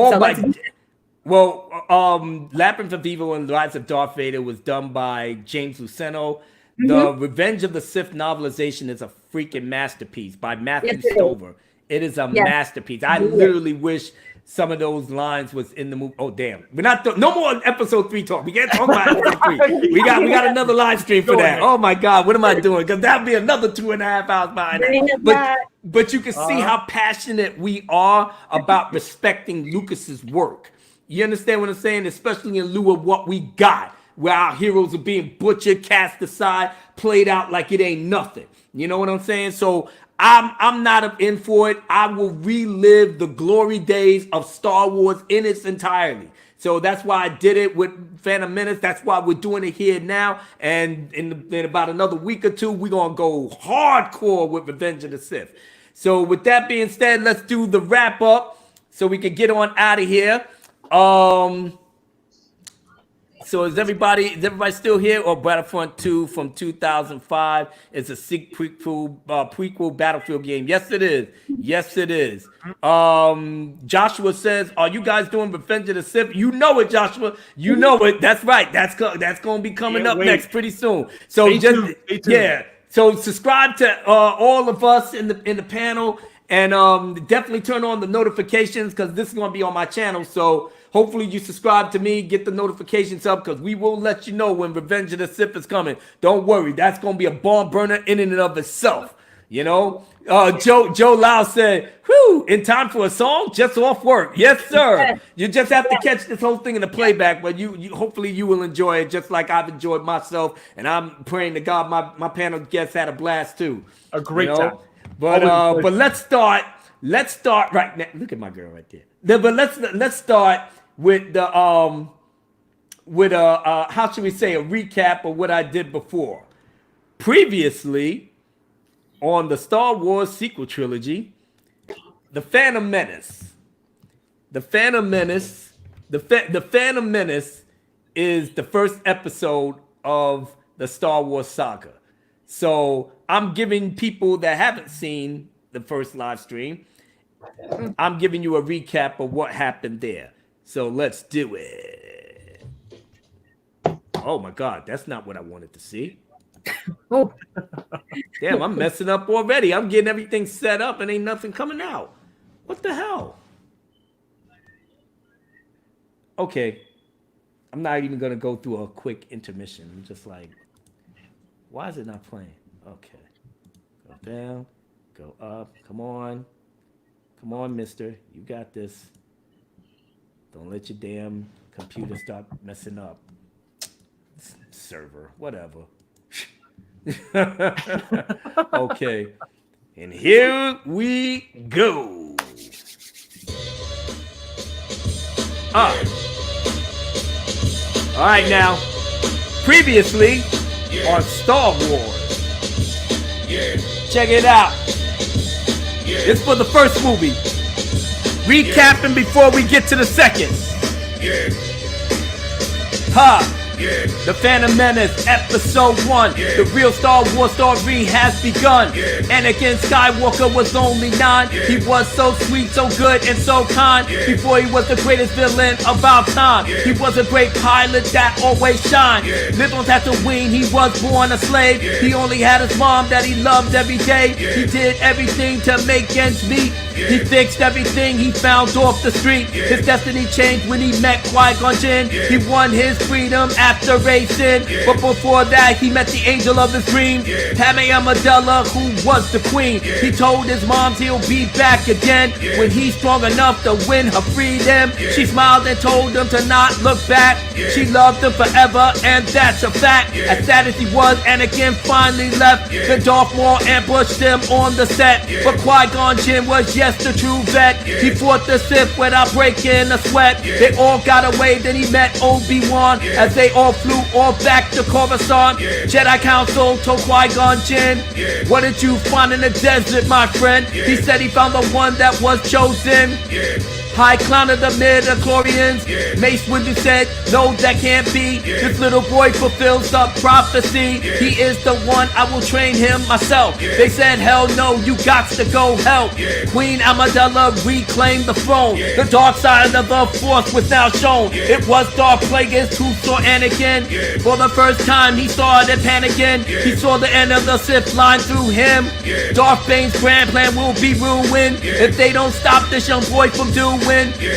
Labyrinth of Evil and the Rise of Darth Vader was done by James Luceno. The Revenge of the Sith novelization is a freaking masterpiece by Matthew Stover. It is a masterpiece. I literally wish some of those lines was in the movie. Oh damn, we're not no more episode 3 talk. We can't talk about episode 3. We got another live stream for that. Oh my god, what am I doing? Because that'd be another 2.5 hours behind that. But you can see how passionate we are about respecting Lucas's work. You understand what I'm saying? Especially in lieu of what we got, where our heroes are being butchered, cast aside, played out like it ain't nothing. You know what I'm saying? So I'm not in for it. I will relive the glory days of Star Wars in its entirety. So that's why I did it with Phantom Menace. That's why we're doing it here now. And in about another week or two, we're going to go hardcore with Revenge of the Sith. So with that being said, let's do the wrap up so we can get on out of here. So is everybody still here? Or Battlefront 2 from 2005 is a prequel Battlefield game? Yes, it is. Yes, it is. Joshua says, "Are you guys doing Revenge of the Sith?" You know it, Joshua. You know it. That's right. That's going to be coming up next pretty soon. So stay tuned. So subscribe to all of us in the panel, and definitely turn on the notifications because this is going to be on my channel. So hopefully you subscribe to me, get the notifications up, because we will let you know when Revenge of the Sith is coming. Don't worry, that's going to be a barn burner in and of itself. You know, Joe Lau said, "Whew, in time for a song, just off work." Yes, sir. You just have to catch this whole thing in the playback, but you hopefully you will enjoy it just like I've enjoyed myself, and I'm praying to God my panel guests had a blast too. A great time. But let's start right now. Look at my girl right there. But let's start with the how should we say, a recap of what I did before. Previously on the Star Wars sequel trilogy, The Phantom Menace. The Phantom Menace is the first episode of the Star Wars saga. So I'm giving people that haven't seen the first live stream, I'm giving you a recap of what happened there. So let's do it. Oh my God, that's not what I wanted to see. Oh, Damn, I'm messing up already. I'm getting everything set up and ain't nothing coming out. What the hell? Okay. I'm not even going to go through a quick intermission. I'm just like, why is it not playing? Okay. Go down, go up. Come on. Come on, mister. You got this. Don't let your damn computer start messing up. Server, whatever. Okay. And here we go. All right, now. Previously on Star Wars. Check it out. This for the first movie. Recapping before we get to the second. The Phantom Menace, Episode 1. The real Star Wars story has begun. Anakin Skywalker was only 9. He was so sweet, so good, and so kind. Before he was the greatest villain of our time. He was a great pilot that always shined. Lived on Tatooine, he was born a slave. He only had his mom that he loved every day. He did everything to make ends meet. He fixed everything he found off the street. His destiny changed when he met Qui-Gon Jinn. He won his freedom after racing. But before that, he met the angel of his dream, Padme Amidala, who was the queen. He told his moms he'll be back again when he's strong enough to win her freedom. She smiled and told him to not look back. She loved him forever, and that's a fact. As sad as he was, Anakin finally left. Then Darth Maul ambushed him on the set. But Qui-Gon Jinn was the true vet. He fought the Sith without breaking a sweat. They all got away, then he met Obi-Wan as they all flew all back to Coruscant. Jedi Council told Qui-Gon Jinn, what did you find in the desert, my friend? He said he found the one that was chosen. High clown of the midichlorians. Mace Windu said, no, that can't be. This little boy fulfills the prophecy. He is the one, I will train him myself. They said, hell no, you got to go help. Queen Amidala reclaimed the throne. The dark side of the Force was now shown. It was Darth Plagueis who saw Anakin. For the first time, he started panicking. He saw the end of the Sith line through him. Darth Bane's grand plan will be ruined if they don't stop this young boy from doing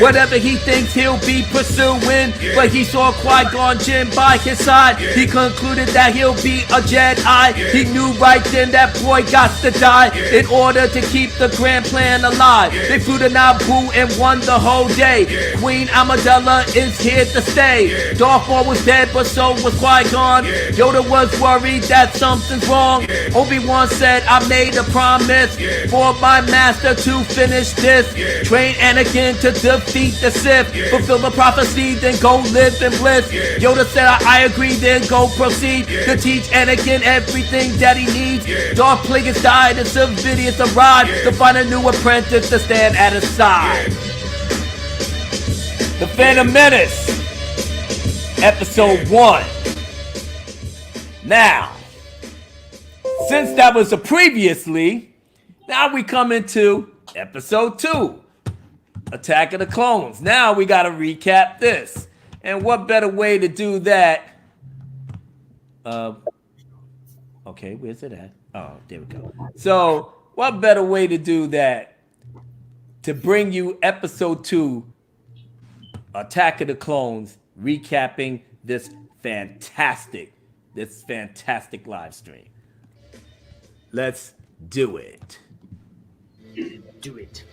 whatever he thinks he'll be pursuing. But he saw Qui-Gon Jinn by his side. He concluded that he'll be a Jedi. He knew right then that boy got to die in order to keep the grand plan alive. They flew to Naboo and won the whole day. Queen Amidala is here to stay. Darth Maul was dead, but so was Qui-Gon. Yoda was worried that something's wrong. Obi-Wan said, I made a promise for my master to finish this. Train Anakin to defeat the Sith. Fulfill the prophecy, then go live in bliss. Yoda said, I agree, then go proceed to teach Anakin everything that he needs. Darth Plagueis died and Sidious arrived to find a new apprentice to stand at his side. The Phantom Menace, Episode 1. Now, since that was a previously, now we come into Episode 2. Attack of the Clones. Now we got to recap this. And what better way to do that? Okay, where's it at? Oh, there we go. So, what better way to do that? To bring you Episode 2, Attack of the Clones, recapping this fantastic live stream. Let's do it. Do it.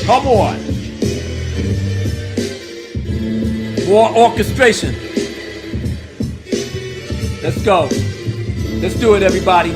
Come on. More orchestration. Let's go. Let's do it, everybody.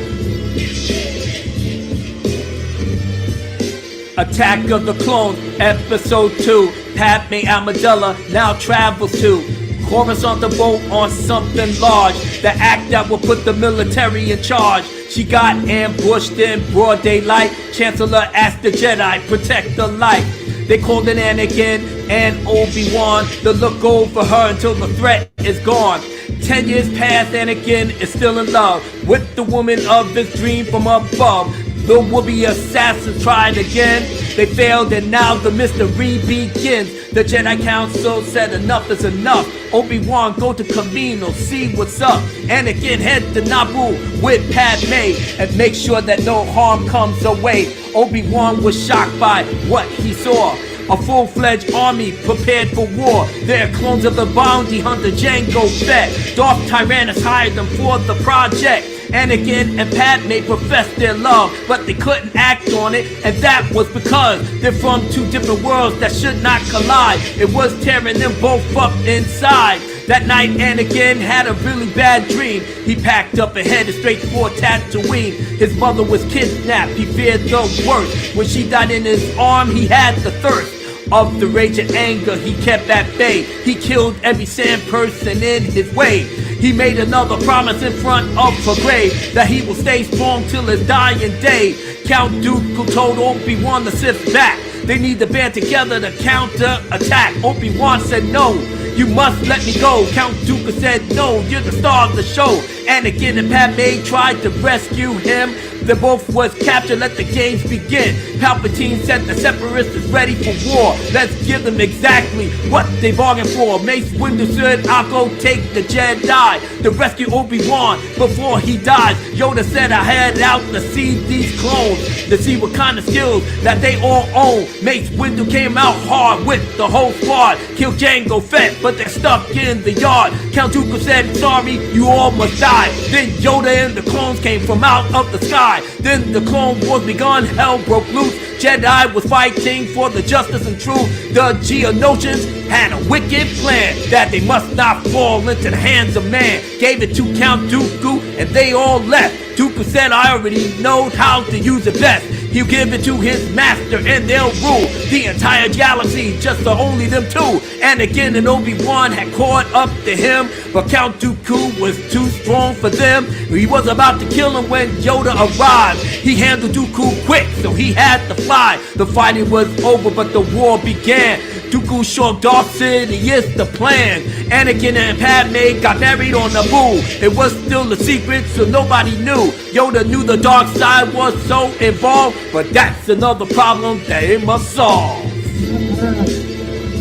Attack of the Clones, Episode 2. Padme Amidala now travels to Coruscant the boat on something large. The act that will put the military in charge. She got ambushed in broad daylight. Chancellor asked the Jedi, protect the light. They called in Anakin and Obi-Wan to look over her until the threat is gone. 10 years past, Anakin is still in love with the woman of his dream from above. The would-be assassins tried again. They failed and now the mystery begins. The Jedi Council said enough is enough. Obi-Wan go to Kamino, see what's up. Anakin head to Naboo with Padme and make sure that no harm comes away. Obi-Wan was shocked by what he saw. A full-fledged army prepared for war. They're clones of the bounty hunter Jango Fett. Darth Tyrannus hired them for the project. Anakin and Padme professed their love, but they couldn't act on it, and that was because they're from two different worlds that should not collide. It was tearing them both up inside. That night, Anakin had a really bad dream. He packed up and headed straight for Tatooine. His mother was kidnapped, he feared the worst. When she died in his arm, he had the thirst. Of the rage and anger he kept at bay. He killed every sand person in his way. He made another promise in front of her grave, that he will stay strong till his dying day. Count Dooku told Obi-Wan to sit back. They need to band together to counter-attack. Obi-Wan said no, you must let me go. Count Dooku said no, you're the star of the show. Anakin and Padme tried to rescue him. They both was captured, let the games begin. Palpatine said the Separatists is ready for war. Let's give them exactly what they bargained for. Mace Windu said, I'll go take the Jedi to rescue Obi-Wan before he dies. Yoda said, I head out to see these clones, to see what kind of skills that they all own. Mace Windu came out hard with the whole squad. Killed Jango Fett, but they're stuck in the yard. Count Dooku said, sorry, you all must die. Then Yoda and the clones came from out of the sky. Then the Clone Wars begun, hell broke loose. Jedi was fighting for the justice and truth. The Geonosians had a wicked plan, that they must not fall into the hands of man. Gave it to Count Dooku and they all left. Dooku said, I already know how to use it best. He'll give it to his master and they'll rule the entire galaxy, just for only them two. Anakin and Obi-Wan had caught up to him, but Count Dooku was too strong for them. He was about to kill him when Yoda arrived. He handled Dooku quick, so he had to fly. The fighting was over, but the war began. Dooku showed Darth City is the plan. Anakin and Padme got married on Naboo. It was still a secret, so nobody knew. Yoda knew the dark side was so involved, but that's another problem that it must solve.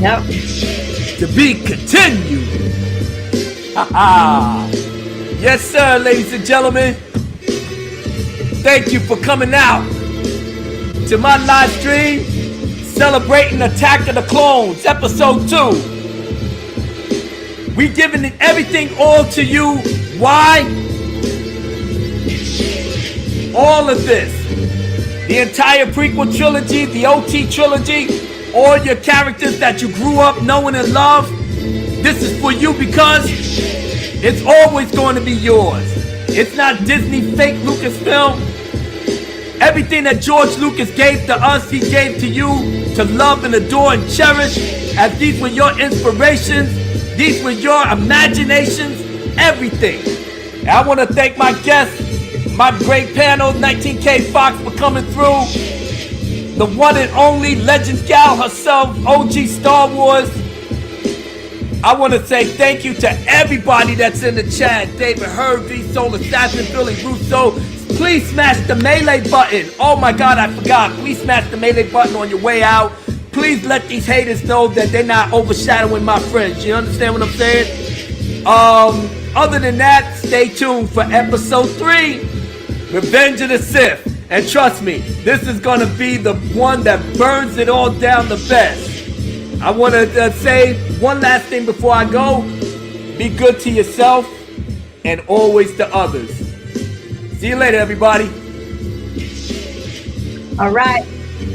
Yep. To be continued. Haha. Yes, sir, ladies and gentlemen. Thank you for coming out to my live stream celebrating Attack of the Clones, Episode 2. We giving everything all to you. Why? All of this. The entire prequel trilogy, the OT trilogy, all your characters that you grew up knowing and love. This is for you because it's always going to be yours. It's not Disney fake Lucasfilm. Everything that George Lucas gave to us, he gave to you to love and adore and cherish, as these were your inspirations, these were your imaginations, everything. And I want to thank my guests, my great panel, 19K Fox, for coming through. The one and only Legends Gal herself, OG Star Wars. I want to say thank you to everybody that's in the chat. David Hervey, Soul Assassin, Billy Russo. Please smash the melee button. Oh my God, I forgot. Please smash the melee button on your way out. Please let these haters know that they're not overshadowing my friends. You understand what I'm saying? Other than that, stay tuned for episode 3, Revenge of the Sith. And trust me, this is going to be the one that burns it all down the best. I want to say one last thing before I go. Be good to yourself and always to others. See you later, everybody. All right.